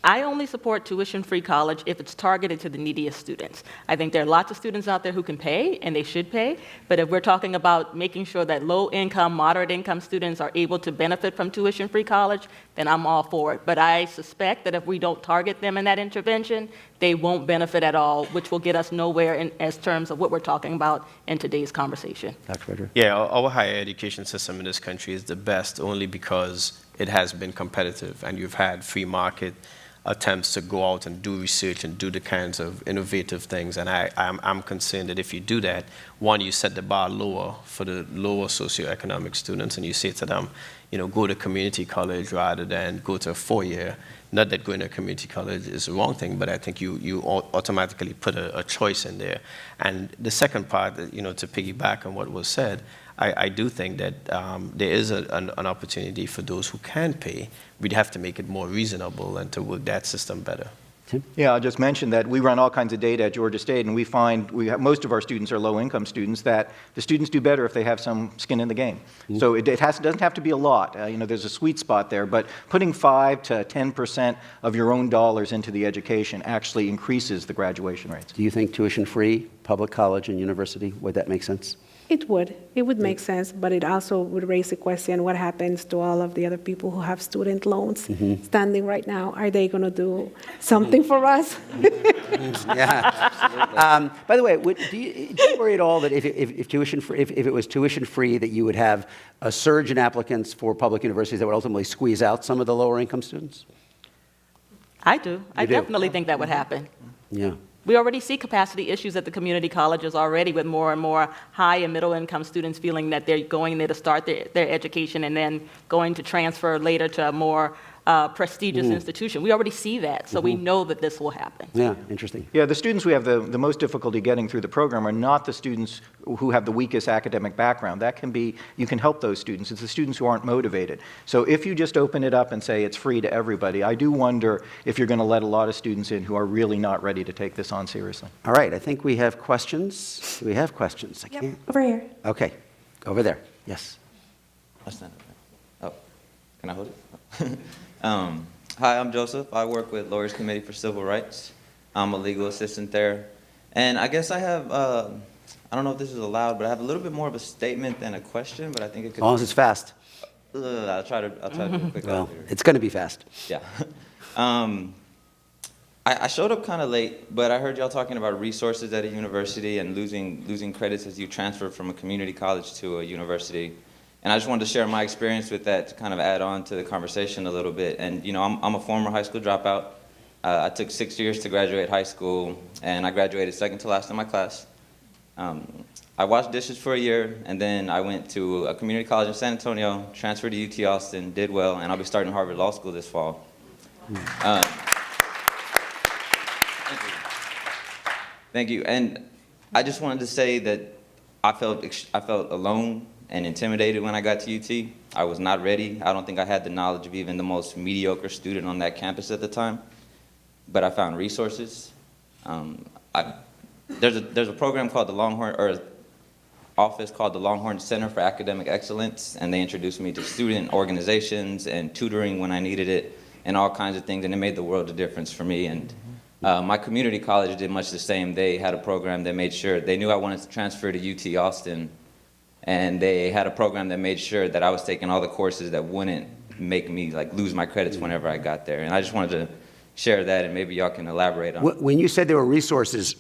I only support tuition-free college if it's targeted to the neediest students. I think there are lots of students out there who can pay, and they should pay, but if we're talking about making sure that low-income, moderate-income students are able to benefit from tuition-free college, then I'm all for it. But I suspect that if we don't target them in that intervention, they won't benefit at all, which will get us nowhere in as terms of what we're talking about in today's conversation. Dr. Frederick? Yeah, our higher education system in this country is the best only because it has been competitive, and you've had free market attempts to go out and do research and do the kinds of innovative things. And I'm concerned that if you do that, one, you set the bar lower for the lower socioeconomic students, and you say to them, go to community college rather than go to a four-year. Not that going to community college is the wrong thing, but I think you automatically put a choice in there. And the second part, to piggyback on what was said, I do think that there is an opportunity for those who can pay. We'd have to make it more reasonable and to work that system better. Tim? Yeah, I'll just mention that we run all kinds of data at Georgia State, and we find most of our students are low-income students, that the students do better if they have some skin in the game. Mm-hmm. So it doesn't have to be a lot. There's a sweet spot there, but putting 5 to 10% of your own dollars into the education actually increases the graduation rates. Do you think tuition-free public college and university, would that make sense? It would. It would make sense, but it also would raise the question, what happens to all of the other people who have student loans standing right now? Are they going to do something for us? Yeah. By the way, do you worry at all that if it was tuition-free, that you would have a surge in applicants for public universities that would ultimately squeeze out some of the lower-income students? I do. I definitely think that would happen. Yeah. We already see capacity issues at the community colleges already, with more and more high and middle income students feeling that they're going there to start their education and then going to transfer later to a more prestigious institution. We already see that, so we know that this will happen. Yeah, interesting. Yeah, the students we have the most difficulty getting through the program are not the students who have the weakest academic background. That can be, you can help those students. It's the students who aren't motivated. So if you just open it up and say it's free to everybody, I do wonder if you're going to let a lot of students in who are really not ready to take this on seriously. All right, I think we have questions. Do we have questions? I can't. Over here. Okay, over there. Yes. Oh, can I hold it? Hi, I'm Joseph. I work with Lawyers Committee for Civil Rights. I'm a legal assistant there. And I guess I have, I don't know if this is allowed, but I have a little bit more of a statement than a question, but I think it could... As long as it's fast. I'll try to do it quick. Well, it's going to be fast. Yeah. I showed up kind of late, but I heard y'all talking about resources at a university and losing credits as you transfer from a community college to a university. And I just wanted to share my experience with that to kind of add on to the conversation a little bit. And, I'm a former high school dropout. I took 6 years to graduate high school, and I graduated second to last in my class. I washed dishes for a year, and then I went to a community college in San Antonio, transferred to UT Austin, did well, and I'll be starting Harvard Law School this fall. Thank you. And I just wanted to say that I felt alone and intimidated when I got to UT. I was not ready. I don't think I had the knowledge of even the most mediocre student on that campus at the time. But I found resources. There's a program called the Longhorn, or office called the Longhorn Center for Academic Excellence, and they introduced me to student organizations and tutoring when I needed it, and all kinds of things, and it made the world a difference for me. And My community college did much the same. They had a program that made sure, they knew I wanted to transfer to UT Austin, and they had a program that made sure that I was taking all the courses that wouldn't make me like lose my credits whenever I got there. And I just wanted to share that, and maybe y'all can elaborate on it. When you said there were resources,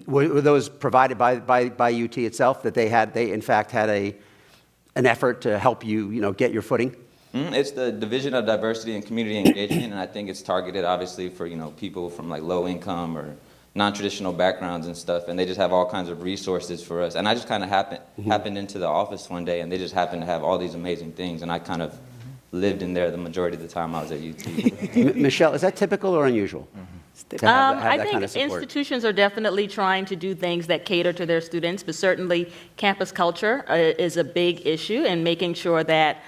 were those provided by UT itself, that they in fact had an effort to help you, get your footing? It's the Division of Diversity and Community Engagement, and I think it's targeted obviously for people from like low income or non-traditional backgrounds and stuff, and they just have all kinds of resources for us. And I just kind of happened into the office one day, and they just happened to have all these amazing things, and I kind of lived in there the majority of the time I was at UT. Michelle, is that typical or unusual? I think institutions are definitely trying to do things that cater to their students, but certainly campus culture is a big issue, and making sure that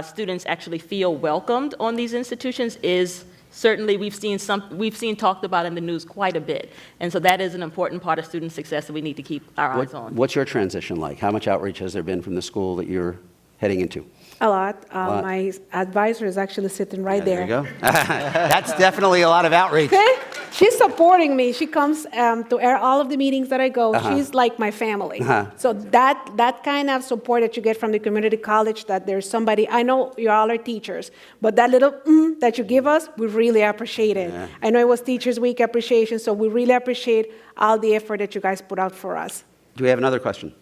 students actually feel welcomed on these institutions is certainly we've seen talked about in the news quite a bit, and so that is an important part of student success that we need to keep our eyes on. What's your transition like? How much outreach has there been from the school that you're heading into? A lot. My advisor is actually sitting right there. There you go. That's definitely a lot of outreach. Okay? She's supporting me. She comes to all of the meetings that I go. She's like my family. So that kind of support that you get from the community college, that there's somebody, I know you all are teachers, but that little that you give us, we really appreciate it. Yeah. I know it was Teachers Week appreciation, so we really appreciate all the effort that you guys put out for us. Do we have another question?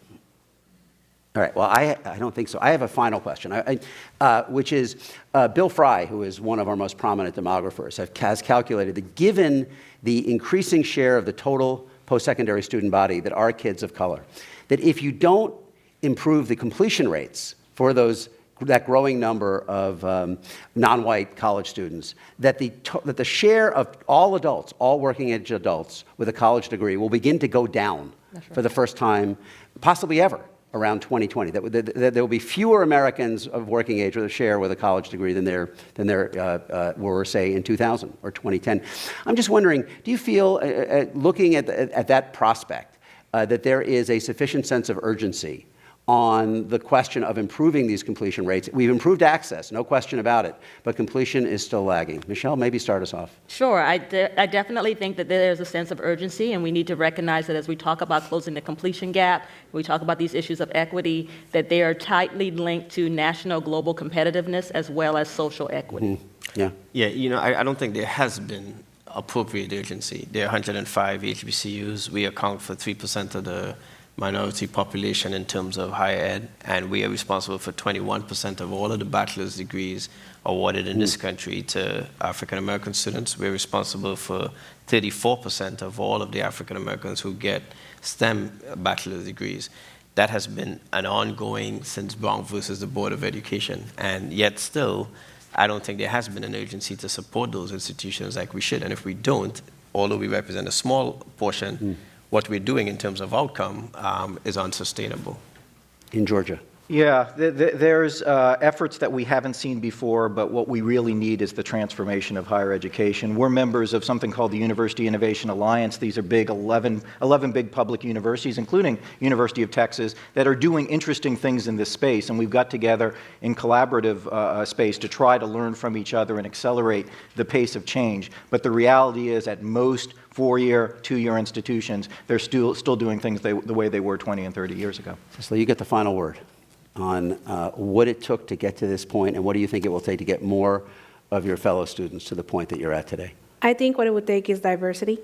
All right, well, I don't think so. I have a final question, which is Bill Fry, who is one of our most prominent demographers, has calculated that given the increasing share of the total post-secondary student body that are kids of color, that if you don't improve the completion rates for that growing number of non-white college students, that the share of all adults, all working-age adults with a college degree will begin to go down for the first time, possibly ever, around 2020, that there will be fewer Americans of working age with a share with a college degree than there were, say, in 2000 or 2010. I'm just wondering, do you feel, looking at that prospect, that there is a sufficient sense of urgency on the question of improving these completion rates? We've improved access, no question about it, but completion is still lagging. Michelle, maybe start us off. Sure, I definitely think that there's a sense of urgency, and we need to recognize that as we talk about closing the completion gap, we talk about these issues of equity, that they are tightly linked to national global competitiveness as well as social equity. Yeah. Yeah, I don't think there has been appropriate urgency. There are 105 HBCUs. We account for 3% of the minority population in terms of higher ed, and we are responsible for 21% of all of the bachelor's degrees awarded in this country to African American students. We're responsible for 34% of all of the African Americans who get STEM bachelor's degrees. That has been an ongoing since Brown versus the Board of Education, and yet still, I don't think there has been an urgency to support those institutions like we should, and if we don't, although we represent a small portion, what we're doing in terms of outcome is unsustainable. In Georgia. Yeah, there's efforts that we haven't seen before, but what we really need is the transformation of higher education. We're members of something called the University Innovation Alliance. These are big 11 big public universities, including University of Texas, that are doing interesting things in this space, and we've got together in collaborative space to try to learn from each other and accelerate the pace of change. But the reality is, at most four-year, two-year institutions, they're still doing things the way they were 20 and 30 years ago. So you get the final word on what it took to get to this point, and what do you think it will take to get more of your fellow students to the point that you're at today? I think what it would take is diversity.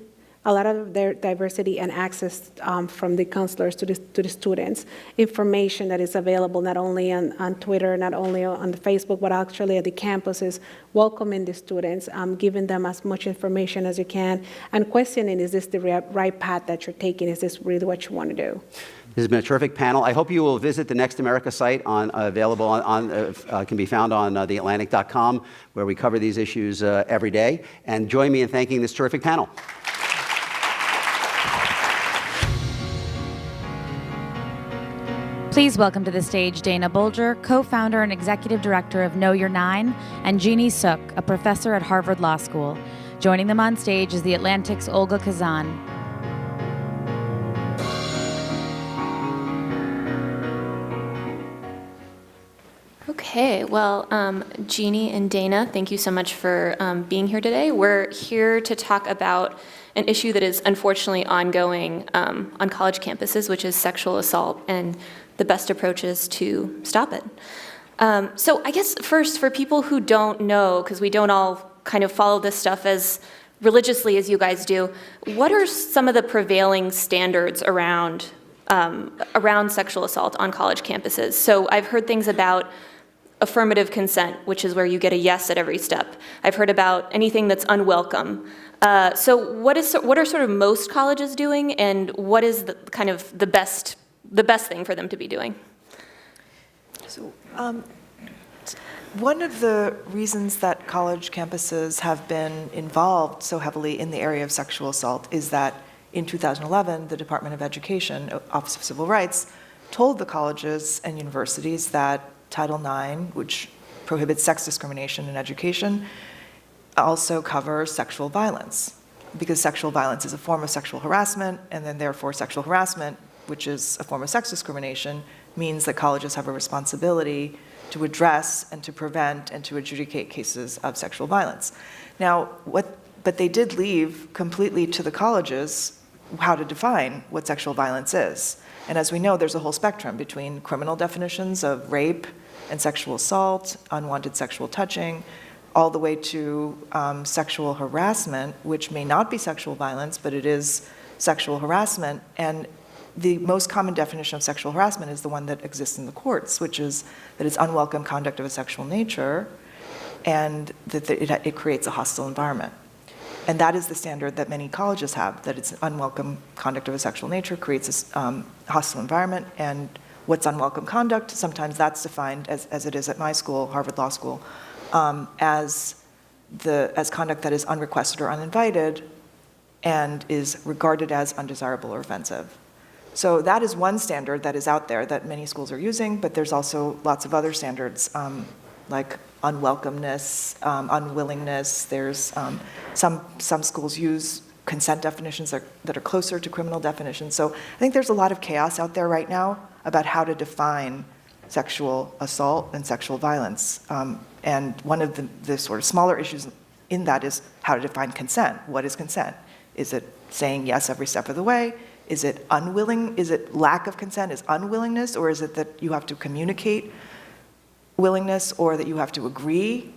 A lot of their diversity and access from the counselors to the students, information that is available not only on Twitter, not only on the Facebook, but actually at the campuses, welcoming the students, giving them as much information as you can, and questioning, is this the right path that you're taking? Is this really what you want to do? This has been a terrific panel. I hope you will visit the Next America site can be found on theatlantic.com, where we cover these issues every day. And join me in thanking this terrific panel. Please welcome to the stage Dana Bolger, co-founder and executive director of Know Your Nine, and Jeannie Suk, a professor at Harvard Law School. Joining them on stage is The Atlantic's Olga Kazan. Okay. Okay, well, Jeannie and Dana, thank you so much for being here today. We're here to talk about an issue that is unfortunately ongoing on college campuses, which is sexual assault, and the best approaches to stop it. So I guess first, for people who don't know, because we don't all kind of follow this stuff as religiously as you guys do, what are some of the prevailing standards around sexual assault on college campuses? So I've heard things about affirmative consent, which is where you get a yes at every step. I've heard about anything that's unwelcome. So what are sort of most colleges doing, and what is the best thing for them to be doing? So, one of the reasons that college campuses have been involved so heavily in the area of sexual assault is that in 2011, the Department of Education, Office of Civil Rights, told the colleges and universities that Title IX, which prohibits sex discrimination in education, also covers sexual violence, because sexual violence is a form of sexual harassment, and then therefore sexual harassment, which is a form of sex discrimination, means that colleges have a responsibility to address and to prevent and to adjudicate cases of sexual violence. Now, but they did leave completely to the colleges how to define what sexual violence is. And as we know, there's a whole spectrum between criminal definitions of rape and sexual assault, unwanted sexual touching, all the way to sexual harassment, which may not be sexual violence, but it is sexual harassment. And the most common definition of sexual harassment is the one that exists in the courts, which is that it's unwelcome conduct of a sexual nature, and that it creates a hostile environment. And that is the standard that many colleges have, that it's unwelcome conduct of a sexual nature creates a hostile environment. And what's unwelcome conduct? Sometimes that's defined, as it is at my school, Harvard Law School, as conduct that is unrequested or uninvited and is regarded as undesirable or offensive. So that is one standard that is out there that many schools are using, but there's also lots of other standards like unwelcomeness, unwillingness. There's some schools use consent definitions that are closer to criminal definitions. So I think there's a lot of chaos out there right now about how to define sexual assault and sexual violence. And one of the sort of smaller issues in that is how to define consent. What is consent? Is it saying yes every step of the way? Is it unwilling? Is it lack of consent is unwillingness? Or is it that you have to communicate willingness, or that you have to agree?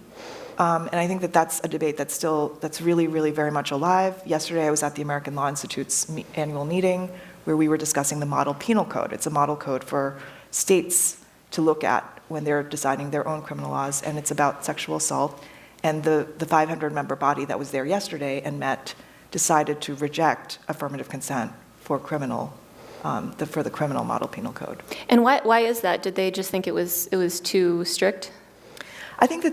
And I think that that's a debate that's really, really very much alive. Yesterday I was at the American Law Institute's annual meeting where we were discussing the model penal code. It's a model code for states to look at when they're deciding their own criminal laws, and it's about sexual assault. And the 500-member body that was there yesterday and met decided to reject affirmative consent for the criminal model penal code. And why is that? Did they just think it was too strict? I think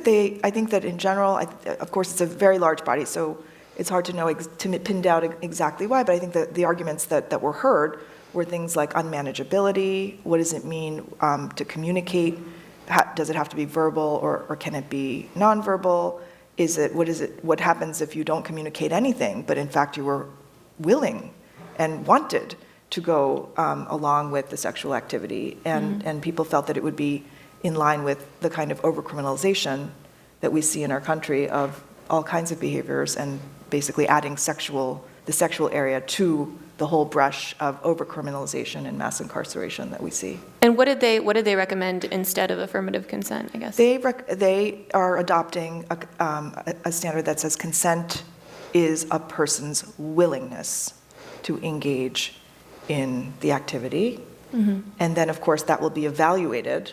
that in general, of course, it's a very large body, so it's hard to know to pin down exactly why. But I think that the arguments that were heard were things like unmanageability. What does it mean to communicate? Does it have to be verbal, or can it be nonverbal? What happens if you don't communicate anything, but in fact you were willing and wanted to go along with the sexual activity, and people felt that it would be in line with the kind of overcriminalization that we see in our country of all kinds of behaviors, and basically adding the sexual area to the whole brush of overcriminalization and mass incarceration that we see. And what did they recommend instead of affirmative consent, I guess? They are adopting a standard that says consent is a person's willingness to engage in the activity. Mm-hmm. And then, of course, that will be evaluated,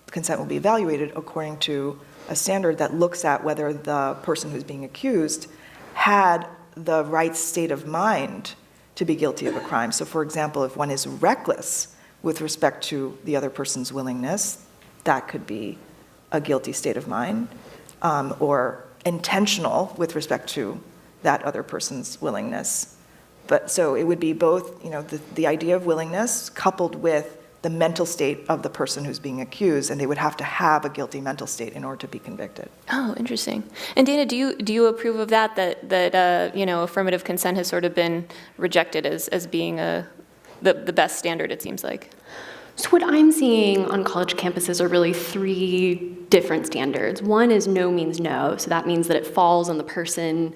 consent will be evaluated according to a standard that looks at whether the person who's being accused had the right state of mind to be guilty of a crime. So, for example, if one is reckless with respect to the other person's willingness, that could be a guilty state of mind, or intentional with respect to that other person's willingness. But so it would be both, the idea of willingness coupled with the mental state of the person who's being accused, and they would have to have a guilty mental state in order to be convicted. Oh, interesting. And Dana, do you approve of that affirmative consent has sort of been rejected as being the best standard, it seems like? So what I'm seeing on college campuses are really three different standards. One is no means no, so that means that it falls on the person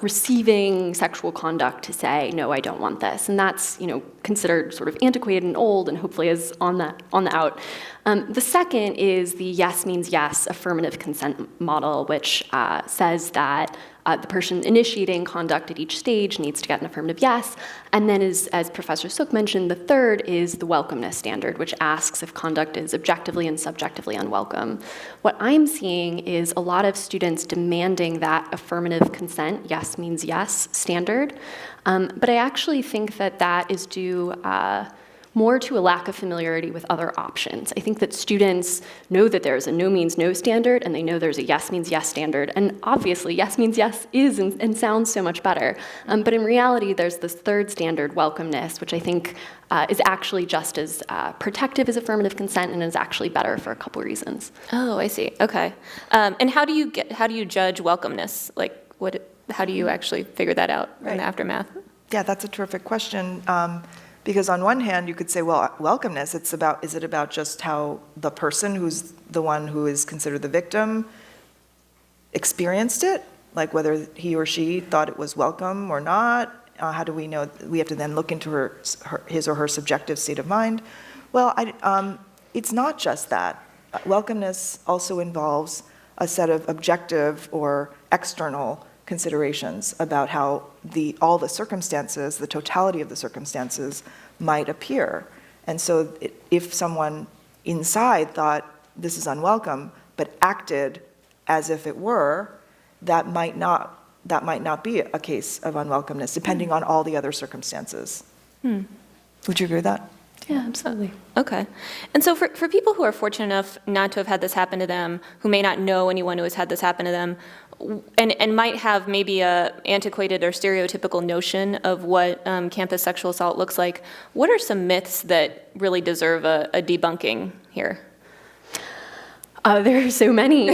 receiving sexual conduct to say, no, I don't want this. And that's, considered sort of antiquated and old and hopefully is on the out. The second is the yes means yes affirmative consent model, which says that the person initiating conduct at each stage needs to get an affirmative yes. And then, as Professor Sook mentioned, the third is the welcomeness standard, which asks if conduct is objectively and subjectively unwelcome. What I'm seeing is a lot of students demanding that affirmative consent, yes means yes standard. But I actually think that that is due more to a lack of familiarity with other options. I think that students know that there's a no means no standard, and they know there's a yes means yes standard. And obviously, yes means yes is and sounds so much better. But in reality, there's this third standard, welcomeness, which I think is actually just as protective as affirmative consent and is actually better for a couple reasons. Oh, I see. Okay. And how do you judge welcomeness? How do you actually figure that out in the aftermath? Yeah, that's a terrific question. Because on one hand, you could say, well, welcomeness, is it about just how the person who's the one who is considered the victim experienced it? Like whether he or she thought it was welcome or not? How do we know? We have to then look into his or her subjective state of mind. Well, it's not just that. Welcomeness also involves a set of objective or external considerations about how all the circumstances, the totality of the circumstances might appear. And so if someone inside thought this is unwelcome, but acted as if it were, that might not be a case of unwelcomeness, depending on all the other circumstances. Would you agree with that? Yeah, absolutely. Okay. And so for people who are fortunate enough not to have had this happen to them, who may not know anyone who has had this happen to them, and might have maybe a antiquated or stereotypical notion of what campus sexual assault looks like, what are some myths that really deserve a debunking here? There are so many.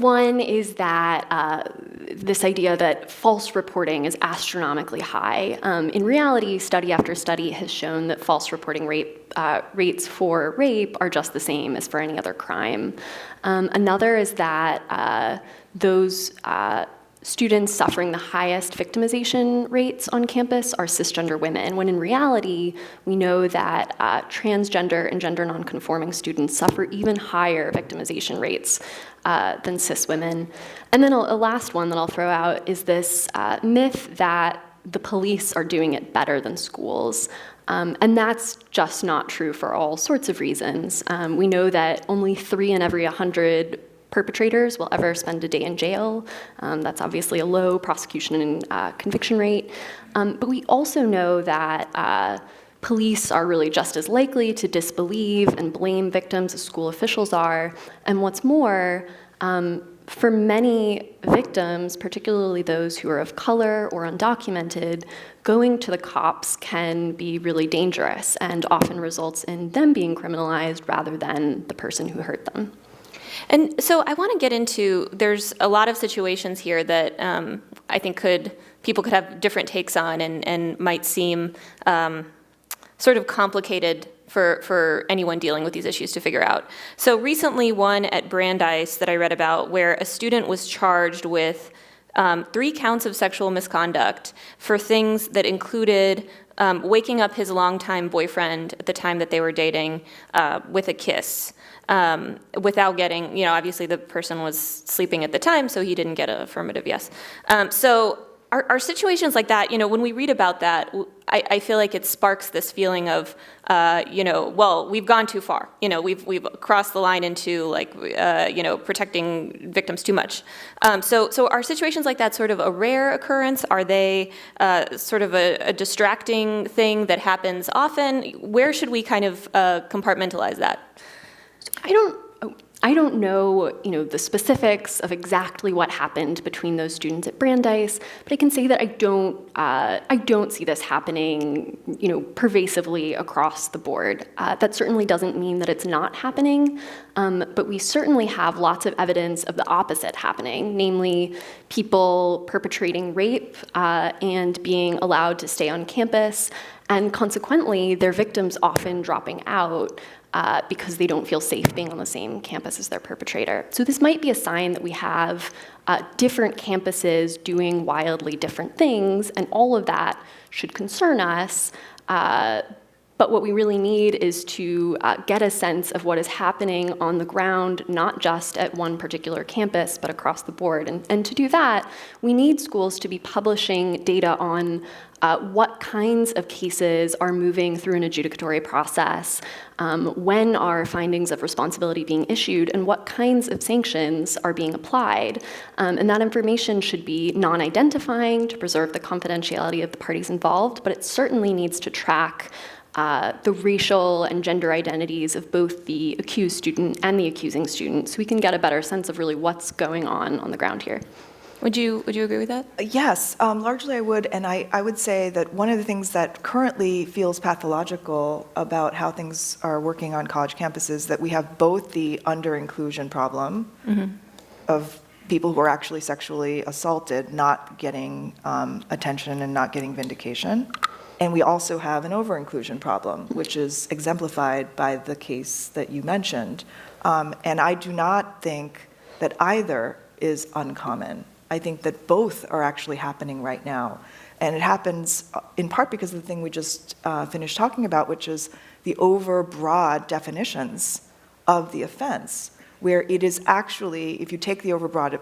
One is that this idea that false reporting is astronomically high. In reality, study after study has shown that false reporting rates for rape are just the same as for any other crime. Another is that those students suffering the highest victimization rates on campus are cisgender women, when in reality, we know that transgender and gender nonconforming students suffer even higher victimization rates than cis women. And then a last one that I'll throw out is this myth that the police are doing it better than schools. And that's just not true for all sorts of reasons. We know that only 3 in every 100 perpetrators will ever spend a day in jail. That's obviously a low prosecution and conviction rate. But we also know that police are really just as likely to disbelieve and blame victims as school officials are. And what's more, for many victims, particularly those who are of color or undocumented, going to the cops can be really dangerous and often results in them being criminalized rather than the person who hurt them. And so I want to get into, there's a lot of situations here that I think people could have different takes on and might seem sort of complicated for anyone dealing with these issues to figure out. So recently one at Brandeis that I read about where a student was charged with 3 counts of sexual misconduct for things that included waking up his longtime boyfriend at the time that they were dating with a kiss. Without getting, obviously the person was sleeping at the time, so he didn't get an affirmative yes. So are situations like that, when we read about that, I feel like it sparks this feeling of, well, we've gone too far. We've crossed the line into protecting victims too much. So are situations like that sort of a rare occurrence? Are they sort of a distracting thing that happens often? Where should we kind of compartmentalize that? I don't know, the specifics of exactly what happened between those students at Brandeis, but I can say that I don't see this happening, pervasively across the board. That certainly doesn't mean that it's not happening, but we certainly have lots of evidence of the opposite happening, namely people perpetrating rape and being allowed to stay on campus and consequently, their victims often dropping out because they don't feel safe being on the same campus as their perpetrator. So this might be a sign that we have different campuses doing wildly different things, and all of that should concern us. But what we really need is to get a sense of what is happening on the ground, not just at one particular campus, but across the board. And to do that, we need schools to be publishing data on what kinds of cases are moving through an adjudicatory process, when are findings of responsibility being issued, and what kinds of sanctions are being applied. And that information should be non-identifying to preserve the confidentiality of the parties involved, but it certainly needs to track the racial and gender identities of both the accused student and the accusing student, so we can get a better sense of really what's going on the ground here. Would you agree with that? Yes, largely I would, and I would say that one of the things that currently feels pathological about how things are working on college campuses, that we have both the under-inclusion problem of people who are actually sexually assaulted not getting attention and not getting vindication. And we also have an over-inclusion problem, which is exemplified by the case that you mentioned. And I do not think that either is uncommon. I think that both are actually happening right now. And it happens in part because of the thing we just finished talking about, which is the overbroad definitions of the offense, where it is actually, if you take the overbroad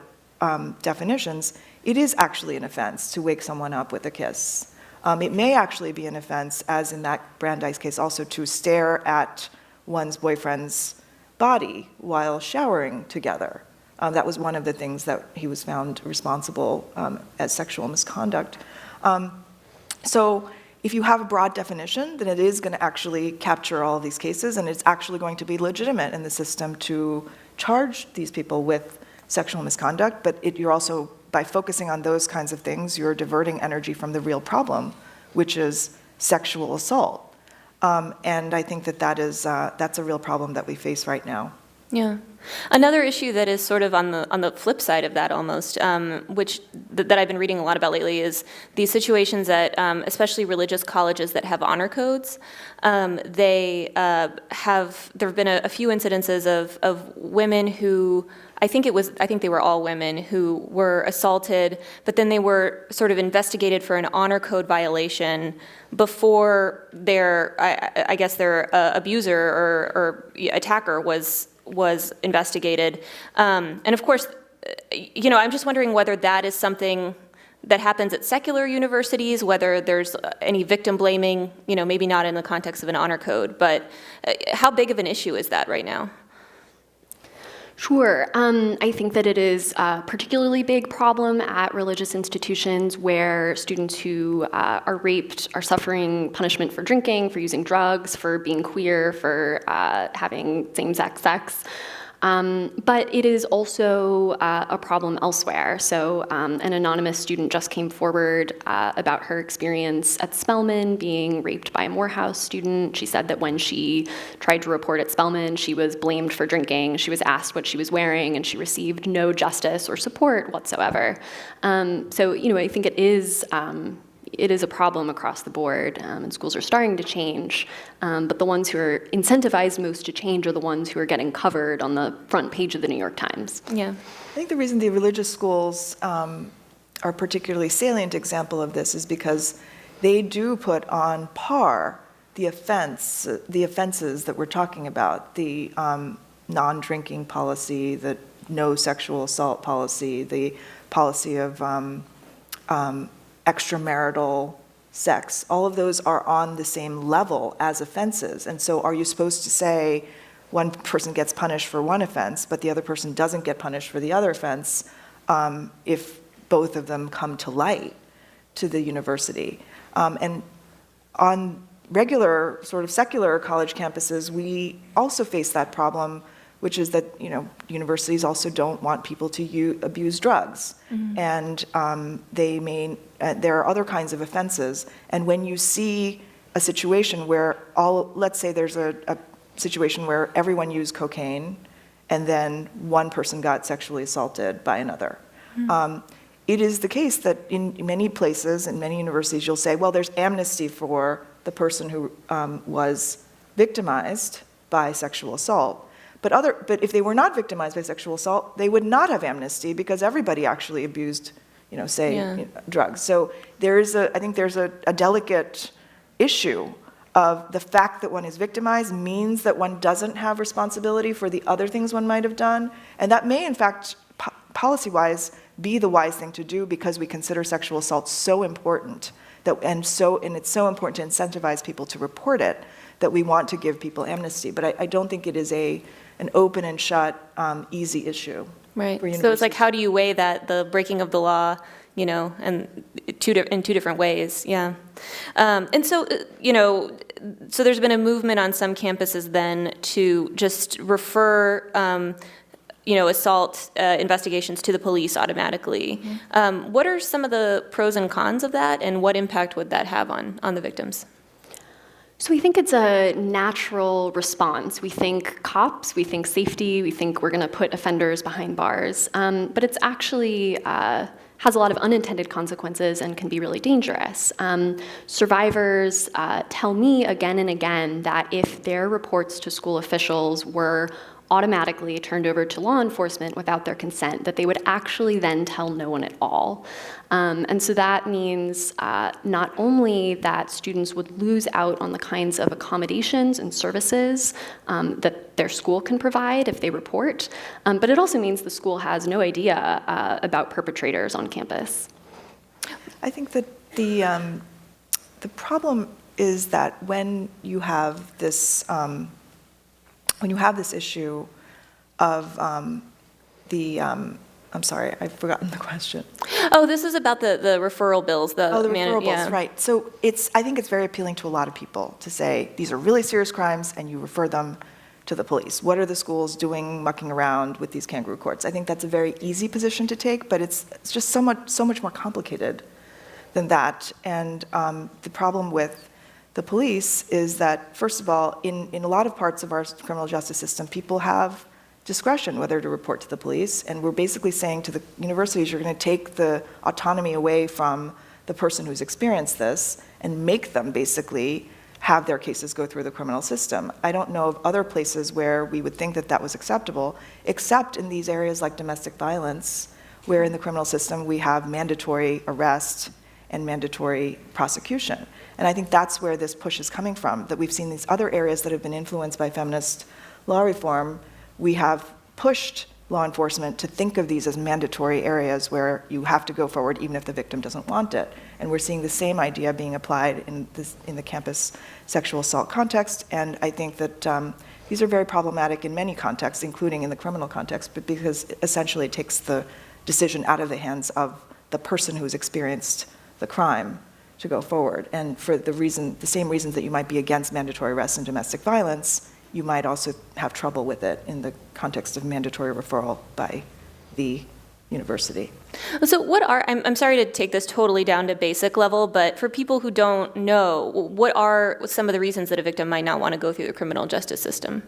definitions, it is actually an offense to wake someone up with a kiss. It may actually be an offense, as in that Brandeis case also, to stare at one's boyfriend's body while showering together. That was one of the things that he was found responsible as sexual misconduct. So if you have a broad definition, then it is going to actually capture all of these cases, and it's actually going to be legitimate in the system to charge these people with sexual misconduct, but you're also, by focusing on those kinds of things, you're diverting energy from the real problem, which is sexual assault. And I think that that's a real problem that we face right now. Yeah. Another issue that is sort of on the flip side of that almost, which that I've been reading a lot about lately, is these situations that, especially religious colleges that have honor codes, there have been a few incidences of women who, I think they were all women who were assaulted, but then they were sort of investigated for an honor code violation before their abuser or attacker was investigated. And of course, I'm just wondering whether that is something that happens at secular universities, whether there's any victim blaming, maybe not in the context of an honor code, but how big of an issue is that right now? Sure. I think that it is a particularly big problem at religious institutions where students who are raped are suffering punishment for drinking, for using drugs, for being queer, for having same-sex sex. But it is also a problem elsewhere. So an anonymous student just came forward about her experience at Spelman being raped by a Morehouse student. She said that when she tried to report at Spelman, she was blamed for drinking. She was asked what she was wearing, and she received no justice or support whatsoever. So, I think it is a problem across the board, and schools are starting to change. But the ones who are incentivized most to change are the ones who are getting covered on the front page of the New York Times. Yeah. I think the reason the religious schools are a particularly salient example of this is because they do put on par the offenses that we're talking about, the non-drinking policy, the no sexual assault policy, the policy of extramarital sex. All of those are on the same level as offenses. And so are you supposed to say one person gets punished for one offense, but the other person doesn't get punished for the other offense if both of them come to light to the university? And on regular sort of secular college campuses, we also face that problem, which is that universities also don't want people to abuse drugs, and there are other kinds of offenses. And when you see a situation where let's say there's a situation where everyone used cocaine, and then one person got sexually assaulted by another. It is the case that in many places, in many universities, you'll say, well, there's amnesty for the person who was victimized by sexual assault. But if they were not victimized by sexual assault, they would not have amnesty because everybody actually abused, drugs. So I think there's a delicate issue of the fact that one is victimized means that one doesn't have responsibility for the other things one might have done. And that may, in fact, policy-wise, be the wise thing to do because we consider sexual assault so important and it's so important to incentivize people to report it that we want to give people amnesty. But I don't think it is an open and shut, easy issue. Right. So it's like, how do you weigh that, the breaking of the law, and in two different ways? Yeah. And so, so there's been a movement on some campuses then to just refer, assault investigations to the police automatically. Mm-hmm. What are some of the pros and cons of that, and what impact would that have on the victims? So we think it's a natural response. We think cops, we think safety, we think we're going to put offenders behind bars. But it's actually has a lot of unintended consequences and can be really dangerous. Survivors tell me again and again that if their reports to school officials were automatically turned over to law enforcement without their consent, that they would actually then tell no one at all. And so that means not only that students would lose out on the kinds of accommodations and services that their school can provide if they report, but it also means the school has no idea about perpetrators on campus. I think that the problem is that when you have this issue of I'm sorry, I've forgotten the question. Oh, this is about the referral bills. The referral bills, right. So I think it's very appealing to a lot of people to say, these are really serious crimes, and you refer them to the police. What are the schools doing, mucking around with these kangaroo courts? I think that's a very easy position to take, but it's just so much more complicated than that. And the problem with the police is that, first of all, in a lot of parts of our criminal justice system, people have discretion whether to report to the police, and we're basically saying to the universities, you're going to take the autonomy away from the person who's experienced this and make them basically have their cases go through the criminal system. I don't know of other places where we would think that that was acceptable, except in these areas like domestic violence, where in the criminal system we have mandatory arrest and mandatory prosecution. And I think that's where this push is coming from, that we've seen these other areas that have been influenced by feminist law reform. We have pushed law enforcement to think of these as mandatory areas where you have to go forward even if the victim doesn't want it. And we're seeing the same idea being applied in the campus sexual assault context. And I think that these are very problematic in many contexts, including in the criminal context, but because essentially it takes the decision out of the hands of the person who's experienced the crime to go forward. And for the same reasons that you might be against mandatory arrest and domestic violence, you might also have trouble with it in the context of mandatory referral by the university. So I'm sorry to take this totally down to basic level, but for people who don't know, what are some of the reasons that a victim might not want to go through the criminal justice system?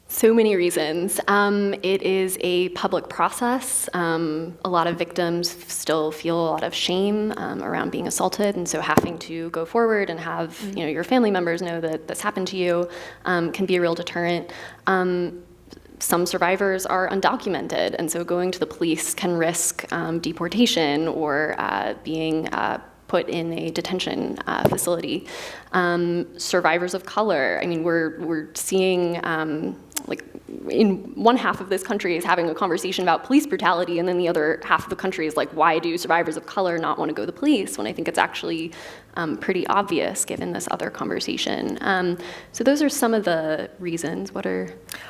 So many reasons. It is a public process. A lot of victims still feel a lot of shame around being assaulted, and so having to go forward and have your family members know that this happened to you can be a real deterrent. Some survivors are undocumented, and so going to the police can risk deportation or being put in a detention facility. Survivors of color, I mean, we're seeing, like, in one half of this country is having a conversation about police brutality, and then the other half of the country is like, why do survivors of color not want to go to the police? When I think it's actually pretty obvious given this other conversation. So those are some of the reasons.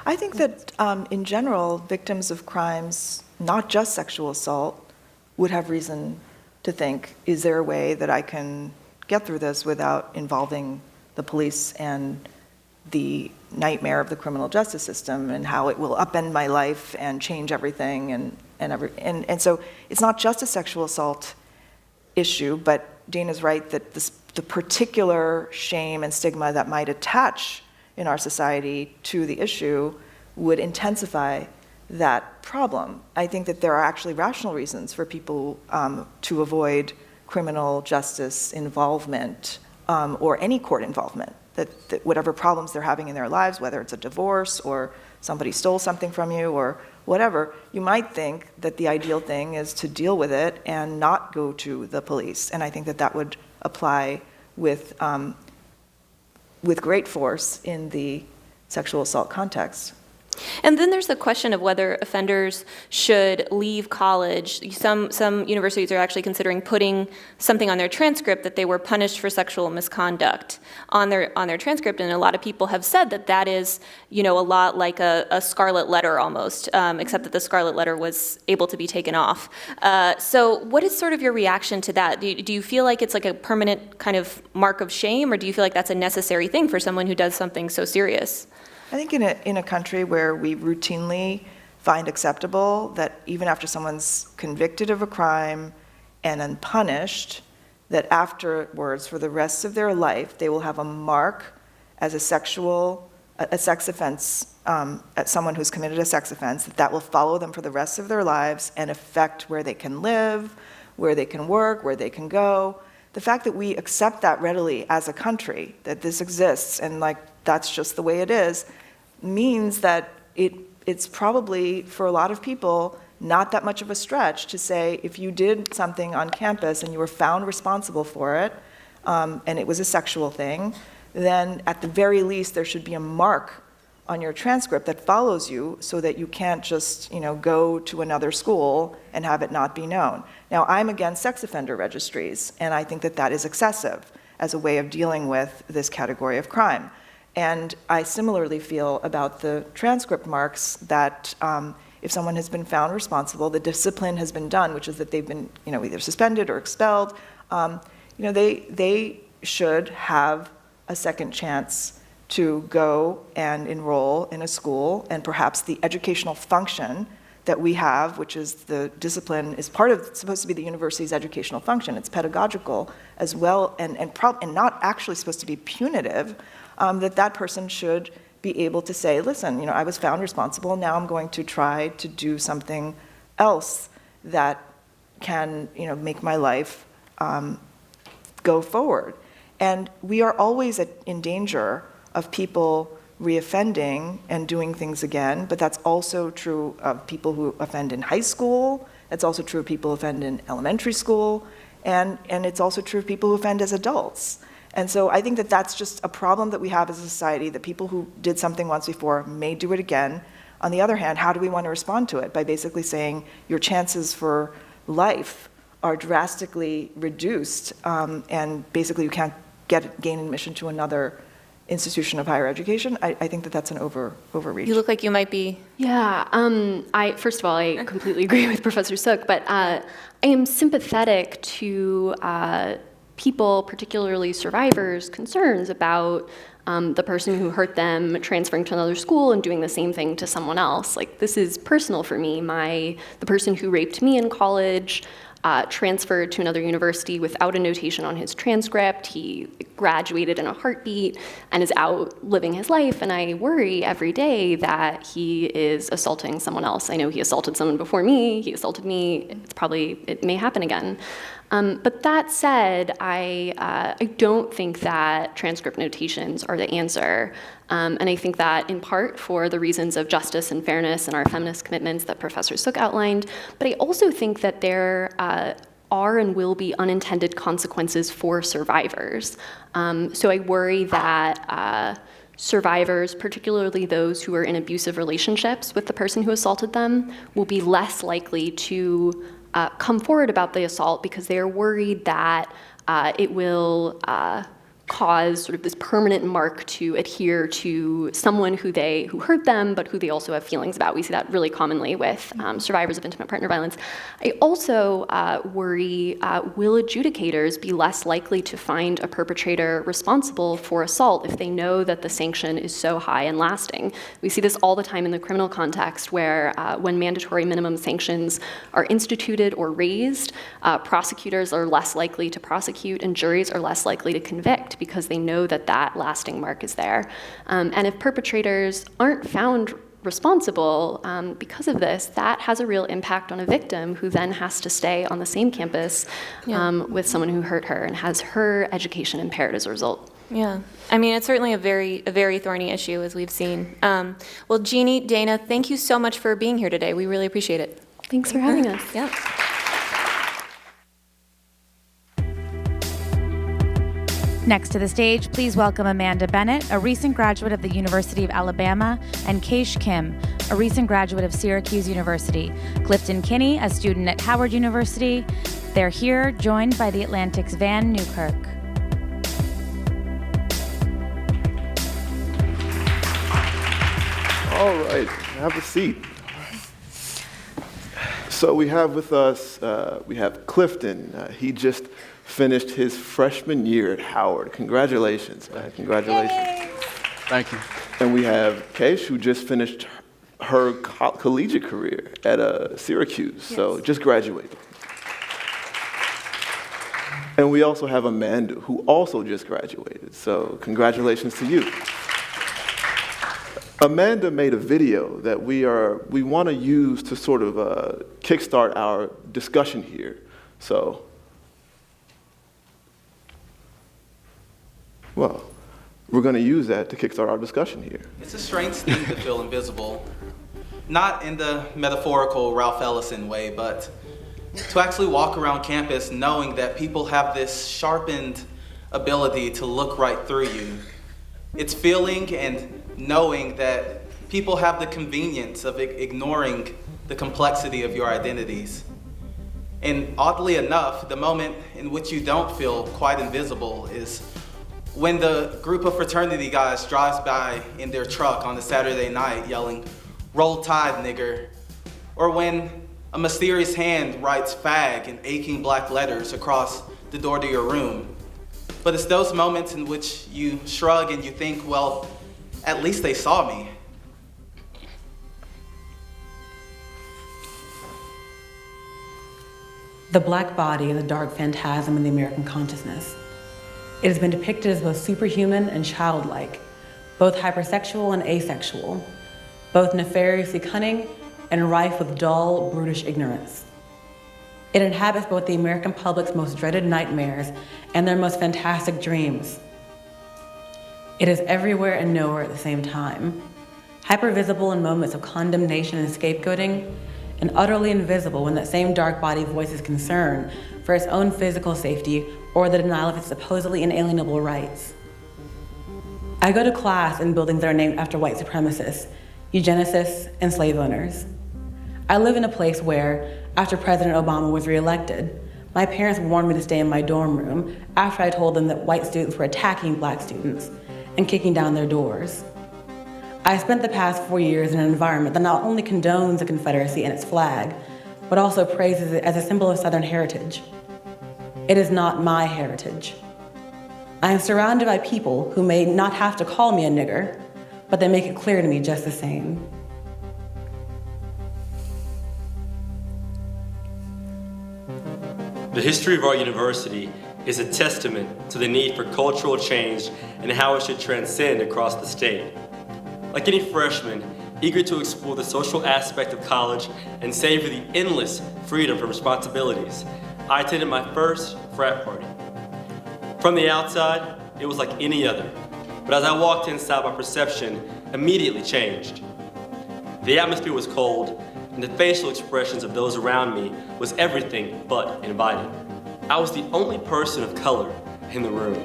I think that in general, victims of crimes, not just sexual assault, would have reason to think, is there a way that I can get through this without involving the police and the nightmare of the criminal justice system and how it will upend my life and change everything and so it's not just a sexual assault issue, but Dana's right that the particular shame and stigma that might attach in our society to the issue would intensify that problem. I think that there are actually rational reasons for people to avoid criminal justice involvement or any court involvement, that whatever problems they're having in their lives, whether it's a divorce or somebody stole something from you or whatever, you might think that the ideal thing is to deal with it and not go to the police. And I think that that would apply with great force in the sexual assault context. And then there's the question of whether offenders should leave college. Some universities are actually considering putting something on their transcript that they were punished for sexual misconduct on their transcript, and a lot of people have said that that is, a lot like a scarlet letter almost, except that the scarlet letter was able to be taken off. So what is sort of your reaction to that? Do you feel like it's like a permanent kind of mark of shame, or do you feel like that's a necessary thing for someone who does something so serious? I think in a country where we routinely find acceptable that even after someone's convicted of a crime and unpunished, that afterwards, for the rest of their life, they will have a mark as a sex offense, at someone who's committed a sex offense, that will follow them for the rest of their lives and affect where they can live, where they can work, where they can go. The fact that we accept that readily as a country, that this exists and that's just the way it is, means that it's probably, for a lot of people, not that much of a stretch to say if you did something on campus and you were found responsible for it, and it was a sexual thing, then at the very least there should be a mark on your transcript that follows you so that you can't just go to another school and have it not be known. Now, I'm against sex offender registries, and I think that that is excessive as a way of dealing with this category of crime. And I similarly feel about the transcript marks that if someone has been found responsible, the discipline has been done, which is that they've been either suspended or expelled, they should have a second chance to go and enroll in a school, and perhaps the educational function that we have, which is the discipline, is supposed to be the university's educational function. It's pedagogical as well, and not actually supposed to be punitive. That person should be able to say, listen, I was found responsible, now I'm going to try to do something else that can, make my life go forward. And we are always in danger of people reoffending and doing things again, but that's also true of people who offend in high school, it's also true of people who offend in elementary school, and it's also true of people who offend as adults. And so I think that that's just a problem that we have as a society, that people who did something once before may do it again. On the other hand, how do we want to respond to it? By basically saying your chances for life are drastically reduced, and basically you can't gain admission to another institution of higher education. I think that that's an overreach. You look like you might be. Yeah, first of all, I completely agree with Professor Sook, but I am sympathetic to people, particularly survivors, concerns about the person who hurt them transferring to another school and doing the same thing to someone else. This is personal for me. The person who raped me in college transferred to another university without a notation on his transcript. He graduated in a heartbeat and is out living his life, and I worry every day that he is assaulting someone else. I know he assaulted someone before me, he assaulted me, it may happen again. But that said, I don't think that transcript notations are the answer. And I think that in part for the reasons of justice and fairness and our feminist commitments that Professor Sook outlined, but I also think that there are and will be unintended consequences for survivors. So I worry that survivors, particularly those who are in abusive relationships with the person who assaulted them, will be less likely to come forward about the assault because they are worried that it will cause sort of this permanent mark to adhere to someone who hurt them, but who they also have feelings about. We see that really commonly with survivors of intimate partner violence. I also worry, will adjudicators be less likely to find a perpetrator responsible for assault if they know that the sanction is so high and lasting? We see this all the time in the criminal context where when mandatory minimum sanctions are instituted or raised, prosecutors are less likely to prosecute and juries are less likely to convict because they know that that lasting mark is there. And if perpetrators aren't found responsible, because of this, that has a real impact on a victim who then has to stay on the same campus with someone who hurt her and has her education impaired as a result. Yeah, I mean, it's certainly a very thorny issue, as we've seen. Well, Jeannie, Dana, thank you so much for being here today. We really appreciate it. Thanks for having us. Yeah. Next to the stage, please welcome Amanda Bennett, a recent graduate of the University of Alabama, and Keish Kim, a recent graduate of Syracuse University. Clifton Kinney, a student at Howard University. They're here, joined by the Atlantic's Van Newkirk. All right, have a seat. So we have with us, we have Clifton. He just finished his freshman year at Howard. Congratulations, man. Congratulations. Yay. Thank you. And we have Keish, who just finished her collegiate career at Syracuse. Yes. So just graduated. And we also have Amanda, who also just graduated. So congratulations to you. Amanda made a video that we want to use to sort of kickstart our discussion here. So, well, we're going to use that to kickstart our discussion here. It's a strange thing to feel invisible, not in the metaphorical Ralph Ellison way, but to actually walk around campus knowing that people have this sharpened ability to look right through you. It's feeling and knowing that people have the convenience of ignoring the complexity of your identities. And oddly enough, the moment in which you don't feel quite invisible is when the group of fraternity guys drives by in their truck on a Saturday night yelling, "Roll Tide, nigger," or when a mysterious hand writes fag in aching black letters across the door to your room. But it's those moments in which you shrug and you think, well, at least they saw me. The black body is a dark phantasm in the American consciousness. It has been depicted as both superhuman and childlike, both hypersexual and asexual, both nefariously cunning and rife with dull, brutish ignorance. It inhabits both the American public's most dreaded nightmares and their most fantastic dreams. It is everywhere and nowhere at the same time, hypervisible in moments of condemnation and scapegoating, and utterly invisible when that same dark body voices concern for its own physical safety or the denial of its supposedly inalienable rights. I go to class in buildings that are named after white supremacists, eugenicists, and slave owners. I live in a place where, after President Obama was reelected, my parents warned me to stay in my dorm room after I told them that white students were attacking black students and kicking down their doors. I spent the past 4 years in an environment that not only condones the Confederacy and its flag, but also praises it as a symbol of Southern heritage. It is not my heritage. I am surrounded by people who may not have to call me a nigger, but they make it clear to me just the same. The history of our university is a testament to the need for cultural change and how it should transcend across the state. Like any freshman, eager to explore the social aspect of college and savor the endless freedom from responsibilities, I attended my first frat party. From the outside, it was like any other, but as I walked inside, my perception immediately changed. The atmosphere was cold, and the facial expressions of those around me was everything but inviting. I was the only person of color in the room,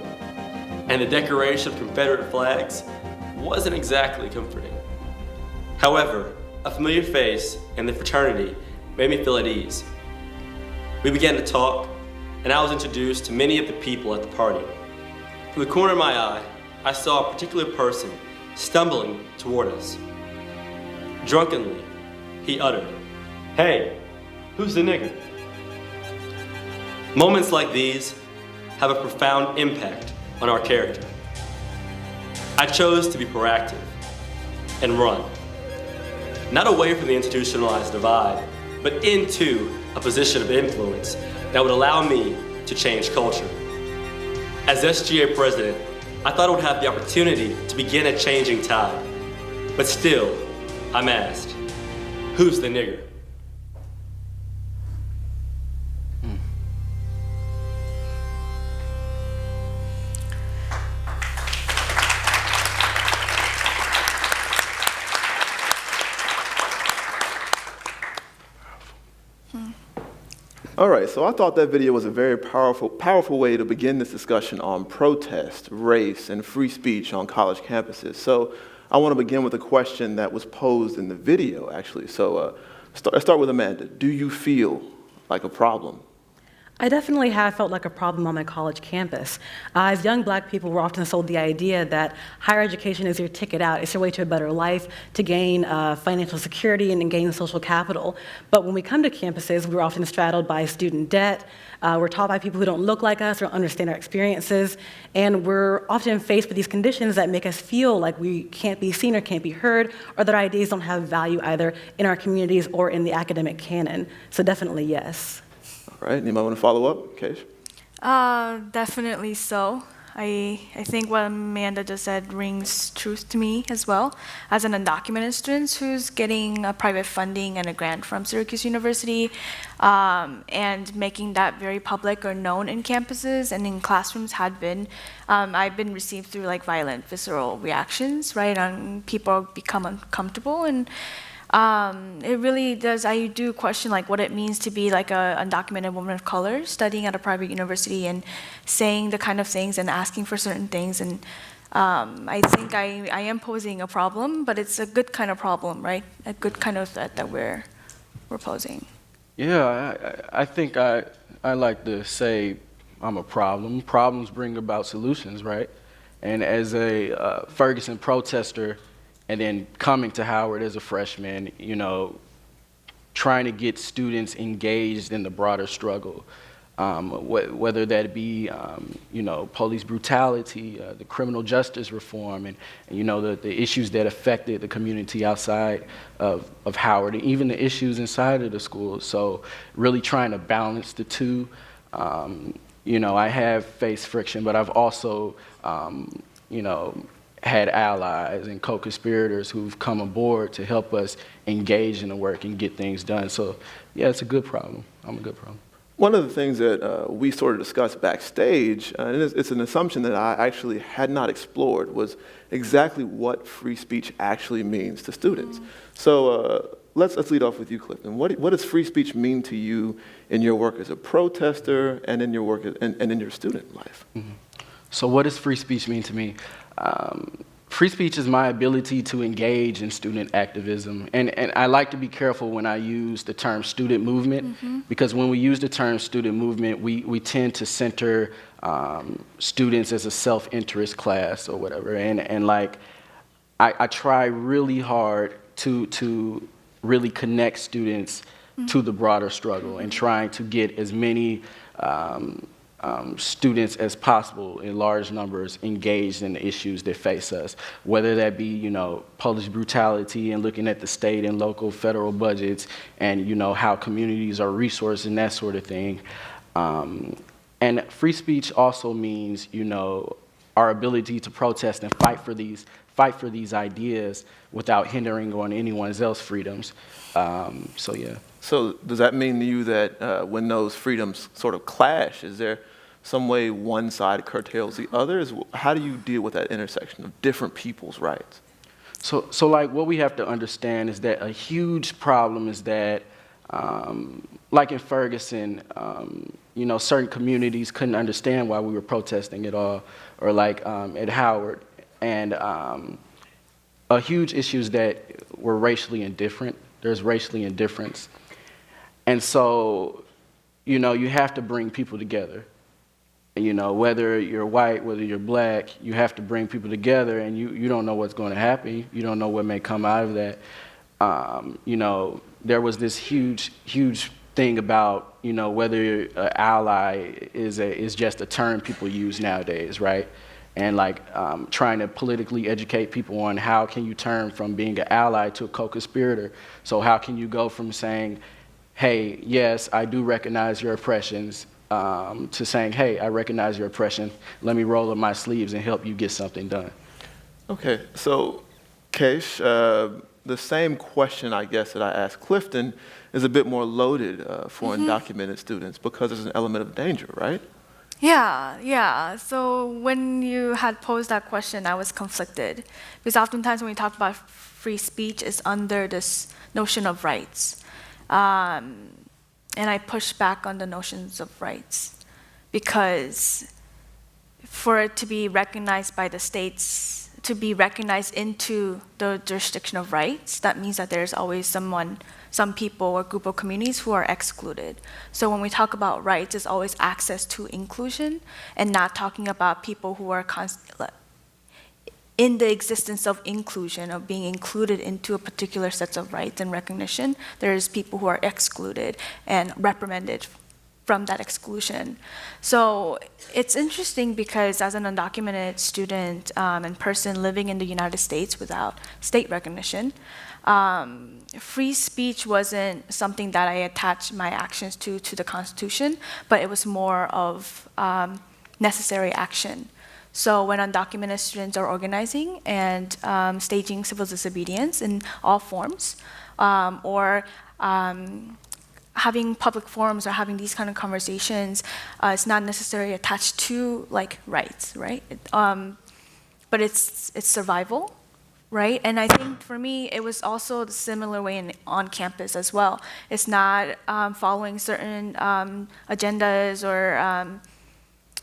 and the decoration of Confederate flags wasn't exactly comforting. However, a familiar face in the fraternity made me feel at ease. We began to talk, and I was introduced to many of the people at the party. From the corner of my eye, I saw a particular person stumbling toward us. Drunkenly, he uttered, "Hey, who's the nigger?" Moments like these have a profound impact on our character. I chose to be proactive and run, not away from the institutionalized divide, but into a position of influence that would allow me to change culture. As SGA president, I thought I would have the opportunity to begin a changing tide, but still, I'm asked, who's the nigger? All right, so I thought that video was a very powerful way to begin this discussion on protest, race, and free speech on college campuses. So I want to begin with a question that was posed in the video, actually. So let's start with Amanda. Do you feel like a problem? I definitely have felt like a problem on my college campus. As young Black people, we're often sold the idea that higher education is your ticket out. It's your way to a better life, to gain financial security and gain social capital. But when we come to campuses, we're often straddled by student debt. We're taught by people who don't look like us or don't understand our experiences. And we're often faced with these conditions that make us feel like we can't be seen or can't be heard, or that our ideas don't have value either in our communities or in the academic canon. So definitely yes. All right, anybody want to follow up? Keish? Definitely so. I think what Amanda just said rings truth to me as well. As an undocumented student who's getting a private funding and a grant from Syracuse University, and making that very public or known in campuses and in classrooms had been, I've been received through like violent, visceral reactions, right? And people become uncomfortable, and it really does, I do question like what it means to be like a undocumented woman of color studying at a private university and saying the kind of things and asking for certain things. And I think I am posing a problem, but it's a good kind of problem, right? A good kind of threat that we're posing. Yeah, I think I like to say I'm a problem. Problems bring about solutions, right? And as a Ferguson protester, and then coming to Howard as a freshman, you know, trying to get students engaged in the broader struggle, whether that be, you know, police brutality, the criminal justice reform, and you know, the issues that affected the community outside of Howard, and even the issues inside of the school. So really trying to balance the two. You know, I have faced friction, but I've also, you know, had allies and co-conspirators who've come aboard to help us engage in the work and get things done. So yeah, it's a good problem. I'm a good problem. One of the things that we sort of discussed backstage, and it's an assumption that I actually had not explored, was exactly what free speech actually means to students. So let's lead off with you, Clifton. What does free speech mean to you in your work as a protester and in your work and in your student life? Mm-hmm. So what does free speech mean to me? Free speech is my ability to engage in student activism. And I like to be careful when I use the term student movement, because when we use the term student movement, we tend to center students as a self-interest class or whatever. And like, I try really hard to really connect students to the broader struggle and trying to get as many students as possible in large numbers engaged in the issues that face us, whether that be, you know, police brutality and looking at the state and local federal budgets and, you know, how communities are resourced and that sort of thing. And free speech also means, you know, our ability to protest and fight for these ideas without hindering on anyone else's freedoms. So yeah. So does that mean to you that when those freedoms sort of clash, is there some way one side curtails the others? How do you deal with that intersection of different people's rights? So like what we have to understand is that a huge problem is that, like in Ferguson, you know, certain communities couldn't understand why we were protesting at all, or like at Howard. And a huge issue is that we're racially indifferent. There's racially indifference. And so, you know, you have to bring people together. You know, whether you're white, whether you're black, you have to bring people together, and you don't know what's going to happen. You don't know what may come out of that. You know, there was this huge thing about, you know, whether an ally is just a term people use nowadays, right? And like trying to politically educate people on how can you turn from being an ally to a co-conspirator. So how can you go from saying, hey, yes, I do recognize your oppressions, to saying, hey, I recognize your oppression, let me roll up my sleeves and help you get something done. Okay, so Keish, the same question, I guess, that I asked Clifton is a bit more loaded for undocumented students because there's an element of danger, right? Yeah. So when you had posed that question, I was conflicted. Because oftentimes when we talk about free speech, it's under this notion of rights. And I push back on the notions of rights. Because for it to be recognized by the states, to be recognized into the jurisdiction of rights, that means that there's always some people or group of communities who are excluded. So when we talk about rights, it's always access to inclusion and not talking about people who are in the existence of inclusion, of being included into a particular set of rights and recognition. There's people who are excluded and reprimanded from that exclusion. So it's interesting because as an undocumented student and person living in the United States without state recognition, free speech wasn't something that I attached my actions to the Constitution, but it was more of necessary action. So when undocumented students are organizing and staging civil disobedience in all forms, or having public forums or having these kind of conversations, it's not necessarily attached to like rights, right? But it's survival, right? And I think for me, it was also the similar way on campus as well. It's not following certain agendas or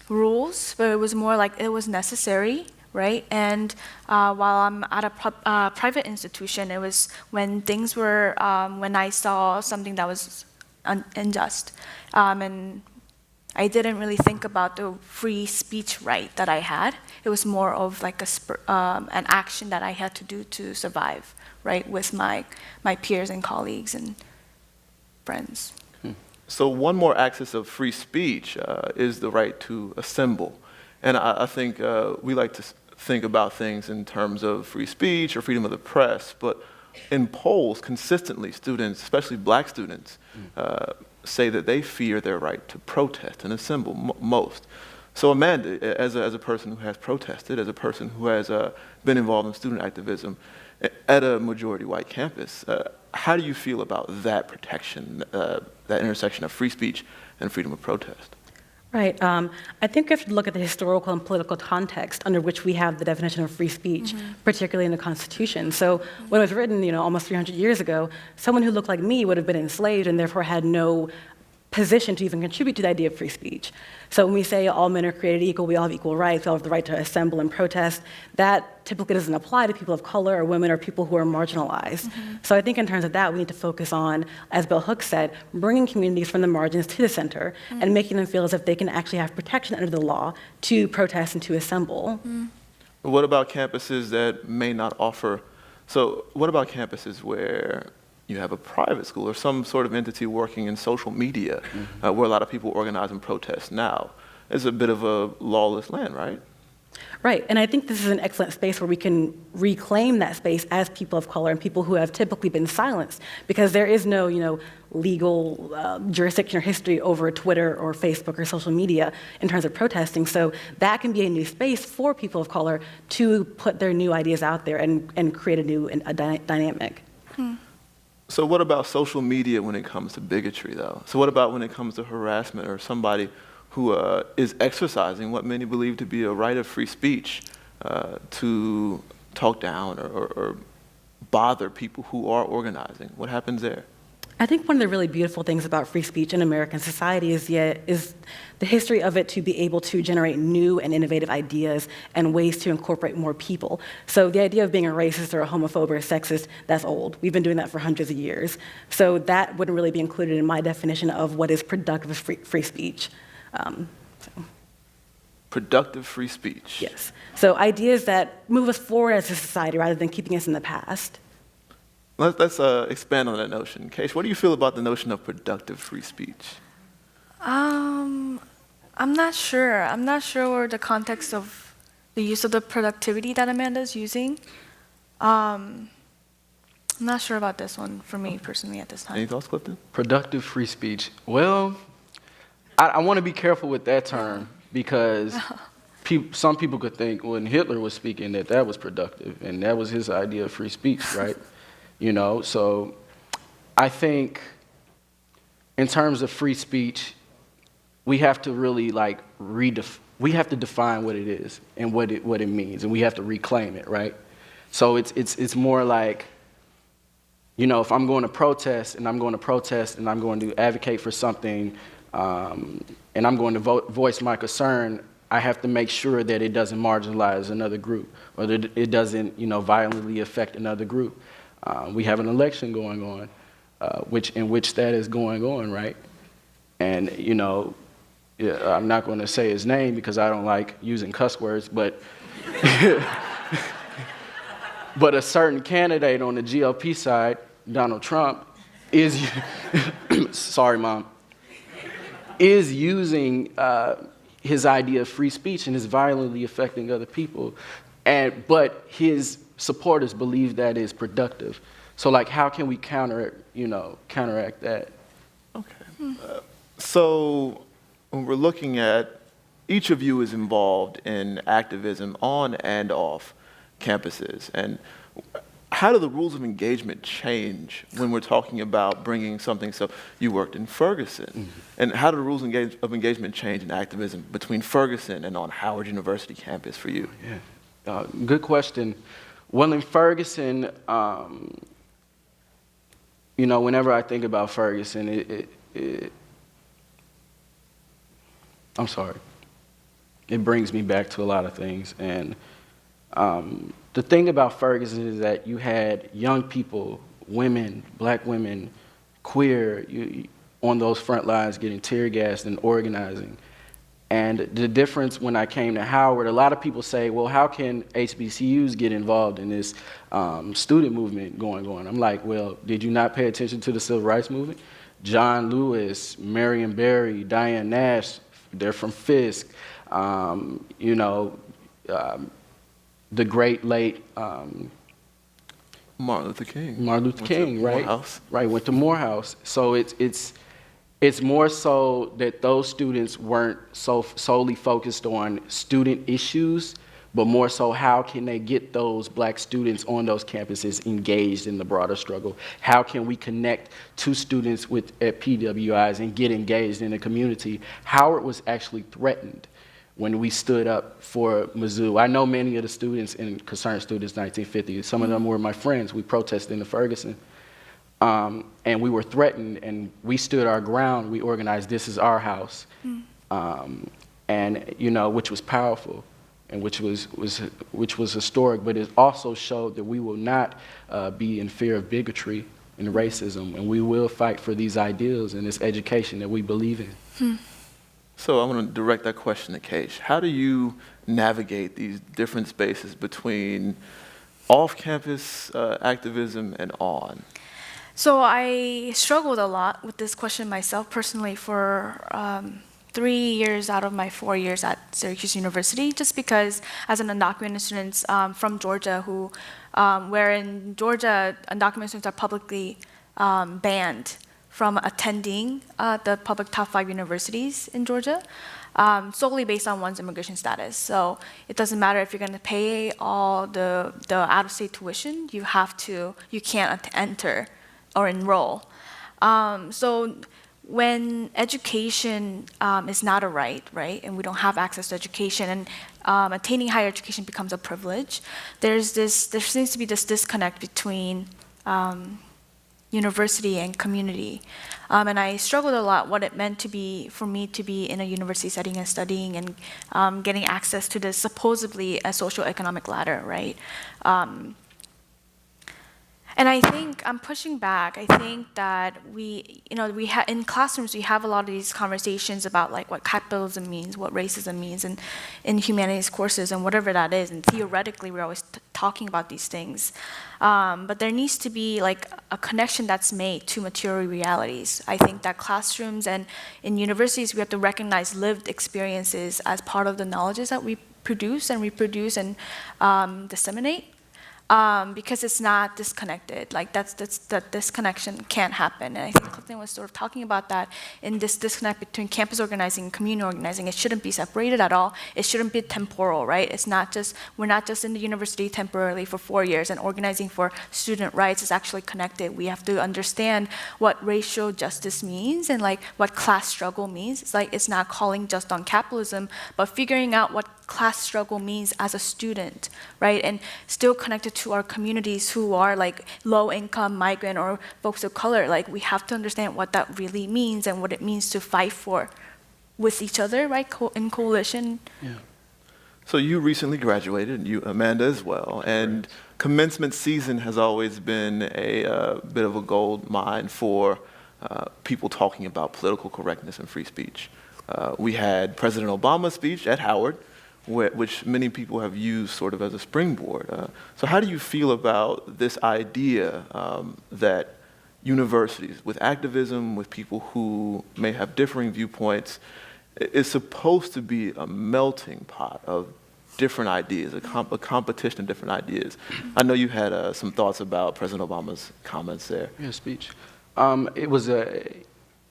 rules, but it was more like it was necessary, right? And while I'm at a private institution, it was when things were, when I saw something that was unjust. And I didn't really think about the free speech right that I had. It was more of like an action that I had to do to survive, right, with my peers and colleagues and friends. So one more axis of free speech is the right to assemble. And I think we like to think about things in terms of free speech or freedom of the press, but in polls, consistently, students, especially black students, say that they fear their right to protest and assemble most. So Amanda, as a person who has protested, as a person who has been involved in student activism at a majority white campus, how do you feel about that protection, that intersection of free speech and freedom of protest? Right. I think we have to look at the historical and political context under which we have the definition of free speech, particularly in the Constitution. So when it was written, almost 300 years ago, someone who looked like me would have been enslaved and therefore had no position to even contribute to the idea of free speech. So when we say all men are created equal, we all have equal rights, we all have the right to assemble and protest, that typically doesn't apply to people of color or women or people who are marginalized. So I think in terms of that, we need to focus on, as Bill Hooks said, bringing communities from the margins to the center and making them feel as if they can actually have protection under the law to protest and to assemble. What about campuses that may not offer, so what about campuses where you have a private school or some sort of entity working in social media where a lot of people organize and protest now? It's a bit of a lawless land, right? Right, and I think this is an excellent space where we can reclaim that space as people of color and people who have typically been silenced, because there is no, legal jurisdiction or history over Twitter or Facebook or social media in terms of protesting. So that can be a new space for people of color to put their new ideas out there and create a new dynamic. So what about social media when it comes to bigotry, though? So what about when it comes to harassment or somebody who is exercising what many believe to be a right of free speech to talk down or bother people who are organizing? What happens there? I think one of the really beautiful things about free speech in American society is the history of it to be able to generate new and innovative ideas and ways to incorporate more people. So the idea of being a racist or a homophobe or a sexist, that's old. We've been doing that for hundreds of years. So that wouldn't really be included in my definition of what is productive free speech. Productive free speech. Yes. So ideas that move us forward as a society rather than keeping us in the past. Let's expand on that notion. Keish, what do you feel about the notion of productive free speech? I'm not sure. I'm not sure the context of the use of the productivity that Amanda's using. I'm not sure about this one for me personally at this time. Any thoughts, Clifton? Productive free speech. Well, I want to be careful with that term because some people could think when Hitler was speaking that was productive and that was his idea of free speech, right? you know? So I think in terms of free speech, we have to really like we have to define what it is and what it means, and we have to reclaim it, right? So it's more like, you know, if I'm going to protest and I'm going to advocate for something, and I'm going to voice my concern, I have to make sure that it doesn't marginalize another group, or that it doesn't, you know, violently affect another group. We have an election going on, in which that is going on, right? And, you know, yeah, I'm not going to say his name because I don't like using cuss words, but but a certain candidate on the GOP side, Donald Trump, is sorry, Mom, is using his idea of free speech and is violently affecting other people, but his supporters believe that is productive. So, like, how can we counteract that? Okay. So when we're looking at, each of you is involved in activism on and off campuses, and how do the rules of engagement change when we're talking about bringing something? So you worked in Ferguson, and how do the rules of engagement change in activism between Ferguson and on Howard University campus for you? Yeah, good question. Well, in Ferguson, you know, whenever I think about Ferguson, I'm sorry, it brings me back to a lot of things. And the thing about Ferguson is that you had young people, women, black women, queer, on those front lines getting tear gassed and organizing. And the difference when I came to Howard, a lot of people say, well, how can HBCUs get involved in this student movement going on? I'm like, well, did you not pay attention to the civil rights movement? John Lewis, Marion Barry, Diane Nash, they're from Fisk, you know, the great late Martin Luther King. Martin Luther King, right? Morehouse. Right, went to Morehouse. So it's more so that those students weren't so solely focused on student issues, but more so how can they get those black students on those campuses engaged in the broader struggle? How can we connect to students at PWIs and get engaged in the community? Howard was actually threatened when we stood up for Mizzou. I know many of the students and concerned students in 1950. Some of them were my friends. We protested in the Ferguson. And we were threatened, and we stood our ground. We organized This Is Our House, and, you know, which was powerful and which was historic, but it also showed that we will not be in fear of bigotry and racism, and we will fight for these ideals and this education that we believe in. So I want to direct that question to Keish. How do you navigate these different spaces between off-campus activism and on? So I struggled a lot with this question myself personally for 3 years out of my 4 years at Syracuse University, just because as an undocumented student from Georgia, where in Georgia, undocumented students are publicly banned from attending the public top 5 universities in Georgia, solely based on one's immigration status. So it doesn't matter if you're going to pay all the out-of-state tuition, you can't enter or enroll. So when education is not a right, and we don't have access to education, and attaining higher education becomes a privilege, there seems to be this disconnect between university and community. And I struggled a lot what it meant for me to be in a university setting and studying and getting access to this supposedly a socioeconomic ladder, right? And I think I'm pushing back. I think that in classrooms we have a lot of these conversations about like what capitalism means, what racism means, and in humanities courses and whatever that is. And theoretically, we're always talking about these things, but there needs to be like a connection that's made to material realities. I think that classrooms and in universities we have to recognize lived experiences as part of the knowledges that we produce and reproduce and disseminate. because it's not disconnected. Like that disconnection can't happen. And I think Clifton was sort of talking about that in this disconnect between campus organizing and community organizing. It shouldn't be separated at all. It shouldn't be temporal, right? We're not just in the university temporarily for 4 years, and organizing for student rights is actually connected. We have to understand what racial justice means and like what class struggle means. It's not calling just on capitalism, but figuring out what class struggle means as a student, right? And still connected to our communities who are like low income, migrant, or folks of color. Like we have to understand what that really means and what it means to fight for with each other, right? In coalition. Yeah. So you recently graduated, you, Amanda, as well, and commencement season has always been a bit of a gold mine for people talking about political correctness and free speech. We had President Obama's speech at Howard, which many people have used sort of as a springboard. So how do you feel about this idea that universities, with activism, with people who may have differing viewpoints, is supposed to be a melting pot of different ideas, a competition of different ideas? I know you had some thoughts about President Obama's comments there. Yeah, speech. It was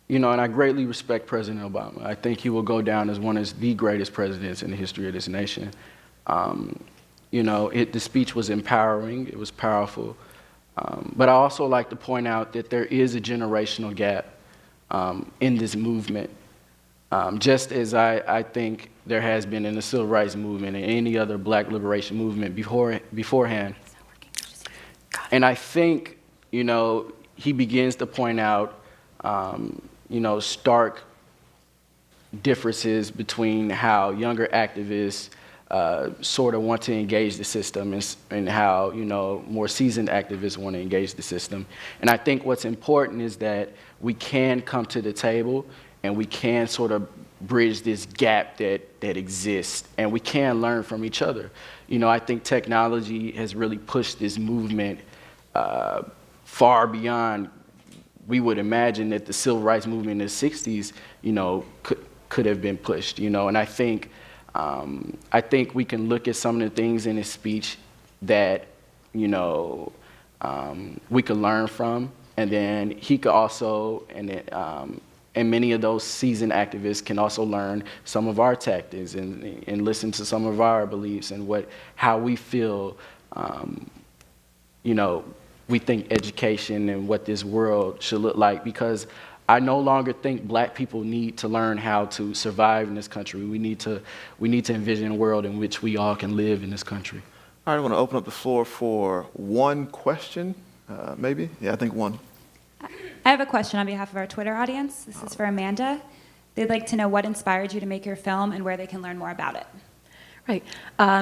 and I greatly respect President Obama. I think he will go down as one of the greatest presidents in the history of this nation. The speech was empowering, it was powerful. But I also like to point out that there is a generational gap in this movement. Just as I think there has been in the civil rights movement and any other black liberation movement beforehand. And I think, he begins to point out stark differences between how younger activists sort of want to engage the system and how, more seasoned activists want to engage the system. And I think what's important is that we can come to the table and we can sort of bridge this gap that exists, and we can learn from each other. I think technology has really pushed this movement far beyond we would imagine that the civil rights movement in the 60s, could have been pushed, and I think we can look at some of the things in his speech that, we could learn from, and then he could also, and many of those seasoned activists can also learn some of our tactics and listen to some of our beliefs and how we feel, we think education and what this world should look like, because I no longer think black people need to learn how to survive in this country. We need to envision a world in which we all can live in this country. All right, I want to open up the floor for one question, maybe? Yeah, I think one. I have a question on behalf of our Twitter audience. This is for Amanda. They'd like to know what inspired you to make your film and where they can learn more about it. Right.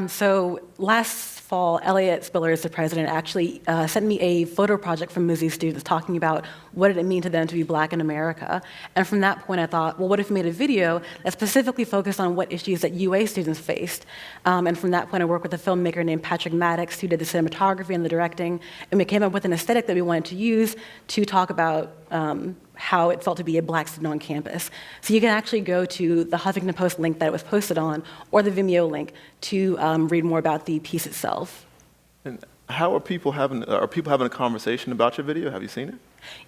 So last fall, Elliot Spillers, the president, actually sent me a photo project from Mizzou students talking about what did it mean to them to be black in America. And from that point, I thought, well, what if we made a video that specifically focused on what issues that UA students faced? And from that point, I worked with a filmmaker named Patrick Maddox, who did the cinematography and the directing, and we came up with an aesthetic that we wanted to use to talk about how it felt to be a black student on campus. So you can actually go to the Huffington Post link that it was posted on, or the Vimeo link, to read more about the piece itself. And how are people having a conversation about your video? Have you seen it?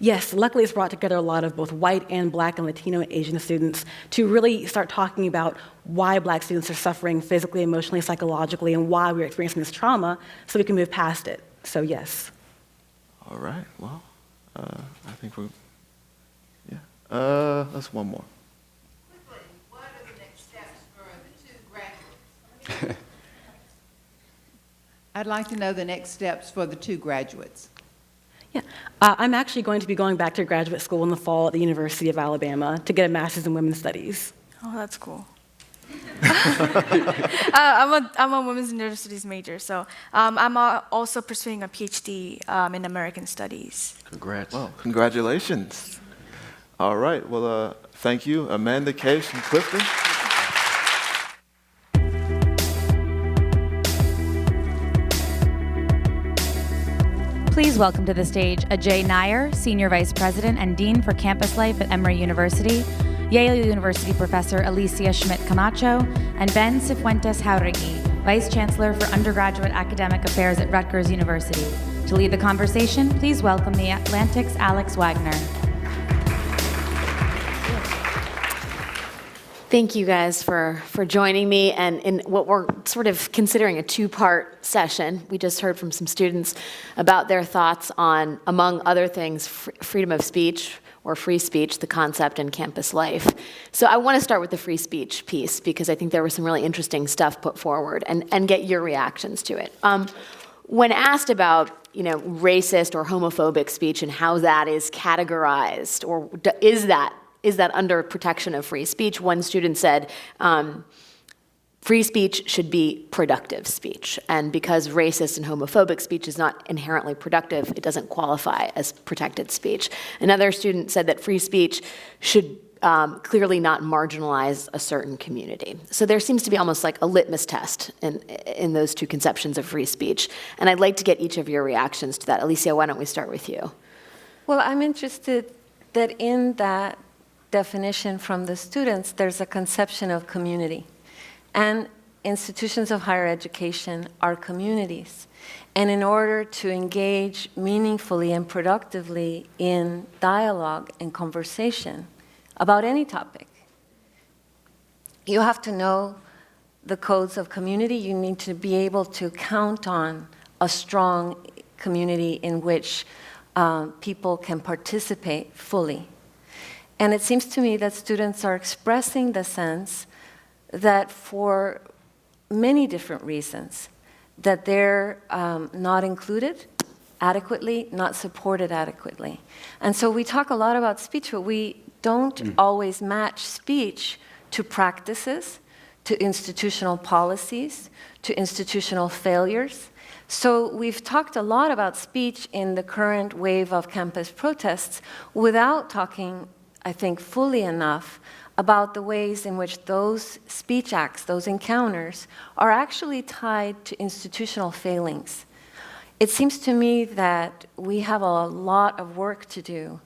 Yes, luckily it's brought together a lot of both white and black and Latino and Asian students to really start talking about why black students are suffering physically, emotionally, psychologically, and why we're experiencing this trauma so we can move past it. So yes. All right, well, I think we're, let's one more. Quickly, what are the next steps for the two graduates? I'd like to know the next steps for the two graduates. Yeah, I'm actually going to be going back to graduate school in the fall at the University of Alabama to get a master's in women's studies. Oh, that's cool. I'm a women's universities major, so I'm also pursuing a PhD in American studies. Congrats. Well, congratulations. All right, well, thank you, Amanda, Case, and Clifton. Please welcome to the stage Ajay Nair, Senior Vice President and Dean for Campus Life at Emory University, Yale University Professor Alicia Schmidt Camacho, and Ben Cifuentes Jauregui, Vice Chancellor for Undergraduate Academic Affairs at Rutgers University. To lead the conversation, please welcome the Atlantic's Alex Wagner. Thank you guys for joining me, and in what we're sort of considering a two-part session. We just heard from some students about their thoughts on, among other things, freedom of speech or free speech, the concept in campus life. So I want to start with the free speech piece because I think there was some really interesting stuff put forward and get your reactions to it. When asked about racist or homophobic speech and how that is categorized, or is that under protection of free speech? One student said, free speech should be productive speech. And because racist and homophobic speech is not inherently productive, it doesn't qualify as protected speech. Another student said that free speech should clearly not marginalize a certain community. So there seems to be almost like a litmus test in those two conceptions of free speech. And I'd like to get each of your reactions to that. Alicia, why don't we start with you? Well, I'm interested that in that definition from the students, there's a conception of community. And institutions of higher education are communities. And in order to engage meaningfully and productively in dialogue and conversation about any topic, you have to know the codes of community. You need to be able to count on a strong community in which people can participate fully. And it seems to me that students are expressing the sense that for many different reasons, that they're not included adequately, not supported adequately. And so we talk a lot about speech, but we don't always match speech to practices, to institutional policies, to institutional failures. So we've talked a lot about speech in the current wave of campus protests without talking, I think, fully enough about the ways in which those speech acts, those encounters, are actually tied to institutional failings. It seems to me that we have a lot of work to do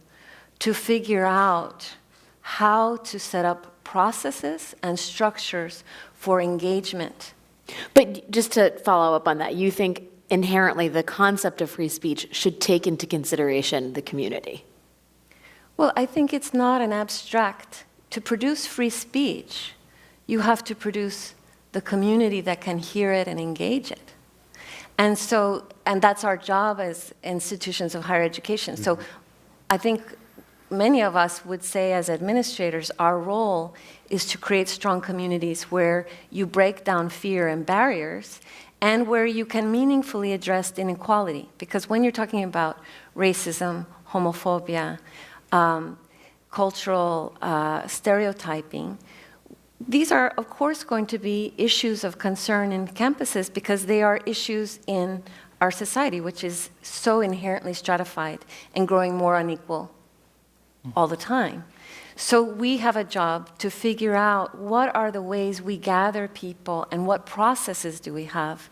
to figure out how to set up processes and structures for engagement. But just to follow up on that, you think inherently the concept of free speech should take into consideration the community? Well, I think it's not an abstract. To produce free speech, you have to produce the community that can hear it and engage it. And that's our job as institutions of higher education. So I think many of us would say as administrators, our role is to create strong communities where you break down fear and barriers and where you can meaningfully address inequality. Because when you're talking about racism, homophobia, cultural stereotyping, these are, of course, going to be issues of concern in campuses because they are issues in our society, which is so inherently stratified and growing more unequal all the time. So we have a job to figure out what are the ways we gather people and what processes do we have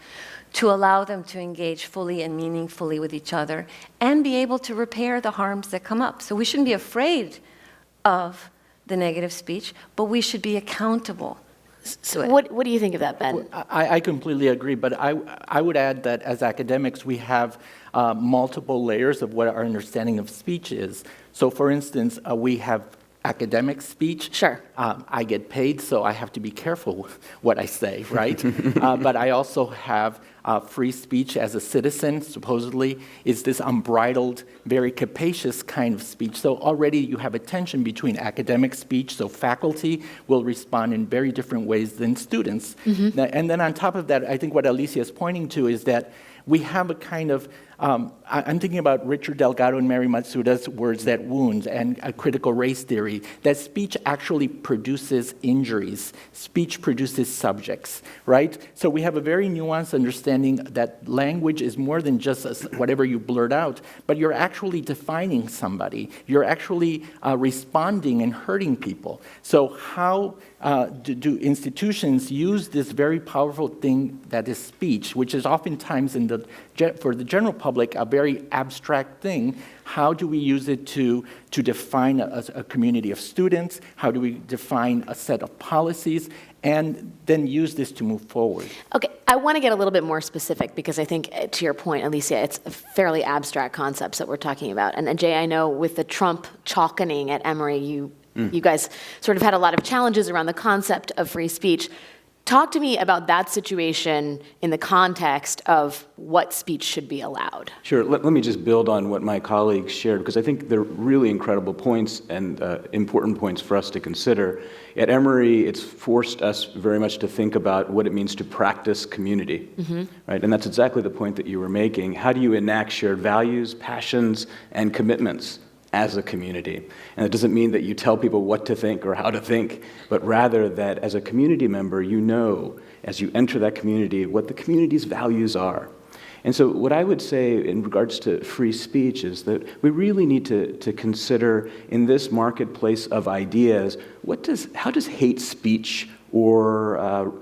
to allow them to engage fully and meaningfully with each other and be able to repair the harms that come up. So we shouldn't be afraid of the negative speech, but we should be accountable. So what do you think of that, Ben? I completely agree, but I would add that as academics, we have multiple layers of what our understanding of speech is. So for instance, we have academic speech. Sure. I get paid, so I have to be careful what I say, right? But I also have free speech as a citizen, supposedly, is this unbridled, very capacious kind of speech. So already you have a tension between academic speech, so faculty will respond in very different ways than students. And then on top of that, I think what Alicia is pointing to is that we have a kind of, I'm thinking about Richard Delgado and Mary Matsuda's Words That Wound and a critical race theory, that speech actually produces injuries. Speech produces subjects, right? So we have a very nuanced understanding that language is more than just whatever you blurt out, but you're actually defining somebody. You're actually responding and hurting people. So how do institutions use this very powerful thing that is speech, which is oftentimes for the general public a very abstract thing? How do we use it to to define a community of students? How do we define a set of policies? And then use this to move forward. Okay, I want to get a little bit more specific because I think, to your point, Alicia, it's fairly abstract concepts that we're talking about. And Jay, I know with the Trump chalkening at Emory, you guys sort of had a lot of challenges around the concept of free speech. Talk to me about that situation in the context of what speech should be allowed. Sure. Let me just build on what my colleagues shared, because I think they're really incredible points and important points for us to consider. At Emory, it's forced us very much to think about what it means to practice community, right? And that's exactly the point that you were making. How do you enact shared values, passions, and commitments as a community? And it doesn't mean that you tell people what to think or how to think, but rather that as a community member, you know, as you enter that community, what the community's values are. And so what I would say in regards to free speech is that we really need to consider in this marketplace of ideas, how does hate speech or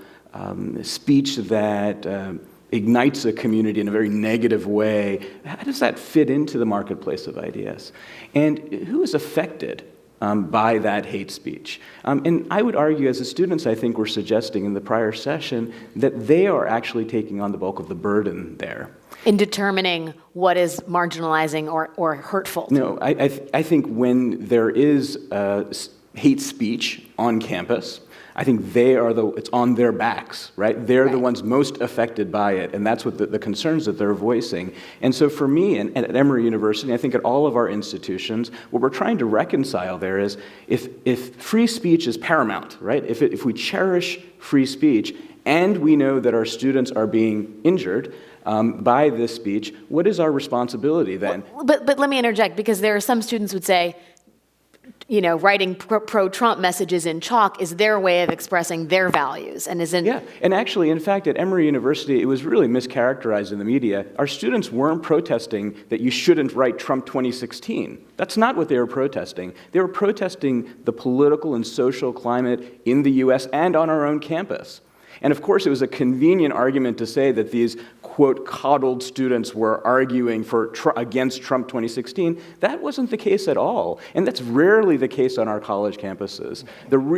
speech that ignites a community in a very negative way, how does that fit into the marketplace of ideas? And who is affected by that hate speech? And I would argue, as the students I think were suggesting in the prior session, that they are actually taking on the bulk of the burden there. In determining what is marginalizing or hurtful. No, I think when there is hate speech on campus, I think it's on their backs, right? They're the ones most affected by it, and that's what the concerns that they're voicing. And so for me, and at Emory University, I think at all of our institutions, what we're trying to reconcile there is if free speech is paramount, right? If we cherish free speech, and we know that our students are being injured by this speech, what is our responsibility then? But let me interject, because there are some students who would say, you know, writing pro-Trump messages in chalk is their way of expressing their values, and isn't. Yeah, and actually, in fact, at Emory University, it was really mischaracterized in the media. Our students weren't protesting that you shouldn't write Trump 2016. That's not what they were protesting. They were protesting the political and social climate in the U.S. and on our own campus. And of course, it was a convenient argument to say that these, quote, coddled students were arguing against Trump 2016. That wasn't the case at all. And that's rarely the case on our college campuses.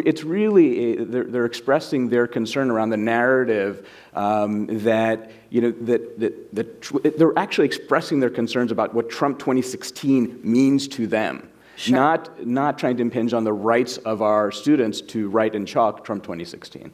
It's really, they're expressing their concern around the narrative that, you know, that they're actually expressing their concerns about what Trump 2016 means to them. Sure. Not trying to impinge on the rights of our students to write in chalk Trump 2016.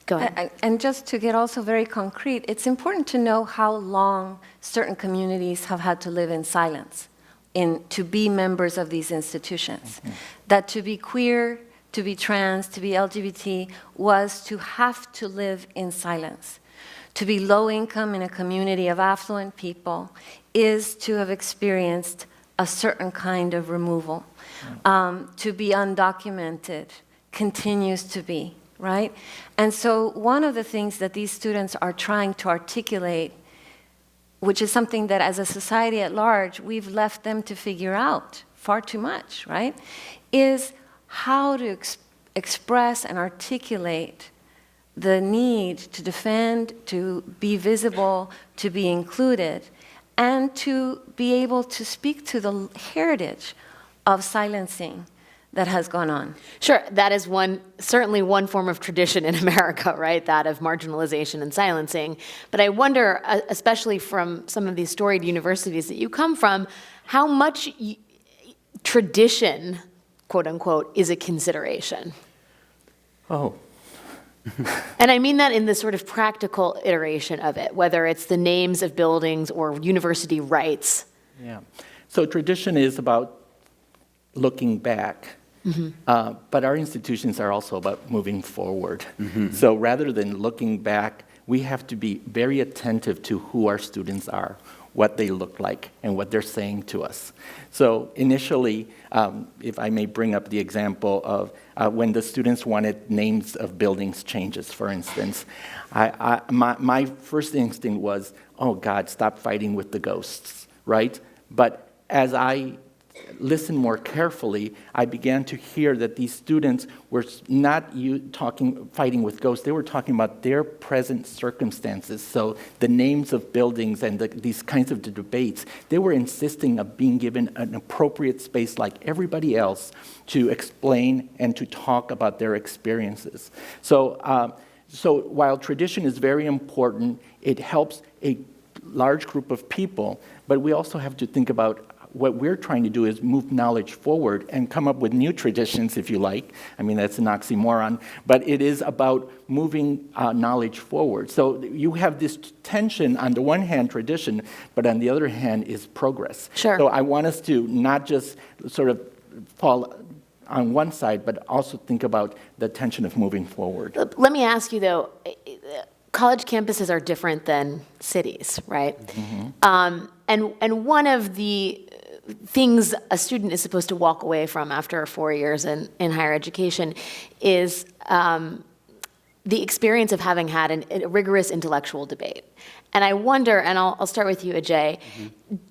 Go ahead. And just to get also very concrete, it's important to know how long certain communities have had to live in silence to be members of these institutions. That to be queer, to be trans, to be LGBT was to have to live in silence. To be low income in a community of affluent people is to have experienced a certain kind of removal. To be undocumented continues to be. Right? And so one of the things that these students are trying to articulate, which is something that as a society at large, we've left them to figure out far too much, right? Is how to express and articulate the need to defend, to be visible, to be included, and to be able to speak to the heritage of silencing that has gone on. Sure, that is certainly one form of tradition in America, right? That of marginalization and silencing. But I wonder, especially from some of these storied universities that you come from, how much tradition, quote unquote, is a consideration? Oh. And I mean that in the sort of practical iteration of it, whether it's the names of buildings or university rights. Yeah. So tradition is about looking back. But our institutions are also about moving forward. So rather than looking back, we have to be very attentive to who our students are, what they look like, and what they're saying to us. So initially, if I may bring up the example of when the students wanted names of buildings changes, for instance, my first instinct was, oh God, stop fighting with the ghosts, right? But as I listened more carefully, I began to hear that these students were not fighting with ghosts, they were talking about their present circumstances. So the names of buildings and these kinds of debates, they were insisting of being given an appropriate space like everybody else to explain and to talk about their experiences. So while tradition is very important, it helps a large group of people, but we also have to think about what we're trying to do is move knowledge forward and come up with new traditions, if you like. I mean, that's an oxymoron, but it is about moving knowledge forward. So you have this tension, on the one hand, tradition, but on the other hand is progress. Sure. So I want us to not just sort of fall on one side, but also think about the tension of moving forward. Let me ask you, though, college campuses are different than cities, right? Mm-hmm. And one of the things a student is supposed to walk away from after 4 years in higher education is the experience of having had a rigorous intellectual debate. And I wonder, and I'll start with you, Ajay,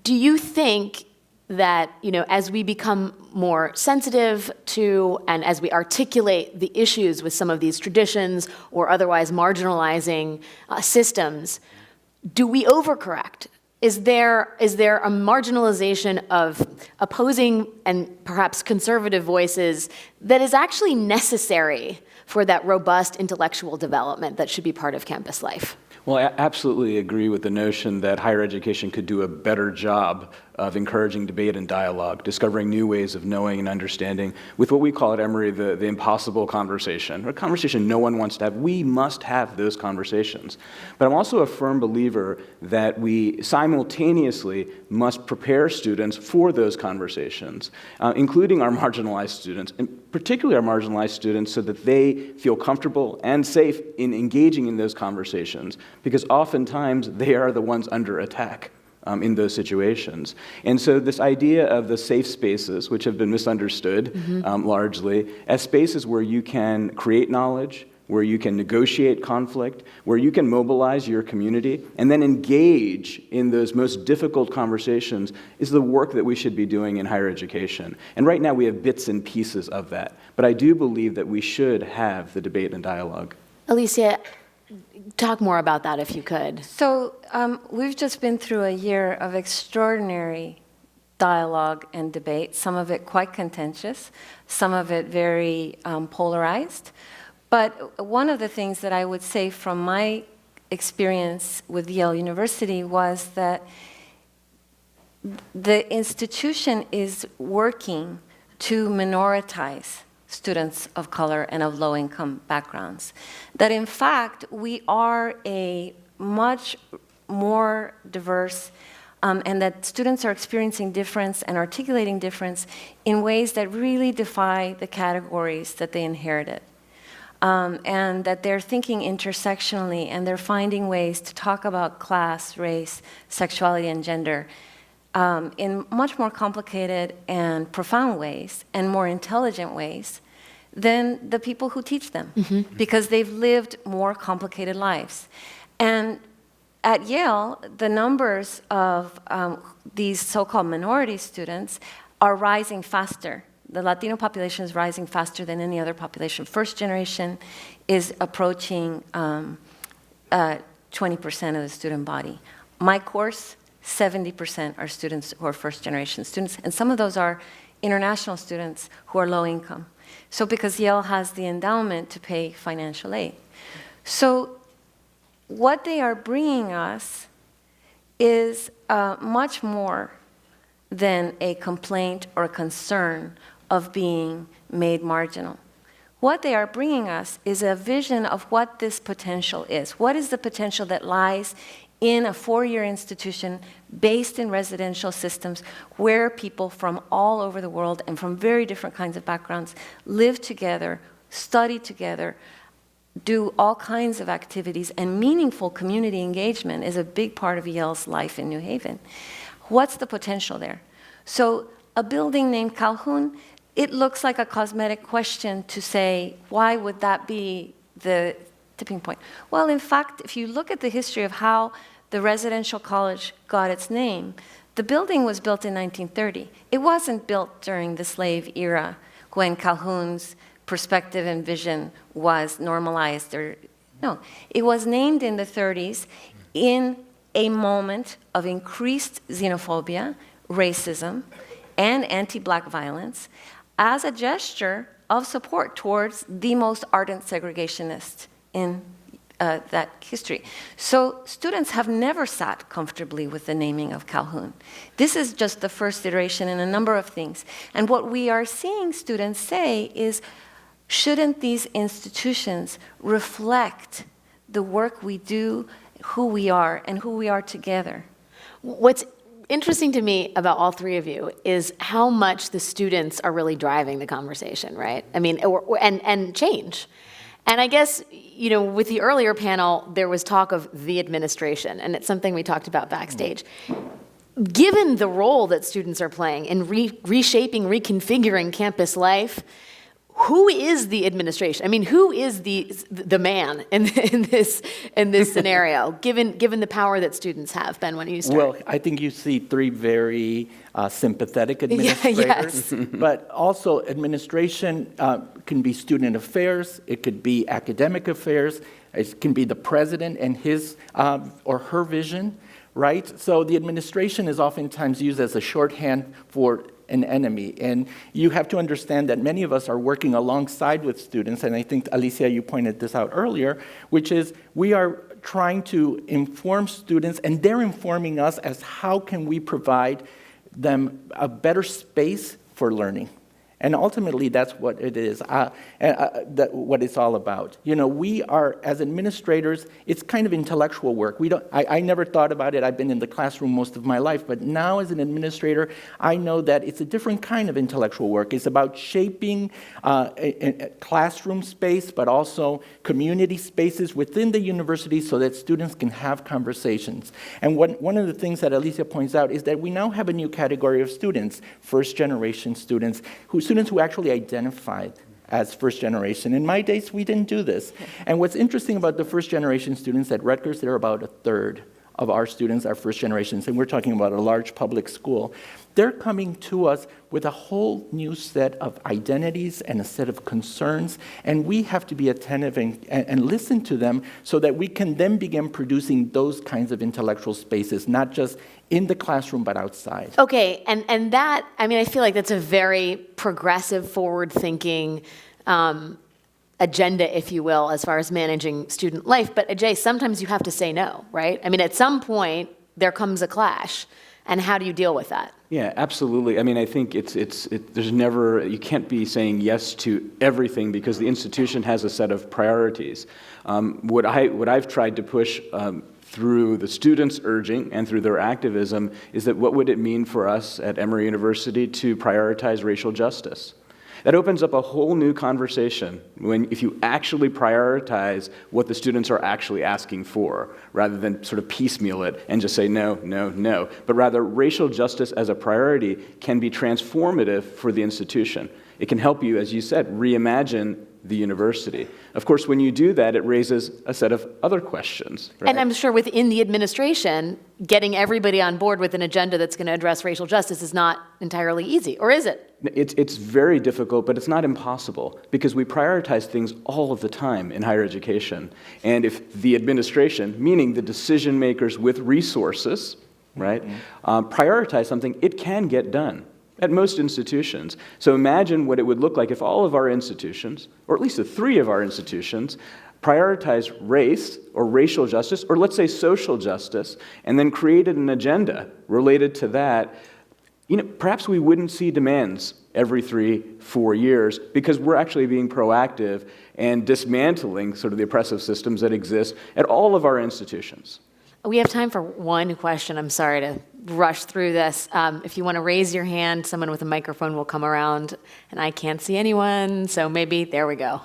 do you think that, as we become more sensitive to and as we articulate the issues with some of these traditions or otherwise marginalizing systems, do we overcorrect? Is there a marginalization of opposing and perhaps conservative voices that is actually necessary for that robust intellectual development that should be part of campus life? Well, I absolutely agree with the notion that higher education could do a better job of encouraging debate and dialogue, discovering new ways of knowing and understanding with what we call at Emory the impossible conversation, a conversation no one wants to have. We must have those conversations. But I'm also a firm believer that we simultaneously must prepare students for those conversations, including our marginalized students, and particularly our marginalized students, so that they feel comfortable and safe in engaging in those conversations, because oftentimes they are the ones under attack in those situations. And so this idea of the safe spaces, which have been misunderstood largely, as spaces where you can create knowledge, where you can negotiate conflict, where you can mobilize your community, and then engage in those most difficult conversations, is the work that we should be doing in higher education. And right now we have bits and pieces of that. But I do believe that we should have the debate and dialogue. Alicia, talk more about that if you could. So we've just been through a year of extraordinary dialogue and debate, some of it quite contentious, some of it very polarized. But one of the things that I would say from my experience with Yale University was that the institution is working to minoritize students of color and of low-income backgrounds. That in fact, we are a much more diverse and that students are experiencing difference and articulating difference in ways that really defy the categories that they inherited. And that they're thinking intersectionally and they're finding ways to talk about class, race, sexuality, and gender in much more complicated and profound ways and more intelligent ways than the people who teach them, because they've lived more complicated lives. And at Yale, the numbers of these so-called minority students are rising faster. The Latino population is rising faster than any other population. First generation is approaching 20% of the student body. My course, 70% are students who are first generation students, and some of those are international students who are low income. So because Yale has the endowment to pay financial aid. So what they are bringing us is much more than a complaint or a concern of being made marginal. What they are bringing us is a vision of what this potential is. What is the potential that lies in a four-year institution based in residential systems where people from all over the world and from very different kinds of backgrounds live together, study together, do all kinds of activities, and meaningful community engagement is a big part of Yale's life in New Haven. What's the potential there? So a building named Calhoun, it looks like a cosmetic question to say, why would that be the tipping point? Well, in fact, if you look at the history of how the residential college got its name, The building was built in 1930. It wasn't built during the slave era when Calhoun's perspective and vision was normalized. No, it was named in the 30s in a moment of increased xenophobia, racism, and anti-Black violence as a gesture of support towards the most ardent segregationist in that history. So students have never sat comfortably with the naming of Calhoun. This is just the first iteration in a number of things. And what we are seeing students say is, shouldn't these institutions reflect the work we do, who we are, and who we are together? What's interesting to me about all three of you is how much the students are really driving the conversation, right? I mean, and change. And I guess, you know, with the earlier panel, there was talk of the administration, and it's something we talked about backstage. Given the role that students are playing in reshaping, reconfiguring campus life, who is the administration? I mean, who is the man in this scenario, given the power that students have? Ben, why don't you start? Well, I think you see three very sympathetic administrators, but also administration can be student affairs, it could be academic affairs, it can be the president and his or her vision, right? So the administration is oftentimes used as a shorthand for an enemy. And you have to understand that many of us are working alongside with students, and I think, Alicia, you pointed this out earlier, which is we are trying to inform students, and they're informing us as how can we provide them a better space for learning. And ultimately, that's what it is, what it's all about. You know, we are, as administrators, it's kind of intellectual work. I never thought about it. I've been in the classroom most of my life. But now, as an administrator, I know that it's a different kind of intellectual work. It's about shaping a classroom space, but also community spaces within the university so that students can have conversations. And one of the things that Alicia points out is that we now have a new category of students, first-generation students, students who actually identified as first generation. In my days, we didn't do this. And what's interesting about the first generation students at Rutgers, they're about a third of our students are first generations, and we're talking about a large public school. They're coming to us with a whole new set of identities and a set of concerns, and we have to be attentive and listen to them so that we can then begin producing those kinds of intellectual spaces, not just in the classroom, but outside. Okay, and that, I mean, I feel like that's a very progressive, forward-thinking agenda, if you will, as far as managing student life. But Ajay, sometimes you have to say no, right? I mean, at some point, there comes a clash. And how do you deal with that? Yeah, absolutely. I mean, I think there's never, you can't be saying yes to everything because the institution has a set of priorities. What I've tried to push through the students' urging and through their activism is that what would it mean for us at Emory University to prioritize racial justice? That opens up a whole new conversation if you actually prioritize what the students are actually asking for, rather than sort of piecemeal it and just say no, no, no. But rather, racial justice as a priority can be transformative for the institution. It can help you, as you said, reimagine the university. Of course, when you do that, it raises a set of other questions. Right? And I'm sure within the administration, getting everybody on board with an agenda that's going to address racial justice is not entirely easy, or is it? It's very difficult, but it's not impossible, because we prioritize things all of the time in higher education. And if the administration, meaning the decision makers with resources, right, prioritize something, it can get done at most institutions. So imagine what it would look like if all of our institutions, or at least the three of our institutions, prioritize race or racial justice, or let's say social justice, and then created an agenda related to that. You know, perhaps we wouldn't see demands every 3-4 years because we're actually being proactive and dismantling sort of the oppressive systems that exist at all of our institutions. We have time for one question. I'm sorry to rush through this. If you want to raise your hand, someone with a microphone will come around, and I can't see anyone, so maybe, there we go.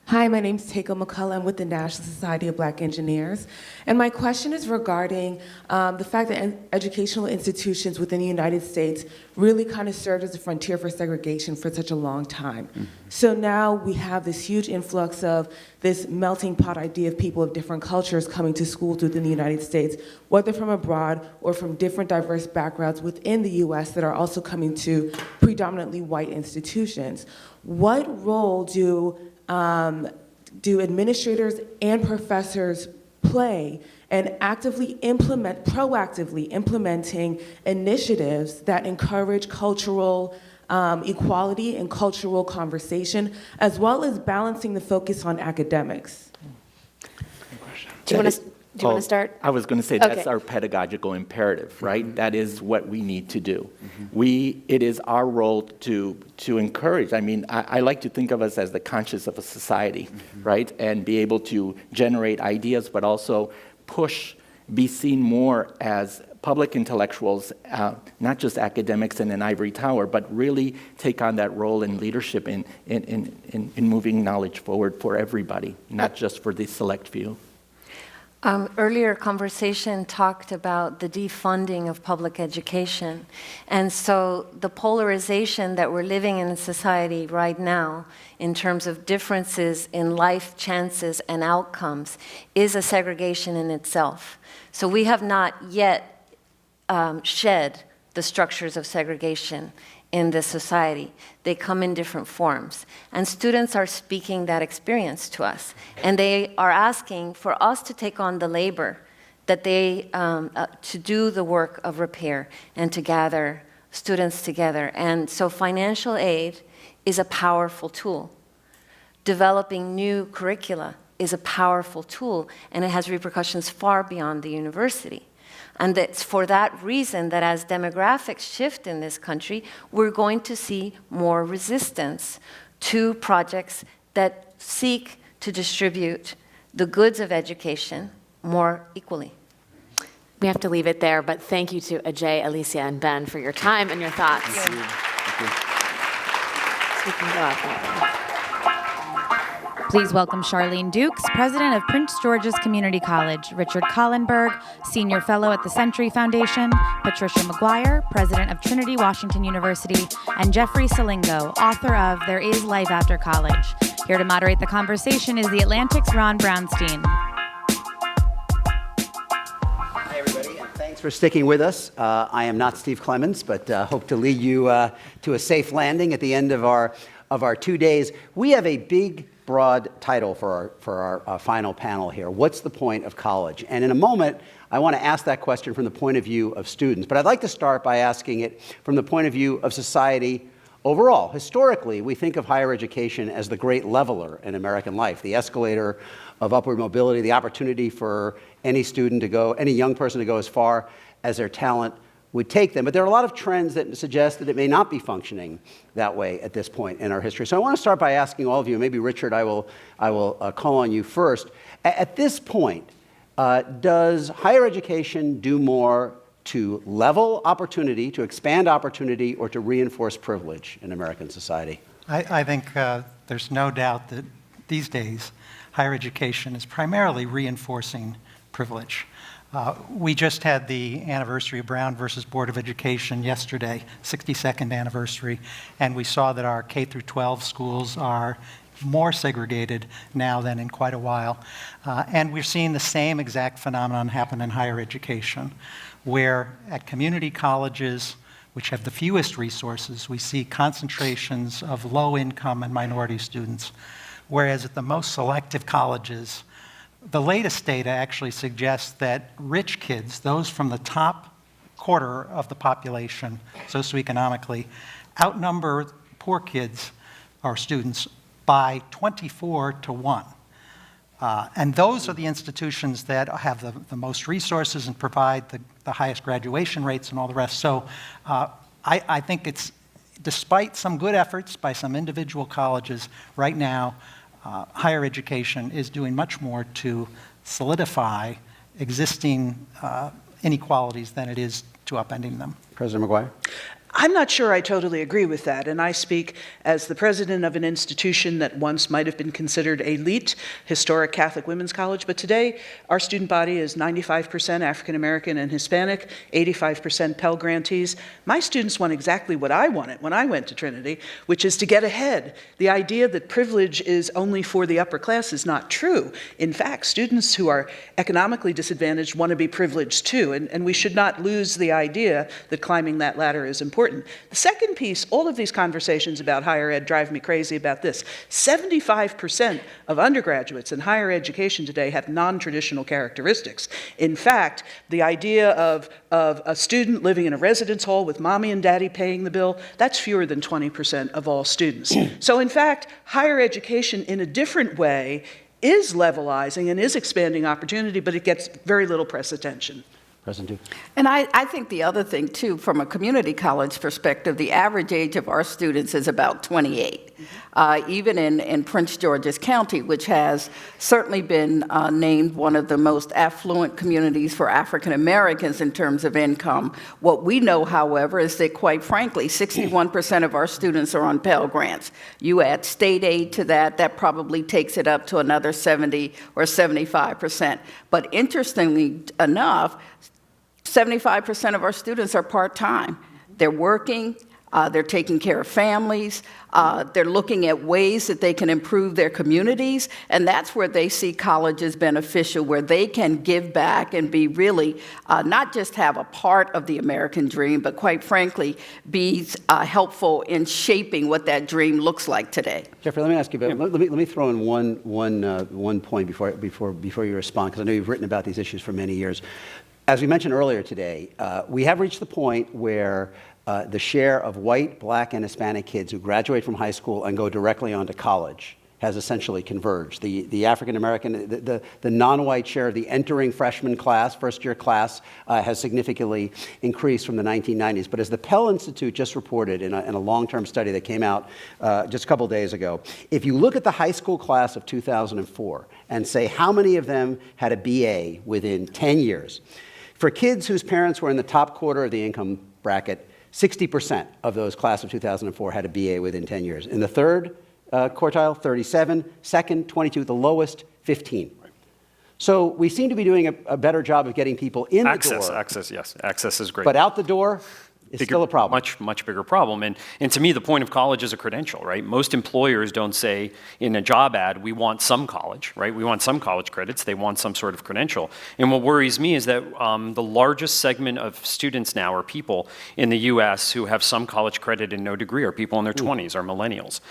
Hi, my name is Takeo McCullough. I'm with the National Society of Black Engineers. And my question is regarding the fact that educational institutions within the United States really kind of served as a frontier for segregation for such a long time. Mm-hmm. So now we have this huge influx of this melting pot idea of people of different cultures coming to schools within the United States, whether from abroad or from different diverse backgrounds within the US that are also coming to predominantly white institutions. What role do administrators and professors play in proactively implementing initiatives that encourage cultural equality and cultural conversation, as well as balancing the focus on academics? Do you want to start? I was going to say that's our pedagogical imperative, right? Mm-hmm. That is what we need to do. Mm-hmm. It is our role to encourage. I mean, I like to think of us as the conscience of a society, mm-hmm. right? And be able to generate ideas, but also be seen more as public intellectuals, not just academics in an ivory tower, but really take on that role in leadership in moving knowledge forward for everybody, not just for the select few. Earlier conversation talked about the defunding of public education. And so the polarization that we're living in society right now in terms of differences in life chances and outcomes is a segregation in itself. So we have not yet shed the structures of segregation in this society. They come in different forms. And students are speaking that experience to us. And they are asking for us to take on the labor that to do the work of repair and to gather students together. And so financial aid is a powerful tool. Developing new curricula is a powerful tool, and it has repercussions far beyond the university. And it's for that reason that as demographics shift in this country, we're going to see more resistance to projects that seek to distribute the goods of education more equally. We have to leave it there, but thank you to Ajay, Alicia, and Ben for your time and your thoughts. Thank you. So we can go out there. Please welcome Charlene Dukes, President of Prince George's Community College, Richard Collenberg, Senior Fellow at the Century Foundation, Patricia McGuire, President of Trinity Washington University, and Jeffrey Salingo, author of There Is Life After College. Here to moderate the conversation is The Atlantic's Ron Brownstein. Hi, everybody, and thanks for sticking with us. I am not Steve Clemens, but hope to lead you to a safe landing at the end of our 2 days. We have a big, broad title for our final panel here. What's the point of college? And in a moment, I want to ask that question from the point of view of students. But I'd like to start by asking it from the point of view of society overall. Historically, we think of higher education as the great leveler in American life, the escalator of upward mobility, the opportunity for any student to go, any young person to go as far as their talent would take them. But there are a lot of trends that suggest that it may not be functioning that way at this point in our history. So I want to start by asking all of you, maybe Richard, I will call on you first. At this point, does higher education do more to level opportunity, to expand opportunity, or to reinforce privilege in American society? I think there's no doubt that these days higher education is primarily reinforcing privilege. We just had the anniversary of Brown versus Board of Education yesterday, 62nd anniversary, and we saw that our K through 12 schools are more segregated now than in quite a while. And we're seeing the same exact phenomenon happen in higher education, where at community colleges, which have the fewest resources, we see concentrations of low-income and minority students, whereas at the most selective colleges, the latest data actually suggests that rich kids, those from the top quarter of the population socioeconomically, outnumber poor kids or students by 24-1. And those are the institutions that have the most resources and provide the highest graduation rates and all the rest. So I think it's, despite some good efforts by some individual colleges, right now, higher education is doing much more to solidify existing inequalities than it is to upending them. President McGuire? I'm not sure I totally agree with that, and I speak as the president of an institution that once might have been considered elite, historic Catholic Women's College, but today our student body is 95% African American and Hispanic, 85% Pell grantees. My students want exactly what I wanted when I went to Trinity, which is to get ahead. The idea that privilege is only for the upper class is not true. In fact, students who are economically disadvantaged want to be privileged too, and we should not lose the idea that climbing that ladder is important. The second piece, all of these conversations about higher ed drive me crazy about this. 75% of undergraduates in higher education today have non-traditional characteristics. In fact, the idea of a student living in a residence hall with mommy and daddy paying the bill, that's fewer than 20% of all students. So in fact, higher education in a different way is levelizing and is expanding opportunity, but it gets very little press attention. President Duke. And I think the other thing, too, from a community college perspective, the average age of our students is about 28. Even in Prince George's County, which has certainly been named one of the most affluent communities for African Americans in terms of income. What we know, however, is that, quite frankly, 61% of our students are on Pell Grants. You add state aid to that, that probably takes it up to another 70 or 75%. But interestingly enough, 75% of our students are part-time. They're working, they're taking care of families, they're looking at ways that they can improve their communities, and that's where they see college as beneficial, where they can give back and be really, not just have a part of the American dream, but quite frankly, be helpful in shaping what that dream looks like today. Jeffrey, let me ask you, let me throw in one point before you respond, because I know you've written about these issues for many years. As we mentioned earlier today, we have reached the point where the share of white, black, and Hispanic kids who graduate from high school and go directly on to college has essentially converged. The African American, the non-white share of the entering freshman class, first-year class, has significantly increased from the 1990s. But as the Pell Institute just reported in a long-term study that came out just a couple days ago, if you look at the high school class of 2004 and say how many of them had a BA within 10 years, for kids whose parents were in the top quarter of the income bracket, 60% of those class of 2004 had a BA within 10 years. In the third quartile, 37, second, 22, the lowest, 15. So we seem to be doing a better job of getting people in the door. Access, yes. Access is great. But out the door, it's still a problem. Much bigger problem. And to me, the point of college is a credential, right? Most employers don't say in a job ad, we want some college, right? We want some college credits. They want some sort of credential. And what worries me is that the largest segment of students now are people in the U.S. who have some college credit and no degree, or people in their 20s, or millennials,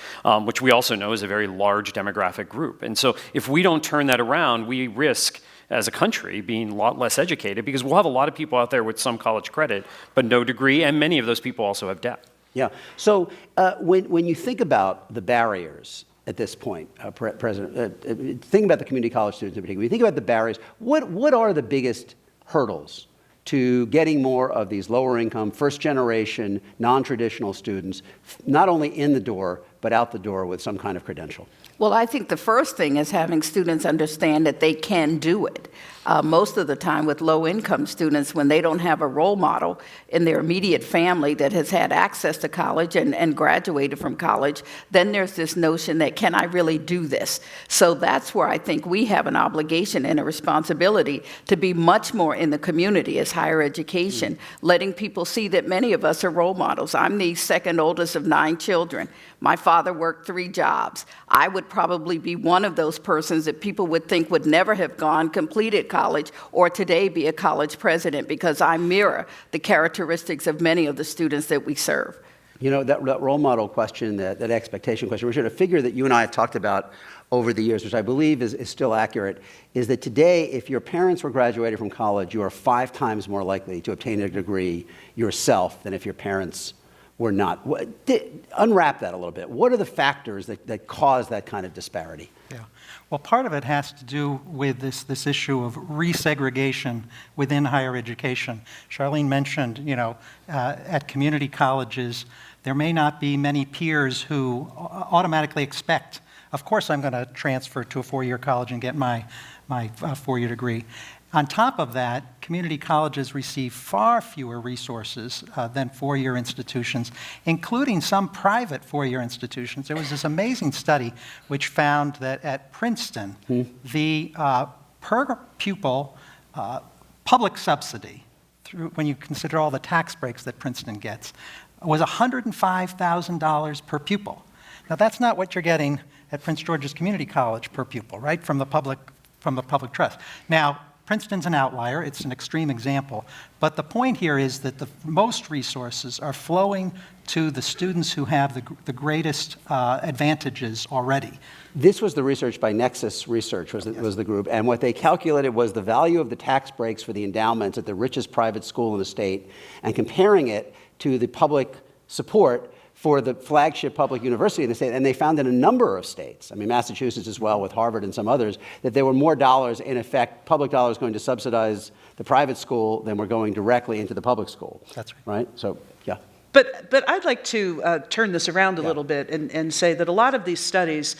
which we also know is a very large demographic group. And so if we don't turn that around, we risk as a country being a lot less educated, because we'll have a lot of people out there with some college credit but no degree, and many of those people also have debt. Yeah. So when you think about the barriers at this point, President, think about the community college students in particular. When you think about the barriers, what are the biggest hurdles to getting more of these lower income, first generation, non-traditional students, not only in the door, but out the door with some kind of credential? Well, I think the first thing is having students understand that they can do it. Most of the time with low-income students, when they don't have a role model in their immediate family that has had access to college and graduated from college, then there's this notion that, can I really do this? So that's where I think we have an obligation and a responsibility to be much more in the community as higher education, letting people see that many of us are role models. I'm the second oldest of 9 children. My father worked 3 jobs. I would probably be one of those persons that people would think would never have completed college, or today be a college president, because I mirror the characteristics of many of the students that we serve. You know, that role model question, that expectation question, Richard, a figure that you and I have talked about over the years, which I believe is still accurate, is that today, if your parents were graduated from college, you are 5 times more likely to obtain a degree yourself than if your parents were not. Unwrap that a little bit. What are the factors that cause that kind of disparity? Yeah. Well, part of it has to do with this issue of resegregation within higher education. Charlene mentioned, at community colleges, there may not be many peers who automatically expect of course I'm going to transfer to a four-year college and get my four-year degree. On top of that, community colleges receive far fewer resources than four-year institutions, including some private four-year institutions. There was this amazing study which found that at Princeton, the per pupil public subsidy, when you consider all the tax breaks that Princeton gets, was $105,000 per pupil. Now that's not what you're getting at Prince George's Community College per pupil, right, from the public trust. Now, Princeton's an outlier, it's an extreme example, but the point here is that the most resources are flowing to the students who have the greatest advantages already. This was the research by Nexus Research, was the group, and what they calculated was the value of the tax breaks for the endowments at the richest private school in the state, and comparing it to the public support for the flagship public university in the state, and they found in a number of states, I mean Massachusetts as well with Harvard and some others, that there were more dollars, in effect, public dollars going to subsidize the private school than were going directly into the public school. That's right. Right? So, yeah. But I'd like to turn this around a little bit and say that a lot of these studies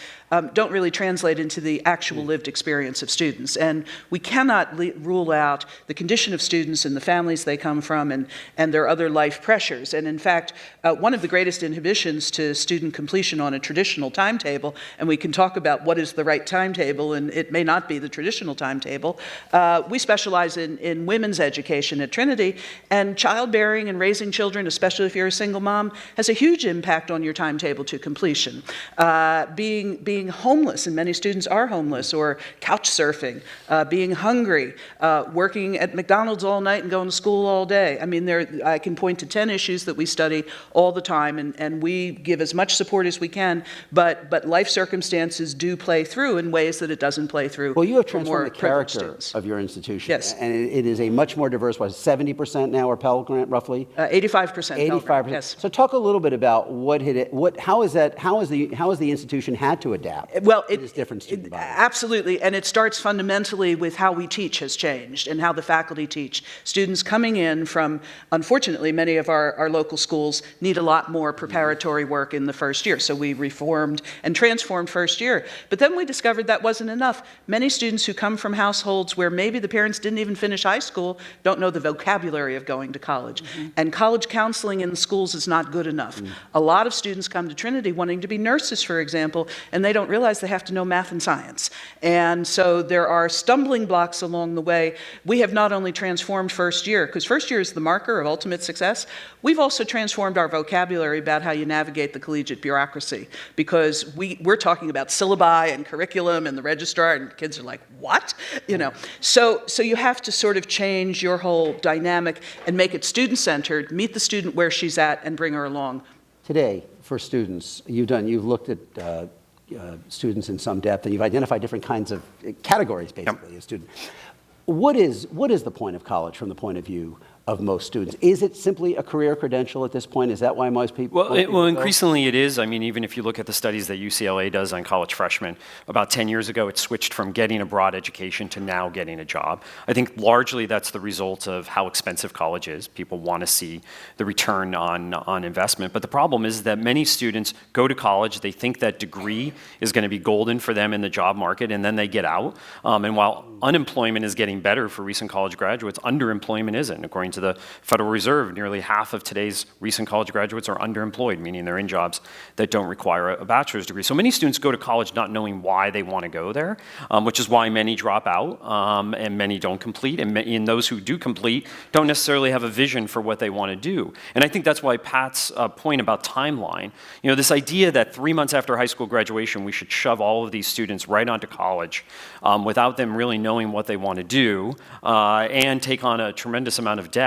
don't really translate into the actual lived experience of students. And we cannot rule out the condition of students and the families they come from and their other life pressures. And in fact, one of the greatest inhibitions to student completion on a traditional timetable, and we can talk about what is the right timetable, and it may not be the traditional timetable, we specialize in women's education at Trinity, and childbearing and raising children, especially if you're a single mom, has a huge impact on your timetable to completion. Being homeless, and many students are homeless, or couch surfing, being hungry, working at McDonald's all night and going to school all day. I mean, I can point to 10 issues that we study all the time, and we give as much support as we can, but life circumstances do play through in ways that it doesn't play through. Well, you have transformed the character of your institution. Yes. And it is a much more diverse, 70% now are Pell Grant, roughly? 85%. 85%. Yes. So talk a little bit about how has the institution had to adapt to this different student body? Absolutely, and it starts fundamentally with how we teach has changed and how the faculty teach. Students coming in from, unfortunately, many of our local schools need a lot more preparatory work in the first year. So we reformed and transformed first year. But then we discovered that wasn't enough. Many students who come from households where maybe the parents didn't even finish high school don't know the vocabulary of going to college. And college counseling in the schools is not good enough. A lot of students come to Trinity wanting to be nurses, for example, and they don't realize they have to know math and science. And so there are stumbling blocks along the way. We have not only transformed first year, because first year is the marker of ultimate success, we've also transformed our vocabulary about how you navigate the collegiate bureaucracy, because we're talking about syllabi and curriculum and the registrar, and kids are like, what? You know, so you have to sort of change your whole dynamic and make it student-centered, meet the student where she's at, and bring her along. Today, for students, you've looked at students in some depth, and you've identified different kinds of categories, basically, of students. What is the point of college from the point of view of most students? Is it simply a career credential at this point? Is that why most people? Well, increasingly it is. I mean, even if you look at the studies that UCLA does on college freshmen, about 10 years ago it switched from getting a broad education to now getting a job. I think largely that's the result of how expensive college is. People want to see the return on investment. But the problem is that many students go to college, they think that degree is going to be golden for them in the job market, and then they get out. And while unemployment is getting better for recent college graduates, underemployment isn't. According to the Federal Reserve, nearly half of today's recent college graduates are underemployed, meaning they're in jobs that don't require a bachelor's degree. So many students go to college not knowing why they want to go there, which is why many drop out and many don't complete. And those who do complete don't necessarily have a vision for what they want to do. And I think that's why Pat's point about timeline, this idea that 3 months after high school graduation, we should shove all of these students right onto college without them really knowing what they want to do and take on a tremendous amount of debt,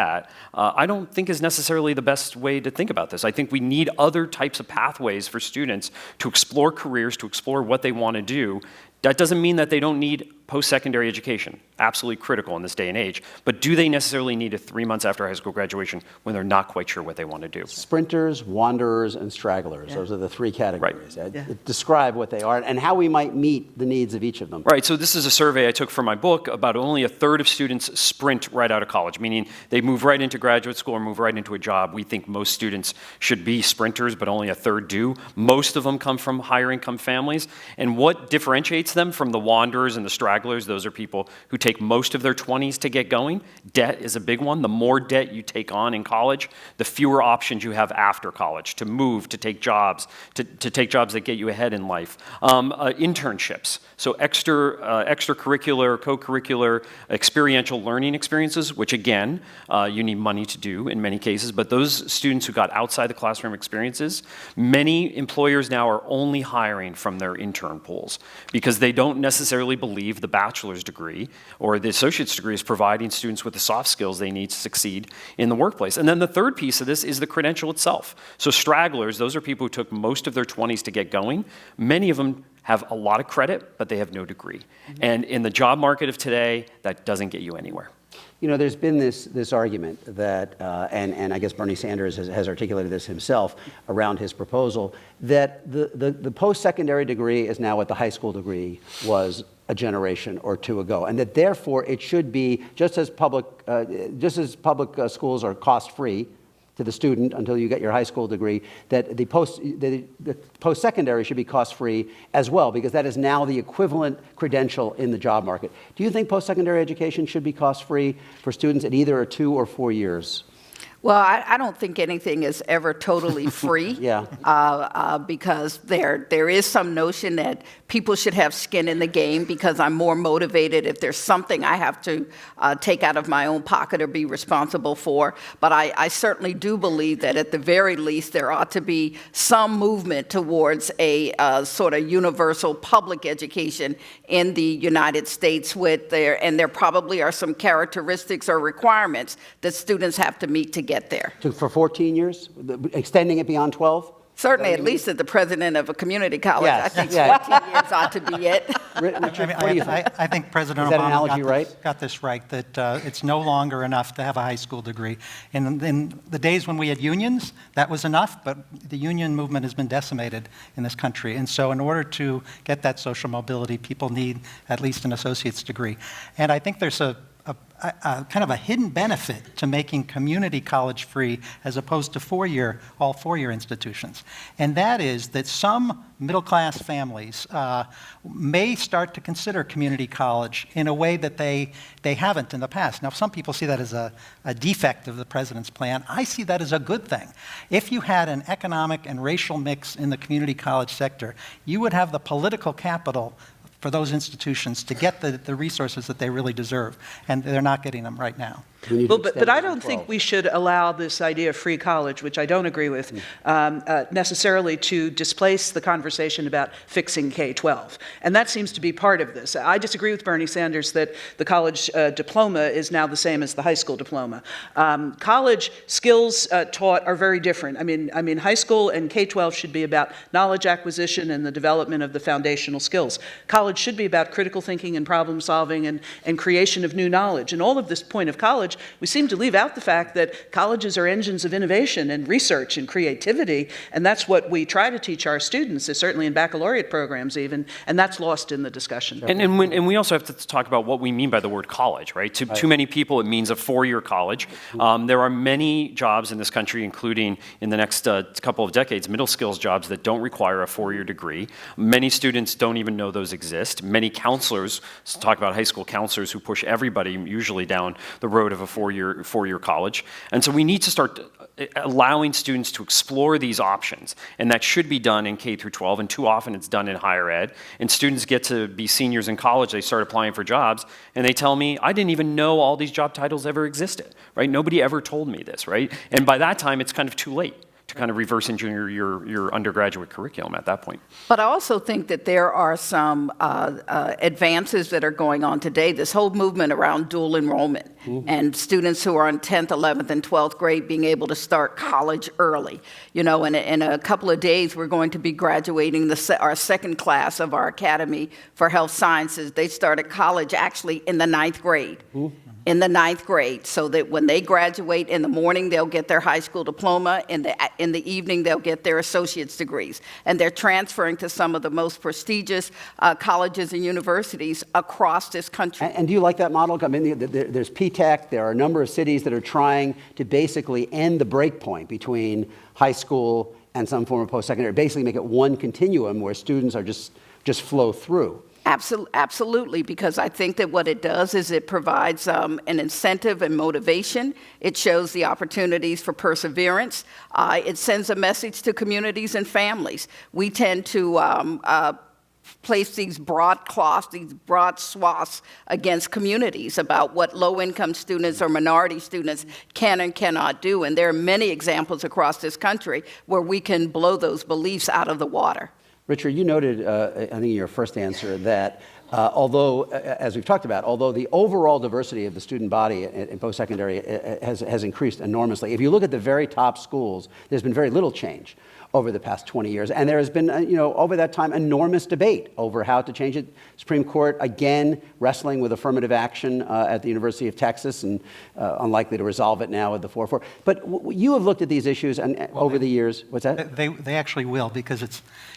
I don't think is necessarily the best way to think about this. I think we need other types of pathways for students to explore careers, to explore what they want to do. That doesn't mean that they don't need post-secondary education, absolutely critical in this day and age, but do they necessarily need it 3 months after high school graduation when they're not quite sure what they want to do? Sprinters, wanderers, and stragglers. Those are the three categories. Right. Describe what they are and how we might meet the needs of each of them. Right, so this is a survey I took for my book. About only a third of students sprint right out of college, meaning they move right into graduate school or move right into a job. We think most students should be sprinters, but only a third do. Most of them come from higher income families. And what differentiates them from the wanderers and the stragglers, those are people who take most of their 20s to get going. Debt is a big one. The more debt you take on in college, the fewer options you have after college to move, to take jobs, to take jobs that get you ahead in life. Internships, so extracurricular, co-curricular, experiential learning experiences, which again, you need money to do in many cases, but those students who got outside the classroom experiences, many employers now are only hiring from their intern pools because they don't necessarily believe the bachelor's degree or the associate's degree is providing students with the soft skills they need to succeed in the workplace. And then the third piece of this is the credential itself. So stragglers, those are people who took most of their 20s to get going. Many of them have a lot of credit, but they have no degree. And in the job market of today, that doesn't get you anywhere. You know, there's been this argument that, and I guess Bernie Sanders has articulated this himself around his proposal, that the post-secondary degree is now what the high school degree was a generation or two ago, and that therefore it should be, just as public schools are cost-free to the student until you get your high school degree, that the post-secondary should be cost-free as well, because that is now the equivalent credential in the job market. Do you think post-secondary education should be cost-free for students at either 2 or 4 years? Well, I don't think anything is ever totally free. Because there is some notion that people should have skin in the game because I'm more motivated if there's something I have to take out of my own pocket or be responsible for. But I certainly do believe that at the very least there ought to be some movement towards a sort of universal public education in the United States and there probably are some characteristics or requirements that students have to meet to get there. For 14 years? Extending it beyond 12? Certainly, at least as the president of a community college, yes. I think 14 years ought to be it. I think President Obama got this right, that it's no longer enough to have a high school degree. In the days when we had unions, that was enough, but the union movement has been decimated in this country. And so in order to get that social mobility, people need at least an associate's degree. And I think there's a kind of a hidden benefit to making community college free as opposed to all four-year institutions. And that is that some middle-class families may start to consider community college in a way that they haven't in the past. Now, some people see that as a defect of the president's plan. I see that as a good thing. If you had an economic and racial mix in the community college sector, you would have the political capital for those institutions to get the resources that they really deserve, and they're not getting them right now. Well, but I don't think we should allow this idea of free college, which I don't agree with, necessarily to displace the conversation about fixing K-12. And that seems to be part of this. I disagree with Bernie Sanders that the college diploma is now the same as the high school diploma. College skills taught are very different. I mean, high school and K-12 should be about knowledge acquisition and the development of the foundational skills. College should be about critical thinking and problem solving and creation of new knowledge. And all of this point of college, we seem to leave out the fact that colleges are engines of innovation and research and creativity, and that's what we try to teach our students, certainly in baccalaureate programs even, and that's lost in the discussion. And we also have to talk about what we mean by the word college, right? To too many people, it means a four-year college. There are many jobs in this country, including in the next couple of decades, middle skills jobs that don't require a four-year degree. Many students don't even know those exist. Many counselors, talk about high school counselors who push everybody usually down the road of a four-year college. And so we need to start allowing students to explore these options. And that should be done in K through 12, and too often it's done in higher ed. And students get to be seniors in college, they start applying for jobs, and they tell me, I didn't even know all these job titles ever existed, right? Nobody ever told me this, right? And by that time, it's kind of too late. to kind of reverse engineer your undergraduate curriculum at that point. But I also think that there are some advances that are going on today, this whole movement around dual enrollment and students who are in 10th, 11th, and 12th grade being able to start college early. You know, in a couple of days, we're going to be graduating our second class of our Academy for Health Sciences. They started college actually in the 9th grade. In the 9th grade, so that when they graduate in the morning, they'll get their high school diploma. In the evening, they'll get their associate's degrees. And they're transferring to some of the most prestigious colleges and universities across this country. And do you like that model? I mean, there's P-TECH. There are a number of cities that are trying to basically end the break point between high school and some form of post-secondary, basically make it one continuum where students are just flow through. Absolutely, because I think that what it does is it provides an incentive and motivation. It shows the opportunities for perseverance. It sends a message to communities and families. We tend to place these broad cloths, these broad swaths against communities about what low-income students or minority students can and cannot do. And there are many examples across this country where we can blow those beliefs out of the water. Richard, you noted, I think in your first answer, that although, as we've talked about, although the overall diversity of the student body in post-secondary has increased enormously, if you look at the very top schools, there's been very little change over the past 20 years. And there has been, over that time, enormous debate over how to change it. Supreme Court, again, wrestling with affirmative action at the University of Texas and unlikely to resolve it now with the 4-4. But you have looked at these issues over the years. What's that? They actually will, because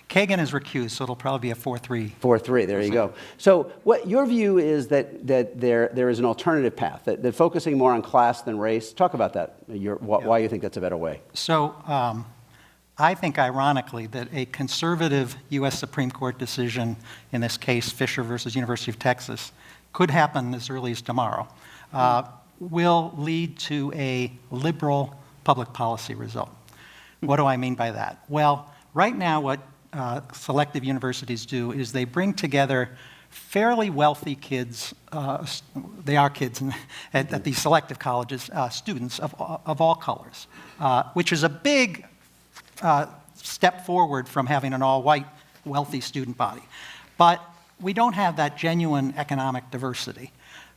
Kagan is recused, so it'll probably be a 4-3. 4-3, there you go. So what your view is that there is an alternative path, that focusing more on class than race. Talk about that, why you think that's a better way. So I think, ironically, that a conservative U.S. Supreme Court decision, in this case, Fisher versus University of Texas, could happen as early as tomorrow, will lead to a liberal public policy result. What do I mean by that? Well, right now what selective universities do is they bring together fairly wealthy kids, they are kids at these selective colleges, students of all colors, which is a big step forward from having an all-white, wealthy student body. But we don't have that genuine economic diversity.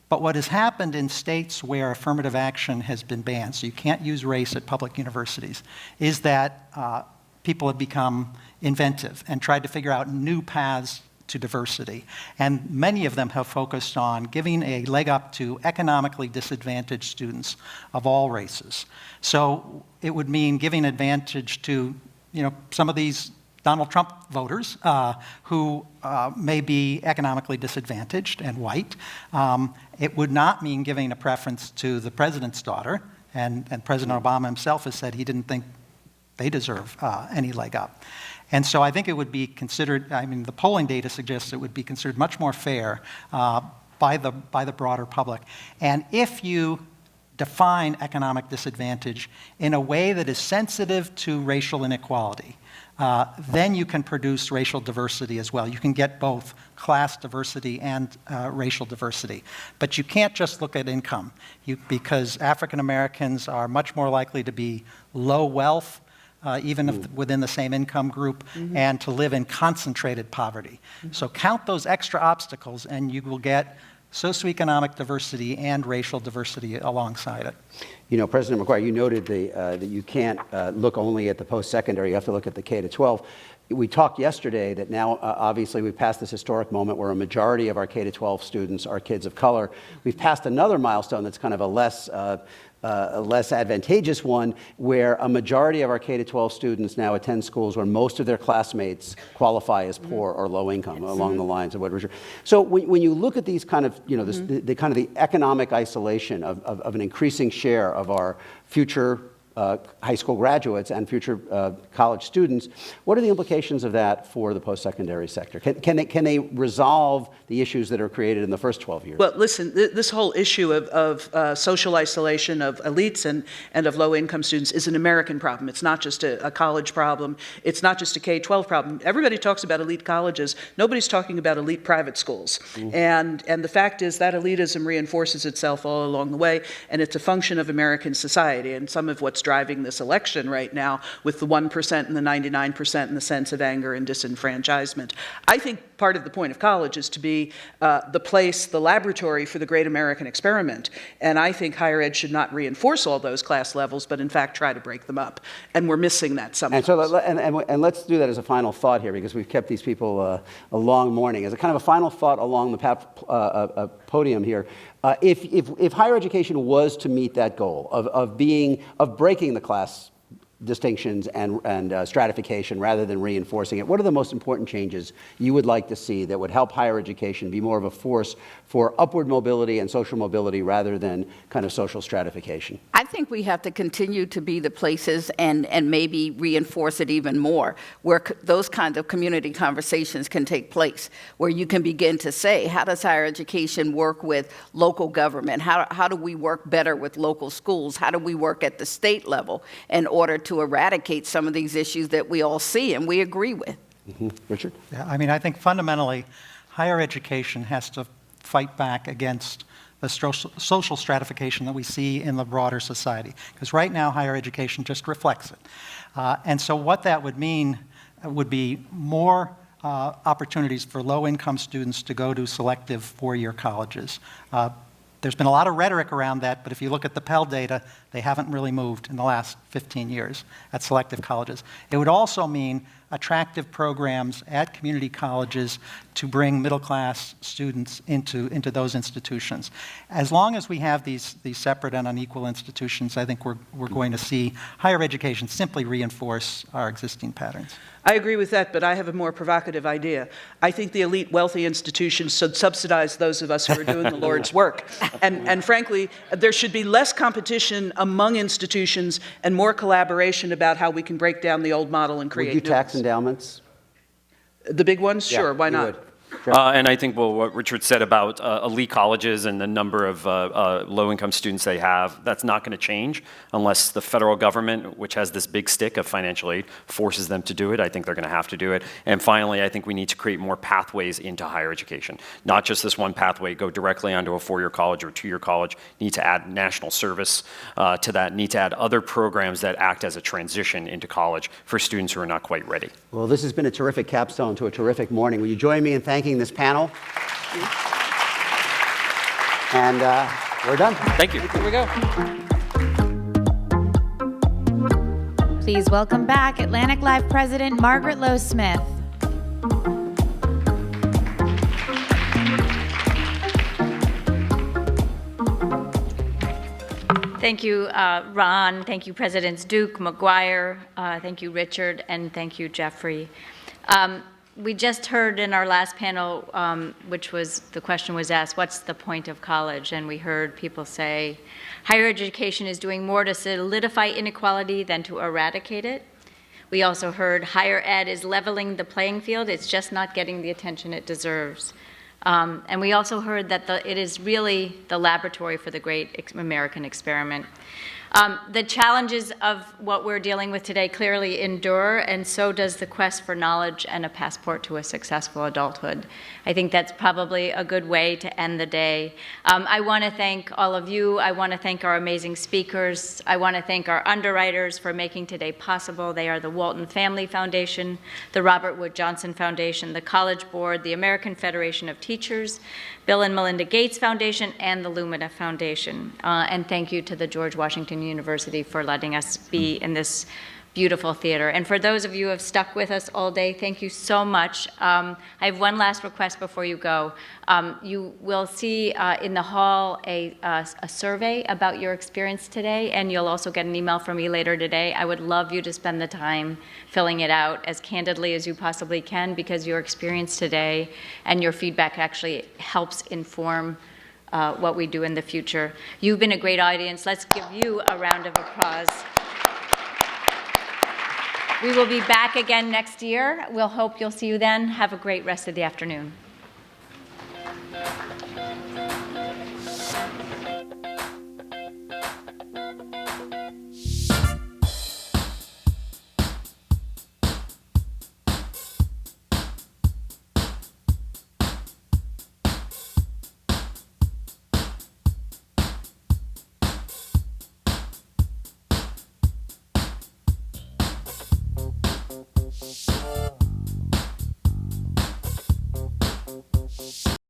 But what has happened in states where affirmative action has been banned, so you can't use race at public universities, is that people have become inventive and tried to figure out new paths to diversity. And many of them have focused on giving a leg up to economically disadvantaged students of all races. So it would mean giving advantage to, some of these Donald Trump voters who may be economically disadvantaged and white. It would not mean giving a preference to the president's daughter, and President Obama himself has said he didn't think they deserve any leg up. And so I think it would be considered, the polling data suggests it would be considered much more fair by the broader public. And if you define economic disadvantage in a way that is sensitive to racial inequality, then you can produce racial diversity as well. You can get both class diversity and racial diversity. But you can't just look at income, because African Americans are much more likely to be low wealth, even if within the same income group, and to live in concentrated poverty. So count those extra obstacles and you will get socioeconomic diversity and racial diversity alongside it. President McGuire, you noted that you can't look only at the post-secondary, you have to look at the K-12. We talked yesterday that now, obviously, we've passed this historic moment where a majority of our K-12 students are kids of color. We've passed another milestone that's kind of a less advantageous one, where a majority of our K-12 students now attend schools where most of their classmates qualify as poor or low income, along the lines of what Richard. So when you look at these kind of, the economic isolation of an increasing share of our future high school graduates and future college students, what are the implications of that for the post-secondary sector? Can they resolve the issues that are created in the first 12 years? Well, listen, this whole issue of social isolation of elites and of low-income students is an American problem. It's not just a college problem. It's not just a K-12 problem. Everybody talks about elite colleges. Nobody's talking about elite private schools. And the fact is that elitism reinforces itself all along the way, and it's a function of American society. And some of what's driving this election right now with the 1% and the 99% and the sense of anger and disenfranchisement. I think part of the point of college is to be the place, the laboratory for the great American experiment. And I think higher ed should not reinforce all those class levels, but in fact try to break them up. And we're missing that sometimes. And so, and let's do that as a final thought here, because we've kept these people a long morning. As a kind of a final thought along the podium here, if higher education was to meet that goal of breaking the class distinctions and stratification rather than reinforcing it, what are the most important changes you would like to see that would help higher education be more of a force for upward mobility and social mobility rather than kind of social stratification? I think we have to continue to be the places and maybe reinforce it even more, where those kinds of community conversations can take place, where you can begin to say, how does higher education work with local government? How do we work better with local schools? How do we work at the state level in order to eradicate some of these issues that we all see and we agree with? Mm-hmm. Richard? Yeah, I mean, I think fundamentally, higher education has to fight back against the social stratification that we see in the broader society. Because right now, higher education just reflects it. And so what that would mean would be more opportunities for low-income students to go to selective four-year colleges. There's been a lot of rhetoric around that, but if you look at the Pell data, they haven't really moved in the last 15 years at selective colleges. It would also mean attractive programs at community colleges to bring middle-class students into those institutions. As long as we have these separate and unequal institutions, I think we're going to see higher education simply reinforce our existing patterns. I agree with that, but I have a more provocative idea. I think the elite wealthy institutions should subsidize those of us who are doing the Lord's work. And frankly, there should be less competition among institutions and more collaboration about how we can break down the old model and create new ones. Would you tax endowments? The big ones? Yeah, sure, why you not? would. And I think what Richard said about elite colleges and the number of low-income students they have, that's not going to change unless the federal government, which has this big stick of financial aid, forces them to do it. I think they're going to have to do it. And finally, I think we need to create more pathways into higher education. Not just this one pathway, go directly onto a four-year college or a two-year college. Need to add national service to that. Need to add other programs that act as a transition into college for students who are not quite ready. Well, this has been a terrific capstone to a terrific morning. Will you join me in thanking this panel? And we're done. Thank you. Here we go. Please welcome back Atlantic Live President Margaret Lowe Smith. Thank you, Ron. Thank you, Presidents Duke, McGuire. Thank you, Richard, and thank you, Jeffrey. We just heard in our last panel, which was, the question was asked, what's the point of college? And we heard people say, higher education is doing more to solidify inequality than to eradicate it. We also heard higher ed is leveling the playing field, it's just not getting the attention it deserves. And we also heard that it is really the laboratory for the great American experiment. The challenges of what we're dealing with today clearly endure, and so does the quest for knowledge and a passport to a successful adulthood. I think that's probably a good way to end the day. I want to thank all of you. I want to thank our amazing speakers. I want to thank our underwriters for making today possible. They are the Walton Family Foundation, the Robert Wood Johnson Foundation, the College Board, the American Federation of Teachers, Bill and Melinda Gates Foundation, and the Lumina Foundation. And thank you to the George Washington University for letting us be in this beautiful theater. And for those of you who have stuck with us all day, thank you so much. I have one last request before you go. You will see in the hall a survey about your experience today, and you'll also get an email from me later today. I would love you to spend the time filling it out as candidly as you possibly can, because your experience today and your feedback actually helps inform what we do in the future. You've been a great audience. Let's give you a round of applause. We will be back again next year. We'll hope you'll see you then. Have a great rest of the afternoon.